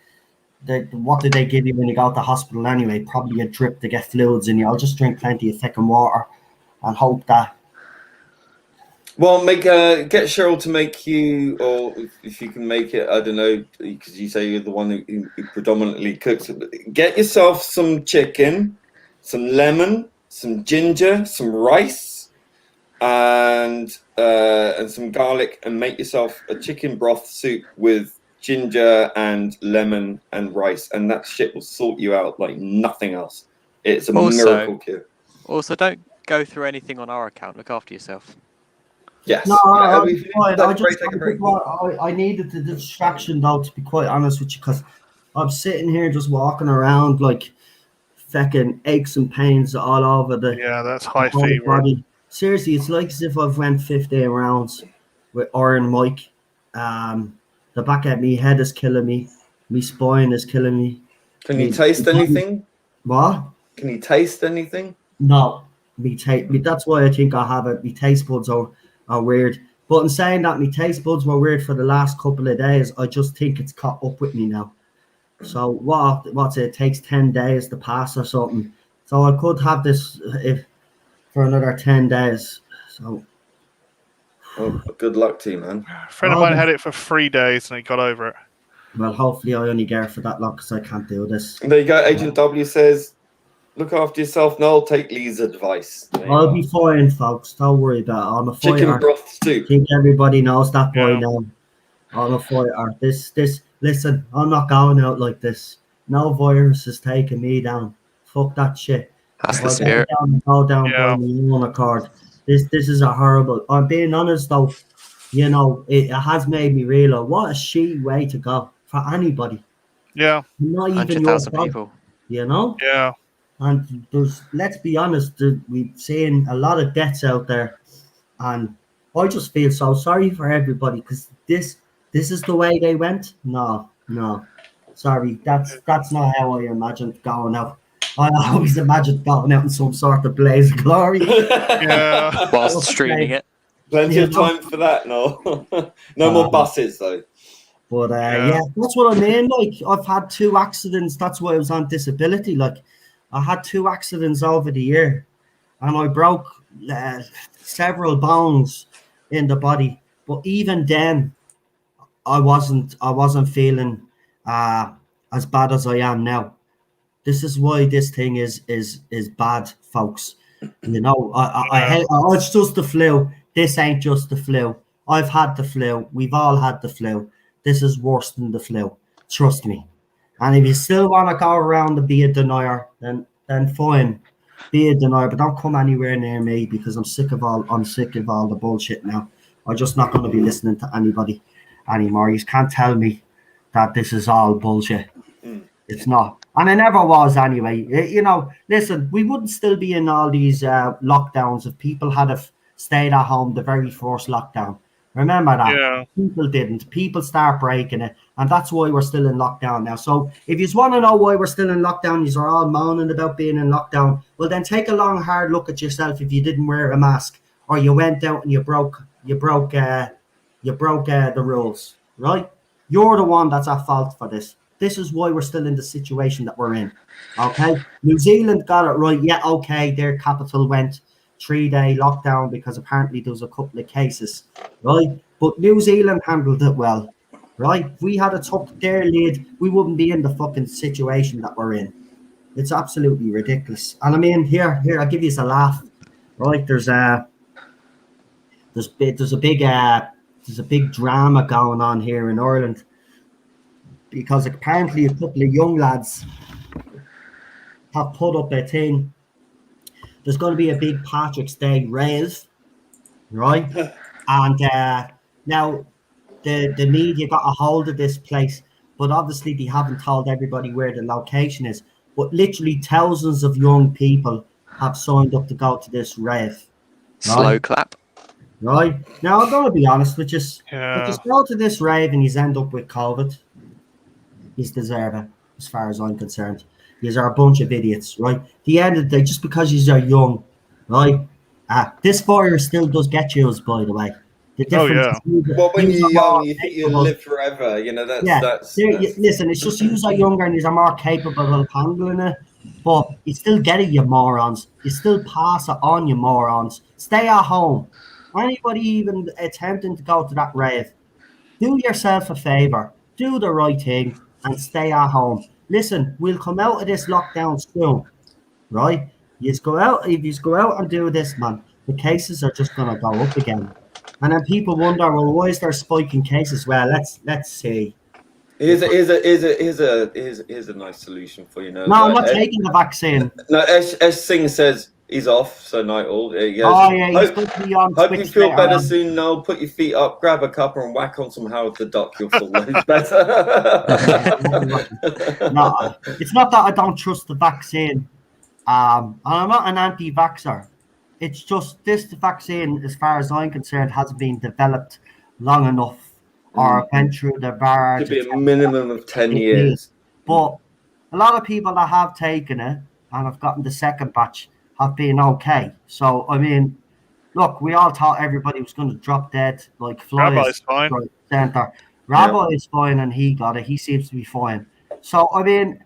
what did they give you when you go to the hospital anyway? Probably a drip to get fluids in you. I'll just drink plenty of thick and water and hope that. Well, get Cheryl to make you, or if you can make it, I don't know, because you say you're the one who predominantly cooks. Get yourself some chicken, some lemon, some ginger, some rice, and some garlic, and make yourself a chicken broth soup with ginger and lemon and rice, and that shit will sort you out like nothing else. It's a miracle cure. Also, don't go through anything on our account. Look after yourself. Yes. No, yeah, I needed the distraction though, to be quite honest with you, because I'm sitting here just walking around like fucking aches and pains all over the that's high whole fever. body. Seriously, it's like as if I've went 15 rounds with Iron Mike. The back of me head is killing me. My spine is killing me. Can you taste anything? What? Can you taste anything? No. That's why I think I have it. My taste buds are weird. But in saying that, my taste buds were weird for the last couple of days. I just think it's caught up with me now. So what's it? It takes 10 days to pass or something. So I could have this for another 10 days. So. Oh, good luck to you, man. A friend of mine had it for 3 days and he got over it. Well, hopefully I only get it for that long because I can't do this. There you go. Agent W says, look after yourself, Noel. Take Lee's advice. I'll be fine, folks. Don't worry about it. I'm a fighter. Chicken broth soup. I think everybody knows that by now. I'm a fighter. Listen, I'm not going out like this. No virus is taking me down. Fuck that shit. That's the spirit. Go down by my own accord. This is a horrible. I'm being honest though. You know, it has made me realize what a shitty way to go for anybody. Yeah. Not even 100,000 people. You know? Yeah. And let's be honest, we've seen a lot of deaths out there, and I just feel so sorry for everybody because this is the way they went. No, sorry, that's not how I imagined going out. I always imagined going out in some sort of blaze of glory. Yeah, whilst streaming it. Plenty of time for that, no. No more buses though. But yeah, that's what I mean. Like, I've had 2 accidents. That's why I was on disability. Like, I had 2 accidents over the year, and I broke several bones in the body. But even then, I wasn't feeling as bad as I am now. This is why this thing is bad, folks. You know, it's just the flu. This ain't just the flu. I've had the flu. We've all had the flu. This is worse than the flu. Trust me. And if you still want to go around and be a denier, then fine, be a denier. But don't come anywhere near me because I'm sick of all the bullshit now. I'm just not going to be listening to anybody anymore. You can't tell me that this is all bullshit. It's not. And it never was anyway. You know, listen, we wouldn't still be in all these lockdowns if people had have stayed at home the very first lockdown. Remember that. Yeah. People didn't. People start breaking it. And that's why we're still in lockdown now. So if you want to know why we're still in lockdown, you are all moaning about being in lockdown. Well, then take a long, hard look at yourself if you didn't wear a mask or you went out and you broke the rules, right? You're the one that's at fault for this. This is why we're still in the situation that we're in. Okay? New Zealand got it right. Yeah, okay, their capital went 3-day lockdown because apparently there was a couple of cases, right? But New Zealand handled it well, right? If we had a took their lid, we wouldn't be in the fucking situation that we're in. It's absolutely ridiculous. And I mean, here, I'll give you a laugh, right? There's a big drama going on here in Ireland because apparently a couple of young lads have put up a thing. There's going to be a big Patrick's Day rave, right? And now the media got a hold of this place, but obviously they haven't told everybody where the location is. But literally thousands of young people have signed up to go to this rave. Right? Slow clap. Right? Now, I'm going to be honest with you. Yeah. If you go to this rave and you end up with COVID, he's deserving, as far as I'm concerned. These are a bunch of idiots, right? At the end of the day, just because you are young, right? This virus still does get you, by the way. The difference Well, when you're young, you think you'll live forever. You know, that's listen, it's just you are younger and you're more capable of handling it. But you still get it, you morons. You still pass it on, you morons. Stay at home. Anybody even attempting to go to that rave, do yourself a favor. Do the right thing and stay at home. Listen, we'll come out of this lockdown soon, right? If you go out and do this, man, the cases are just gonna go up again. And then people wonder, well, why is there spiking cases? Well, let's see. Here's a nice solution for you. Know, no, I'm not taking the vaccine. No, S Singh says he's off, so night all. He goes, oh yeah, he's supposed to be on. Hope you feel better soon. Noel, put your feet up, grab a cuppa, and whack on some Howard the Duck. You'll feel loads better. No, it's not that I don't trust the vaccine. And I'm not an anti-vaxxer. It's just this vaccine, as far as I'm concerned, hasn't been developed long enough or went through the bar. Should be a minimum of 10 years. But a lot of people that have taken it and have gotten the second batch have been okay. So, I mean, look, we all thought everybody was going to drop dead like flies. Rabbi's fine. Center. Rabbi is fine and he got it. He seems to be fine. So, I mean,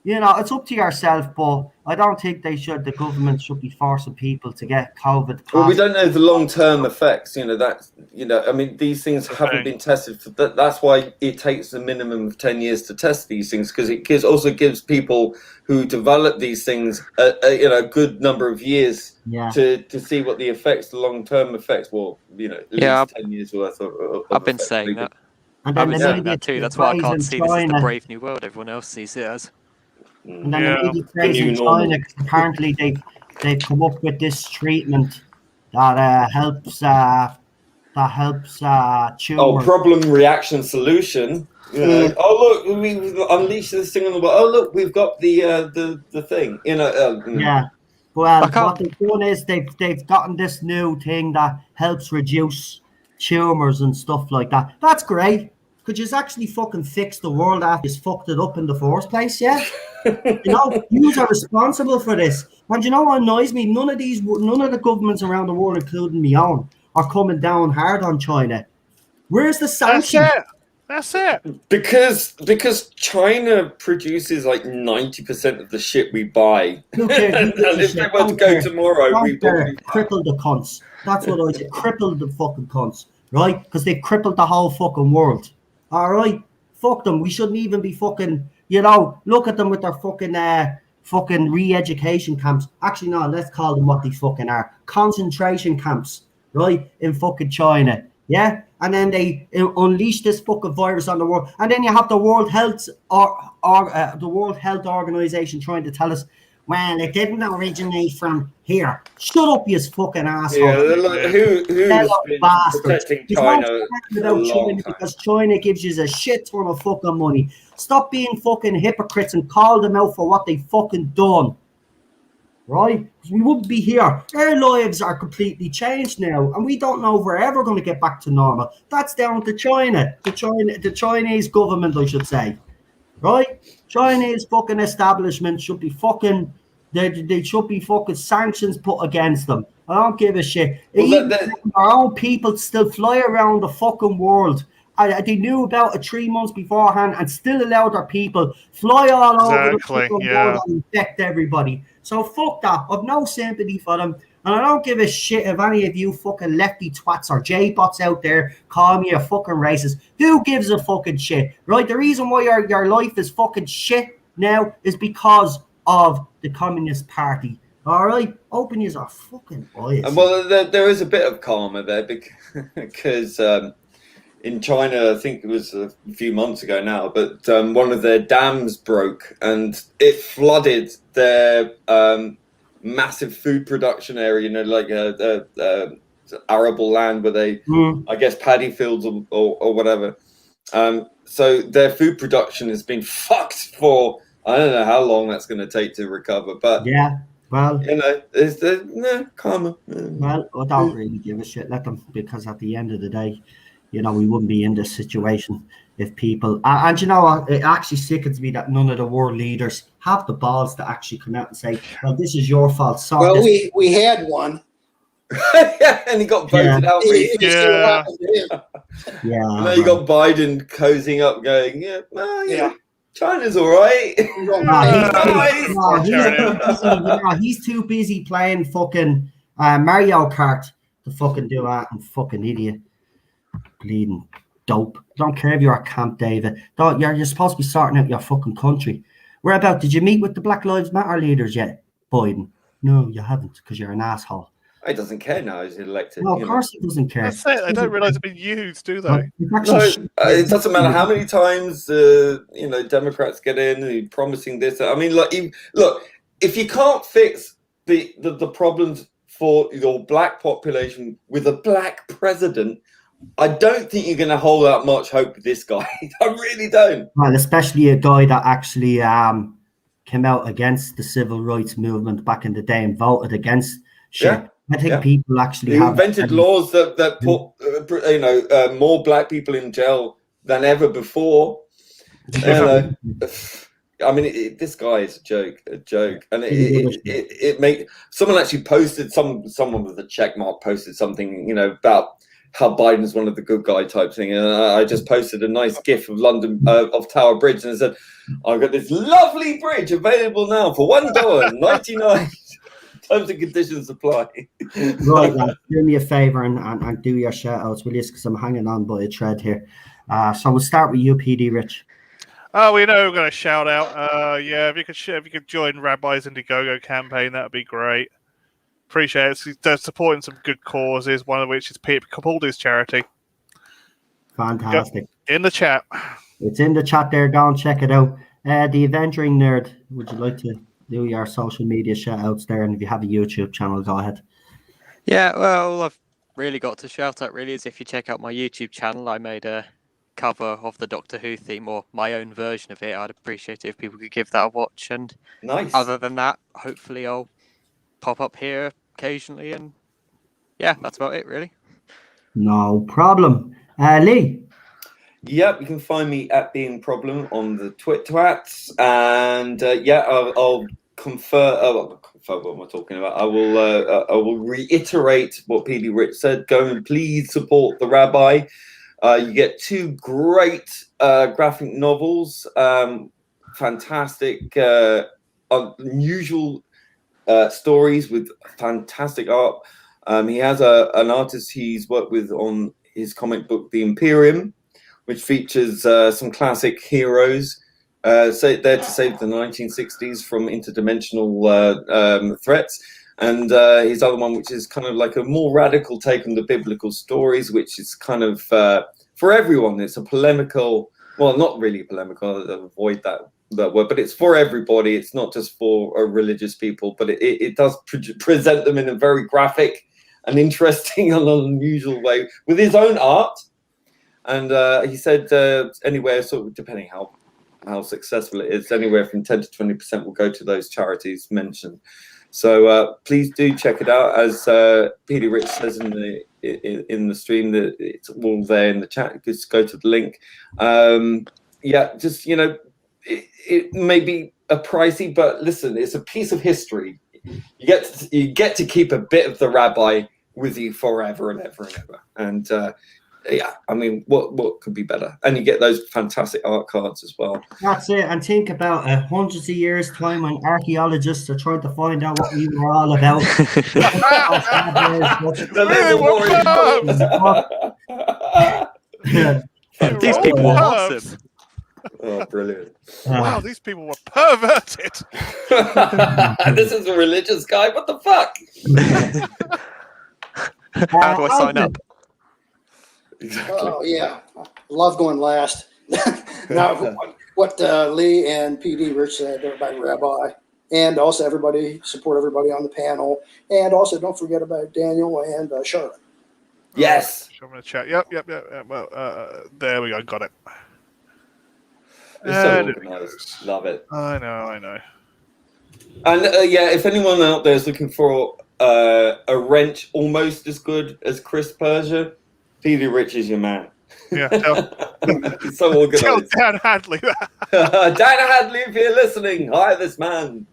you know, it's up to yourself, but I don't think the government should be forcing people to get COVID. Well, we don't know the long-term effects, I mean, these things haven't been tested. That's why it takes a minimum of 10 years to test these things, because it also gives people who develop these things a good number of years to see what the effects, the long-term effects, at least 10 years worth of I've been saying that. And I've been saying that too. That's why I can't see this as the brave new world everyone else sees it as. And then the media praise in China, because apparently they've come up with this treatment that helps tumors. Oh, problem, reaction, solution. Oh look, we've unleashed this thing on the world. Oh look, we've got the thing. Yeah. Well, what they've done is they've gotten this new thing that helps reduce tumors and stuff like that. That's great. Could you actually fucking fix the world after you fucked it up in the first place? Yeah. You are responsible for this. And you know what annoys me? None of the governments around the world, including my own, are coming down hard on China. Where's the sanctions? That's it. Because China produces like 90% of the shit we buy. And if they were to go tomorrow, we probably cripple the cunts. That's what I say. Cripple the fucking cunts, right? Because they crippled the whole fucking world. All right, fuck them. We shouldn't even be fucking. Look at them with their fucking re-education camps. Actually, no, let's call them what they fucking are. Concentration camps, right, in fucking China. Yeah? And then they unleash this fucking virus on the world. And then you have the World Health the World Health Organization trying to tell us, well, it didn't originate from here. Shut up, you fucking asshole. Yeah, who's been protecting China without China, because China gives you a shit ton of fucking money. Stop being fucking hypocrites and call them out for what they fucking done. Right? Because we wouldn't be here. Our lives are completely changed now, and we don't know if we're ever going to get back to normal. That's down to China. The Chinese government, I should say. Right? Chinese fucking establishment should be fucking. They should be fucking sanctions put against them. I don't give a shit. Even our own people still fly around the fucking world. They knew about it 3 months beforehand and still allowed their people fly all over the fucking world and infect everybody. So fuck that. I've no sympathy for them. And I don't give a shit if any of you fucking lefty twats or J-bots out there call me a fucking racist. Who gives a fucking shit? Right? The reason why your life is fucking shit now is because of the Communist Party. All right? Open your fucking eyes. Well, there is a bit of karma there because in China, I think it was a few months ago now, but one of their dams broke and it flooded their massive food production area, like arable land where they, I guess, paddy fields or whatever. So their food production has been fucked for, I don't know how long that's going to take to recover. But yeah, well, it's karma. Well, I don't really give a shit. Let them, because at the end of the day, we wouldn't be in this situation if people. And you know what? It actually sickens me that none of the world leaders have the balls to actually come out and say, "Well, this is your fault." Well, we had one. Yeah, and he got voted out. Yeah. Yeah. Now you got Biden cozying up, going, "Yeah, well, you know, China's all right." He's too busy playing fucking Mario Kart to fucking do that, and fucking idiot, bleeding dope. Don't care if you're at Camp David. Don't you're supposed to be sorting out your fucking country. Where about? Did you meet with the Black Lives Matter leaders yet, Biden? No, you haven't, because you're an asshole. He doesn't care now. He's elected. No, of course he doesn't care. That's it. They don't realise it's been used, do they? No, it doesn't matter how many times Democrats get in and promising this. I mean, look, if you can't fix the problems for your black population with a black president, I don't think you're going to hold out much hope with this guy. I really don't. Well, especially a guy that actually came out against the civil rights movement back in the day and voted against shit. Yeah. I think people actually invented laws that put more black people in jail than ever before. I mean, this guy is a joke, and it made someone actually posted someone with a check mark posted something about how Biden's one of the good guy type thing, and I just posted a nice GIF of London of Tower Bridge, and I said, "I've got this lovely bridge available now for $1.99." Terms and conditions apply. Right, lad, do me a favour and do your shout outs, will you? Because I'm hanging on by a thread here. So we'll start with you, PD Rich. Oh, we know we're going to shout out. If you could join Rabbi's Indiegogo campaign, that would be great. Appreciate it. They're supporting some good causes, one of which is Peter Capaldi's charity. Fantastic. In the chat. It's in the chat there. Go and check it out. The Avenging Nerd, would you like to do your social media shout outs there? And if you have a YouTube channel, go ahead. Yeah, well, all I've really got to shout out really is if you check out my YouTube channel, I made a cover of the Doctor Who theme, or my own version of it. I'd appreciate it if people could give that a watch. And nice. Other than that, hopefully I'll pop up here occasionally, and yeah, that's about it really. No problem. Lee. Yep, you can find me at Being Problem on the twats, and I'll confer. What am I talking about? I will reiterate what PD Rich said. Go and please support the Rabbi. You get 2 great graphic novels, fantastic, unusual stories with fantastic art. He has an artist he's worked with on his comic book, The Imperium, which features some classic heroes there to save the 1960s from interdimensional threats. And his other one, which is kind of like a more radical take on the biblical stories, which is kind of for everyone. It's a polemical, well, not really polemical, I'll avoid that word, but it's for everybody. It's not just for religious people, but it does present them in a very graphic and interesting and unusual way with his own art. And he said anywhere, sort of depending how successful it is, anywhere from 10 to 20% will go to those charities mentioned. So please do check it out. As Peter Rich says in the stream, that it's all there in the chat. Just go to the link. It may be a pricey, but listen, it's a piece of history. You get to keep a bit of the Rabbi with you forever and ever and ever. And I mean, what could be better? And you get those fantastic art cards as well. That's it. And think about hundreds of years' time when archaeologists are trying to find out what we were all about. These people were awesome. Oh, brilliant. Wow, these people were perverted. This is a religious guy. What the fuck? How do I sign up? Exactly. Oh, yeah. Love going last. Now, what Lee and PD Rich said about Rabbi, and also support everybody on the panel, and also don't forget about Daniel and Charlotte. Yes. I'm going to chat. Yep. Well, there we go. Got it. It's so organized. Love it. I know. And if anyone out there is looking for a wrench almost as good as Chris Persia, PD Rich is your man. Yeah. He's so organized. Tell Dan Hadley that. Dan Hadley, if you're listening, hire this man.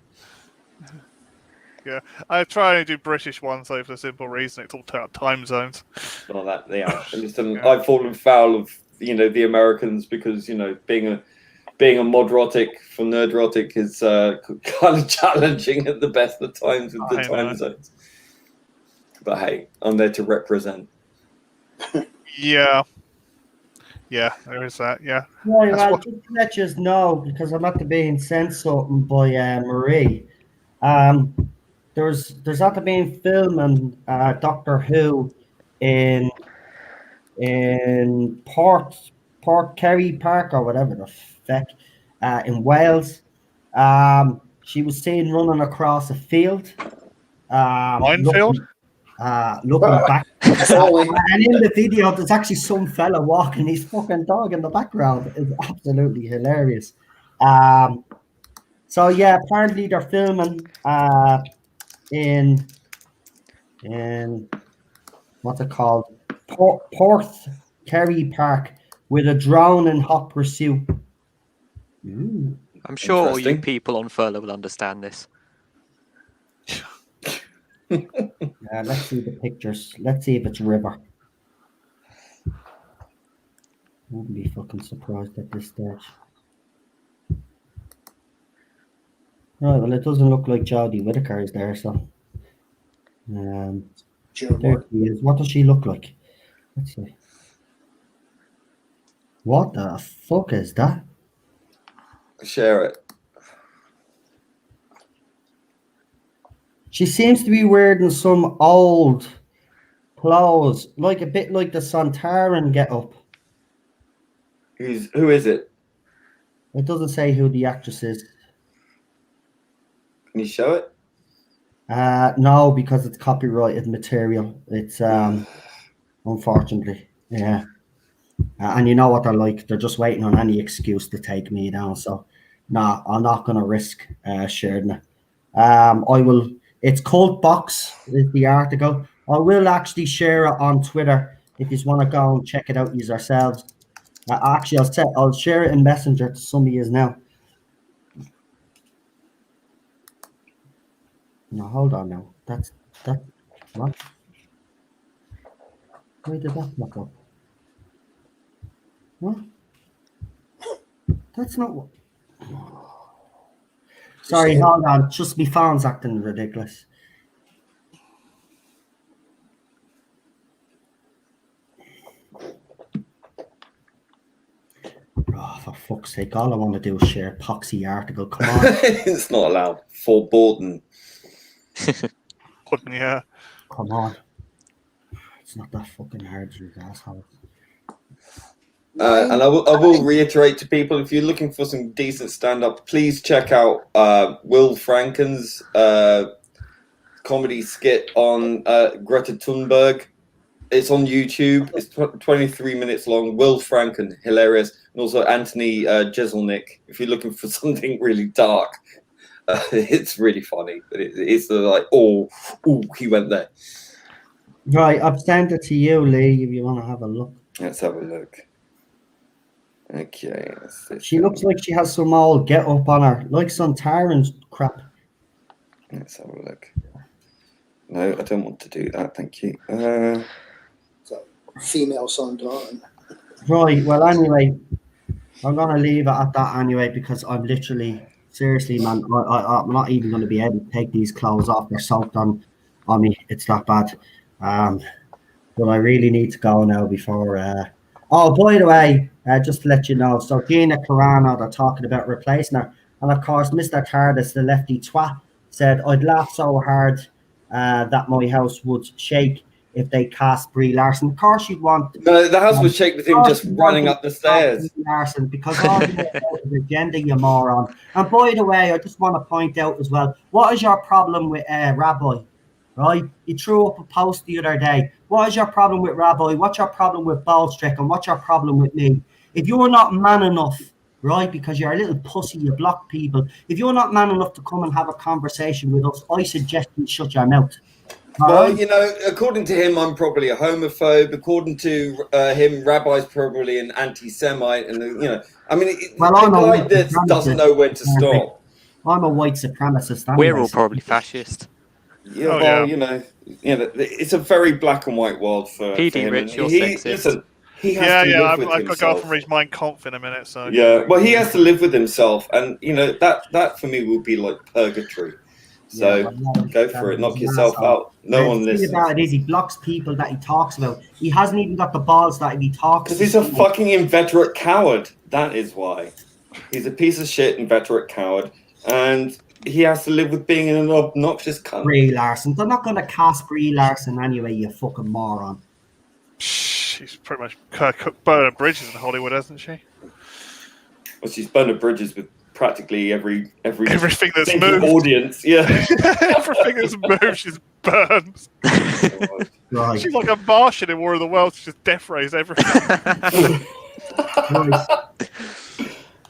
Yeah, I try and do British ones though for the simple reason it's all time zones. Well, that listen, I've fallen foul of the Americans because being a modrotic for nerdrotic is kind of challenging at the best of times with the time zones. But hey, I'm there to represent. Yeah, there is that. Yeah. Right, well, just to let you know, because I'm at the being sent something by Marie. There's after being filming Doctor Who in Port Kerry Park or whatever the feck in Wales. She was seen running across a field. Minefield? Looking back. Foley. And in the video, there's actually some fella walking his fucking dog in the background. It's absolutely hilarious. So yeah, apparently they're filming in what's it called? Porth Kerry Park with a drone in hot pursuit. Ooh. I'm sure all you people on furlough will understand this. Let's see the pictures. Let's see if it's river. Wouldn't be fucking surprised at this stage. Right, well, it doesn't look like Jodie Whittaker is there, so. There she is. What does she look like? Let's see. What the fuck is that? Share it. She seems to be wearing some old clothes, like a bit like the Santaran get-up. Who is it? It doesn't say who the actress is. Can you show it? No, because it's copyrighted material. It's unfortunately, yeah. And you know what they're like. They're just waiting on any excuse to take me down. So, nah, I'm not going to risk sharing it. I will. It's Cult Box is the article. I will actually share it on Twitter if you want to go and check it out yourselves. Actually, I'll share it in Messenger to some of you now. No, hold on now. That. What? Where did that look up? What? That's not what. Sorry, hold on. Just my phone's acting ridiculous. Oh, for fuck's sake, all I want to do is share a poxy article. Come on. It's not allowed. Forbidden. Yeah. Come on. It's not that fucking hard, you assholes. And I will reiterate to people, if you're looking for some decent stand-up, please check out Will Franken's comedy skit on Greta Thunberg. It's on YouTube. It's 23 minutes long. Will Franken, hilarious. And also Anthony Jeselnik. If you're looking for something really dark, it's really funny. But it's like, oh, he went there. Right, I've sent it to you, Lee, if you want to have a look. Let's have a look. Okay. She looks like she has some old get up on her, like some tyrant crap. Let's have a look. No, I don't want to do that. Thank you. So, female Santaran. Right. Well, anyway, I'm gonna leave it at that anyway because I'm literally, seriously, man, I'm not even gonna be able to take these clothes off. They're soaked on me. It's that bad. But I really need to go now before. Oh, by the way, just to let you know, so Gina Carano, they're talking about replacing her. And of course, Mr. Tardis, the lefty twat, said, I'd laugh so hard that my house would shake if they cast Brie Larson. Of course you'd want... No, the house would shake with him just running up the stairs. Brie Larson, because all the agenda, you moron. And by the way, I just want to point out as well, what is your problem with Rabbi? Right? He threw up a post the other day. What is your problem with Rabbi? What's your problem with Baldstrick? And what's your problem with me? If you're not man enough, right, because you're a little pussy, you block people. If you're not man enough to come and have a conversation with us, I suggest you shut your mouth. Well, you know, according to him, I'm probably a homophobe. According to him, Rabbi's probably an anti-Semite. And, you know, I mean, the guy that doesn't know when to stop. I'm a white supremacist. We're all probably fascist. Yeah, Oh, well, yeah. it's a very black and white world for PD him. Rich, And you're he, sexist. listen, he has Yeah, to yeah. live with I've got to go off himself. and read Mein Kampf in a minute. So Yeah, well, he has to live with himself, and that for me will be like purgatory. So go for it, knock yourself out. No one The thing listens. about it is he blocks people that he talks about. He hasn't even got the balls that if he talks. Because he's a fucking inveterate coward. That is why. He's a piece of shit inveterate coward, and he has to live with being an obnoxious cunt. Brie Larson. They're not going to cast Brie Larson anyway, you fucking moron. she's pretty much burning bridges in Hollywood, hasn't she? Well, she's burned bridges with practically everything that's moved. Audience, yeah. Everything that's moved, she's burned. Right. She's like a Martian in War of the Worlds. She just death rays everything.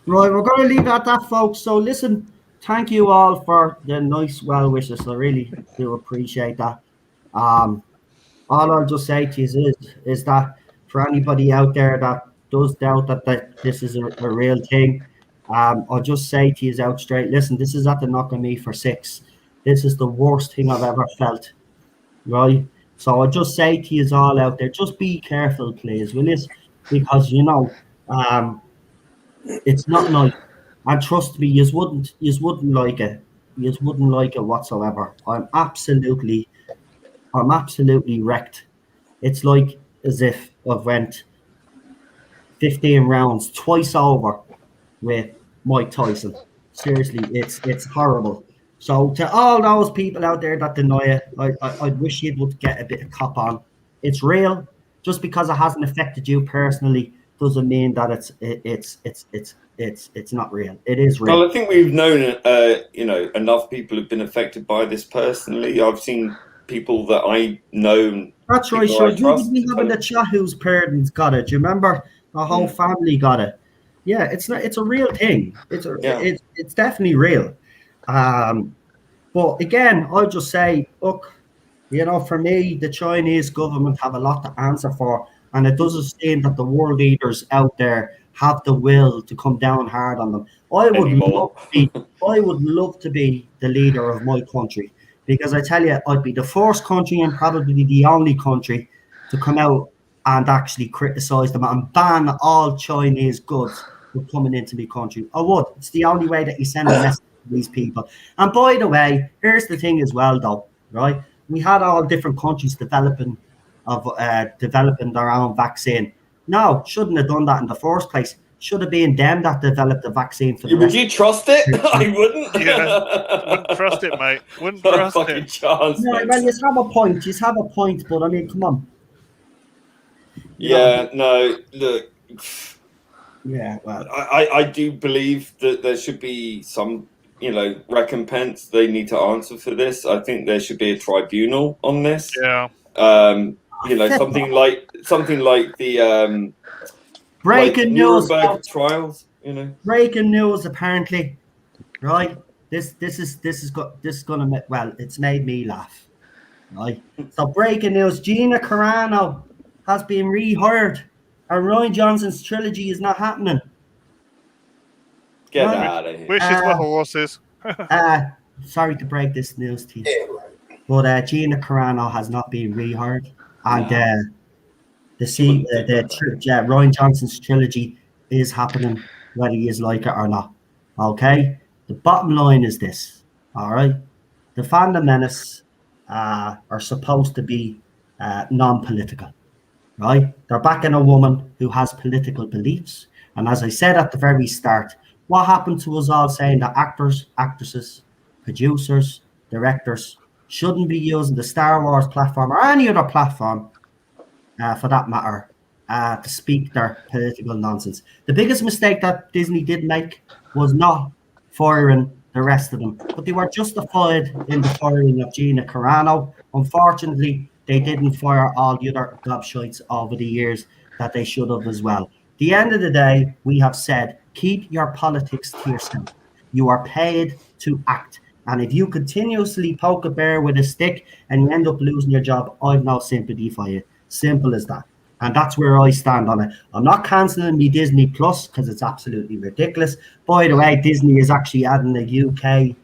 Right, we're going to leave it at that, folks. So listen, thank you all for the nice well wishes. I really do appreciate that. All I'll just say to you is that for anybody out there that does doubt that this is a real thing, I'll just say to you out straight, listen, this is at the knock on me for 6. This is the worst thing I've ever felt, right? So I'll just say to you all out there, just be careful, please, will you? Because, it's not nice. And trust me, you wouldn't like it. You wouldn't like it whatsoever. I'm absolutely wrecked. It's like as if I've went 15 rounds twice over with Mike Tyson. Seriously, it's horrible. So to all those people out there that deny it, I wish you would get a bit of cop on. It's real. Just because it hasn't affected you personally doesn't mean that it's not real. It is real. Well, I think we've known, enough people have been affected by this personally. I've seen people that I know. That's right, sure. You didn't have the chat whose parents got it. Do you remember? The whole family got it. Yeah, it's a real thing. It's definitely real. But again, I'll just say, look, for me, the Chinese government have a lot to answer for, and it doesn't seem that the world leaders out there have the will to come down hard on them. I would love to be the leader of my country, because I tell you, I'd be the first country and probably the only country to come out and actually criticize them and ban all Chinese goods from coming into my country. I would. It's the only way that you send a message to these people. And by the way, here's the thing as well, though, right? We had all different countries developing their own vaccine. No, shouldn't have done that in the first place. Should have been them that developed the vaccine for the Would you trust it? I wouldn't. Yeah, wouldn't trust it, mate. Wouldn't trust it. Chance, no, well, you have a point. You have a point, but I mean, come on. No, look. Yeah, well, I do believe that there should be some, recompense. They need to answer for this. I think there should be a tribunal on this. Yeah. Something like the breaking news Nuremberg trials. Breaking news, apparently, right? This is gonna make, well, it's made me laugh, right? So breaking news: Gina Carano has been rehired, and Ryan Johnson's trilogy is not happening. Get out of here. Wishes were horses. Sorry to break this news to you, but Gina Carano has not been rehired, and Ryan Johnson's trilogy is happening, whether he is like it or not. Okay, the bottom line is this. All right, the Phantom Menace are supposed to be non-political, right? They're backing a woman who has political beliefs, and as I said at the very start, what happened to us all saying that actors, actresses, producers, directors shouldn't be using the Star Wars platform or any other platform, for that matter, to speak their political nonsense. The biggest mistake that Disney did make was not firing the rest of them, but they were justified in the firing of Gina Carano. Unfortunately, they didn't fire all the other gobshites over the years that they should have as well. At the end of the day, we have said, keep your politics to yourself. You are paid to act. And if you continuously poke a bear with a stick and you end up losing your job, I've no sympathy for you. Simple as that. And that's where I stand on it. I'm not cancelling me Disney Plus because it's absolutely ridiculous. By the way, Disney is actually adding a UK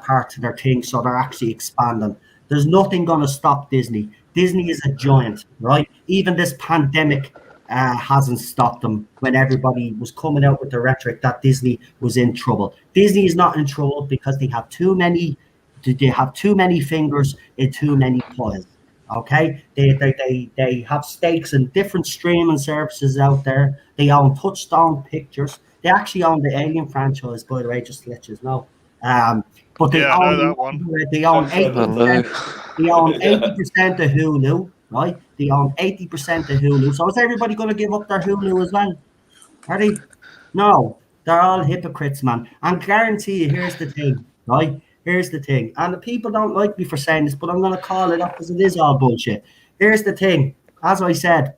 part to their thing, so they're actually expanding. There's nothing going to stop Disney. Disney is a giant, right? Even this pandemic hasn't stopped them when everybody was coming out with the rhetoric that Disney was in trouble. Disney is not in trouble because they have too many fingers in too many pies. Okay, they have stakes in different streaming services out there. They own Touchstone Pictures. They actually own the Alien franchise, by the way, just to let you know. But they Yeah, I know that one. They own 80%. They own 80% of Hulu, right? They own 80% of Hulu. So is everybody going to give up their Hulu as well? Are they? No, they're all hypocrites, man. And guarantee you, here's the thing, right? Here's the thing. And the people don't like me for saying this, but I'm going to call it up because it is all bullshit. Here's the thing. As I said,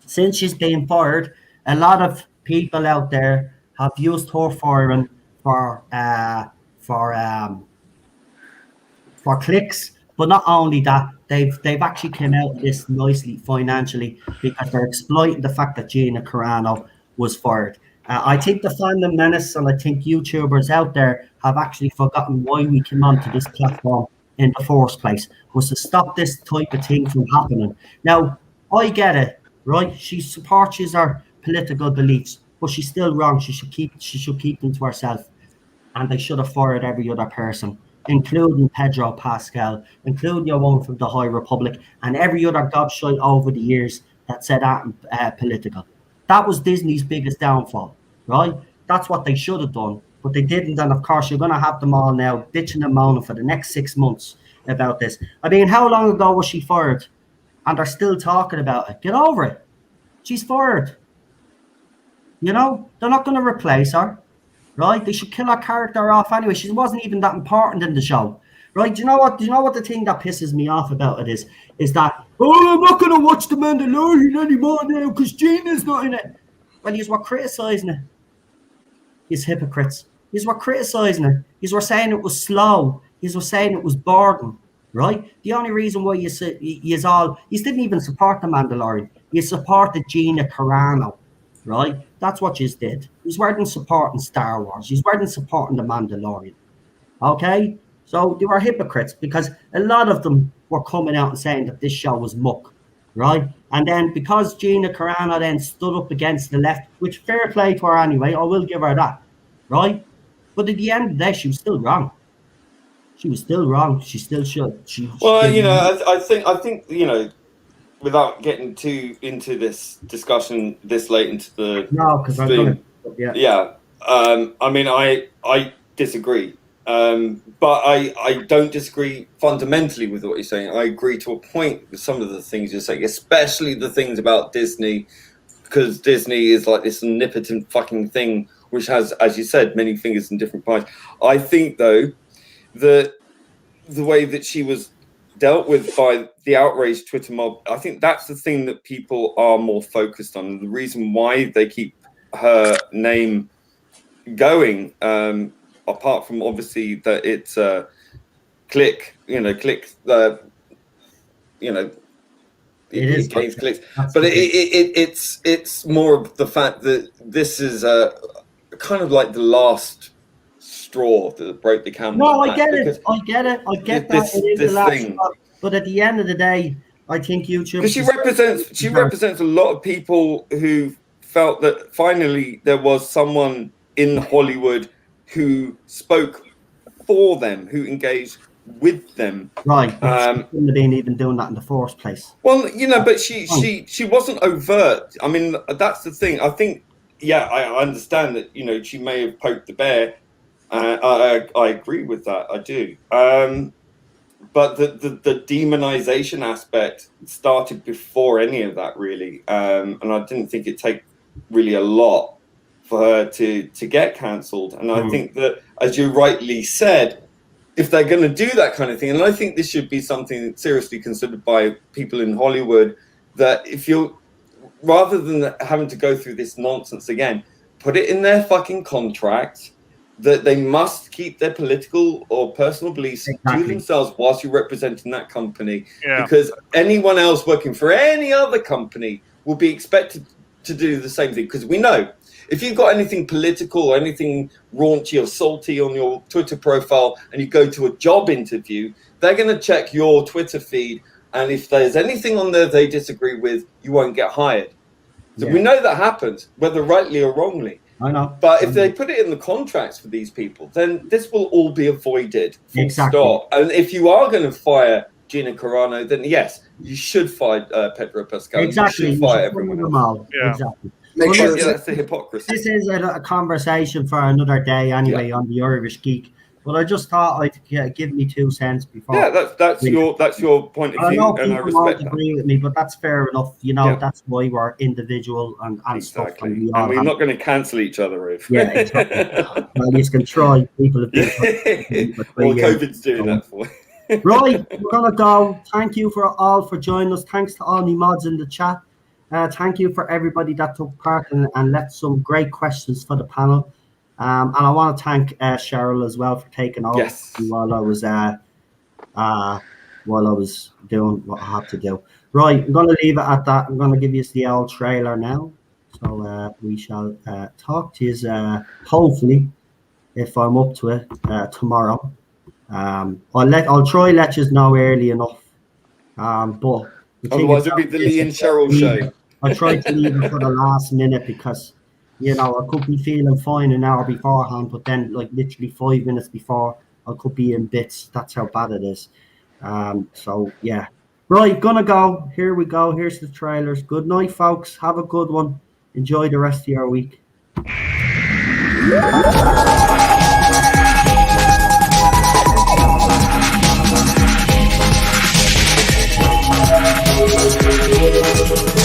since she's been fired, a lot of people out there have used her firing for clicks. But not only that, they've actually came out of this nicely financially because they're exploiting the fact that Gina Carano was fired. I think the fandom menace and I think YouTubers out there have actually forgotten why we came onto this platform in the first place, was to stop this type of thing from happening. Now, I get it, right? She supports her political beliefs, but she's still wrong. She should keep them to herself. And they should have fired every other person, including Pedro Pascal, including your one from the High Republic, and every other gobshite over the years that said that political. That was Disney's biggest downfall, right? That's what they should have done, but they didn't. And of course, you're going to have them all now bitching and moaning for the next 6 months about this. I mean, how long ago was she fired? And they're still talking about it. Get over it. She's fired. You know, they're not going to replace her, right? They should kill her character off anyway. She wasn't even that important in the show, right? Do you know what the thing that pisses me off about it is that, oh, I'm not going to watch The Mandalorian anymore now because Gina's not in it. Well, you were criticising it. He's hypocrites. You were criticising it. You were saying it was slow. You were saying it was boring, right? The only reason why you didn't even support The Mandalorian. You supported Gina Carano, right? That's what you did. You weren't supporting Star Wars. You weren't supporting The Mandalorian, okay? So they were hypocrites because a lot of them were coming out and saying that this show was muck, right? And then because Gina Carano then stood up against the left, which fair play to her anyway, I will give her that, right? But at the end of the day, she was still wrong. She was still wrong. She still should. I think without getting too into this discussion this late into the because I mean, I disagree. But I don't disagree fundamentally with what you're saying. I agree to a point with some of the things you're saying, especially the things about Disney, because Disney is like this omnipotent fucking thing, which has, as you said, many fingers in different pies. I think, though, that the way that she was dealt with by the outraged Twitter mob, I think that's the thing that people are more focused on. The reason why they keep her name going, apart from obviously that it's it gains clicks, but it's more of the fact that this is kind of like the last straw that broke the camel's back. No, I get it. I get that. It is the last straw. But at the end of the day, I think YouTube. Because she represents a lot of people who felt that finally there was someone in Hollywood who spoke for them, who engaged with them. Right. She shouldn't have been even doing that in the first place. Well, but she wasn't overt. I mean, that's the thing. I think, I understand that, she may have poked the bear. I agree with that. I do. But the demonization aspect started before any of that, really. And I didn't think it'd take really a lot for her to get cancelled. And I think that, as you rightly said, if they're going to do that kind of thing, and I think this should be something seriously considered by people in Hollywood, that if you're, rather than having to go through this nonsense again, put it in their fucking contract that they must keep their political or personal beliefs to themselves whilst you're representing that company. Yeah. Because anyone else working for any other company will be expected to do the same thing. Because we know If you've got anything political or anything raunchy or salty on your Twitter profile and you go to a job interview, they're going to check your Twitter feed. And if there's anything on there they disagree with, you won't get hired. So we know that happens, whether rightly or wrongly. I know. But if they put it in the contracts for these people, then this will all be avoided. Full stop. And if you are going to fire Gina Carano, then yes, you should fire Pedro Pascal. Exactly. You should fire everyone else. Yeah. Exactly. Make sure That's the hypocrisy. This is a conversation for another day anyway on the Irish Geek. But I just thought I'd give me 2 cents before. Yeah, that's your point of I view, know and I people won't respect that. agree with me, but that's fair enough. You know, that's why we're individual and stuff. Exactly. And we're not going to cancel each other if. Yeah, exactly. Well, you can try. People have been. Well, COVID's doing that for you. Right, we're gonna go. Thank you for joining us. Thanks to all the mods in the chat. Thank you for everybody that took part and left some great questions for the panel. And I want to thank Cheryl as well for taking over while I was doing what I had to do. Right, I'm gonna leave it at that. I'm gonna give you the old trailer now. So we shall talk to you hopefully, if I'm up to it, tomorrow. I'll try let you know early enough. But otherwise it'll be the Lee and Cheryl show. I tried to leave it for the last minute because, you know, I could be feeling fine an hour beforehand, but then like literally 5 minutes before, I could be in bits. That's how bad it is. So yeah. Right, gonna go. Here we go. Here's the trailers. Good night, folks. Have a good one. Enjoy the rest of your week. Thank you.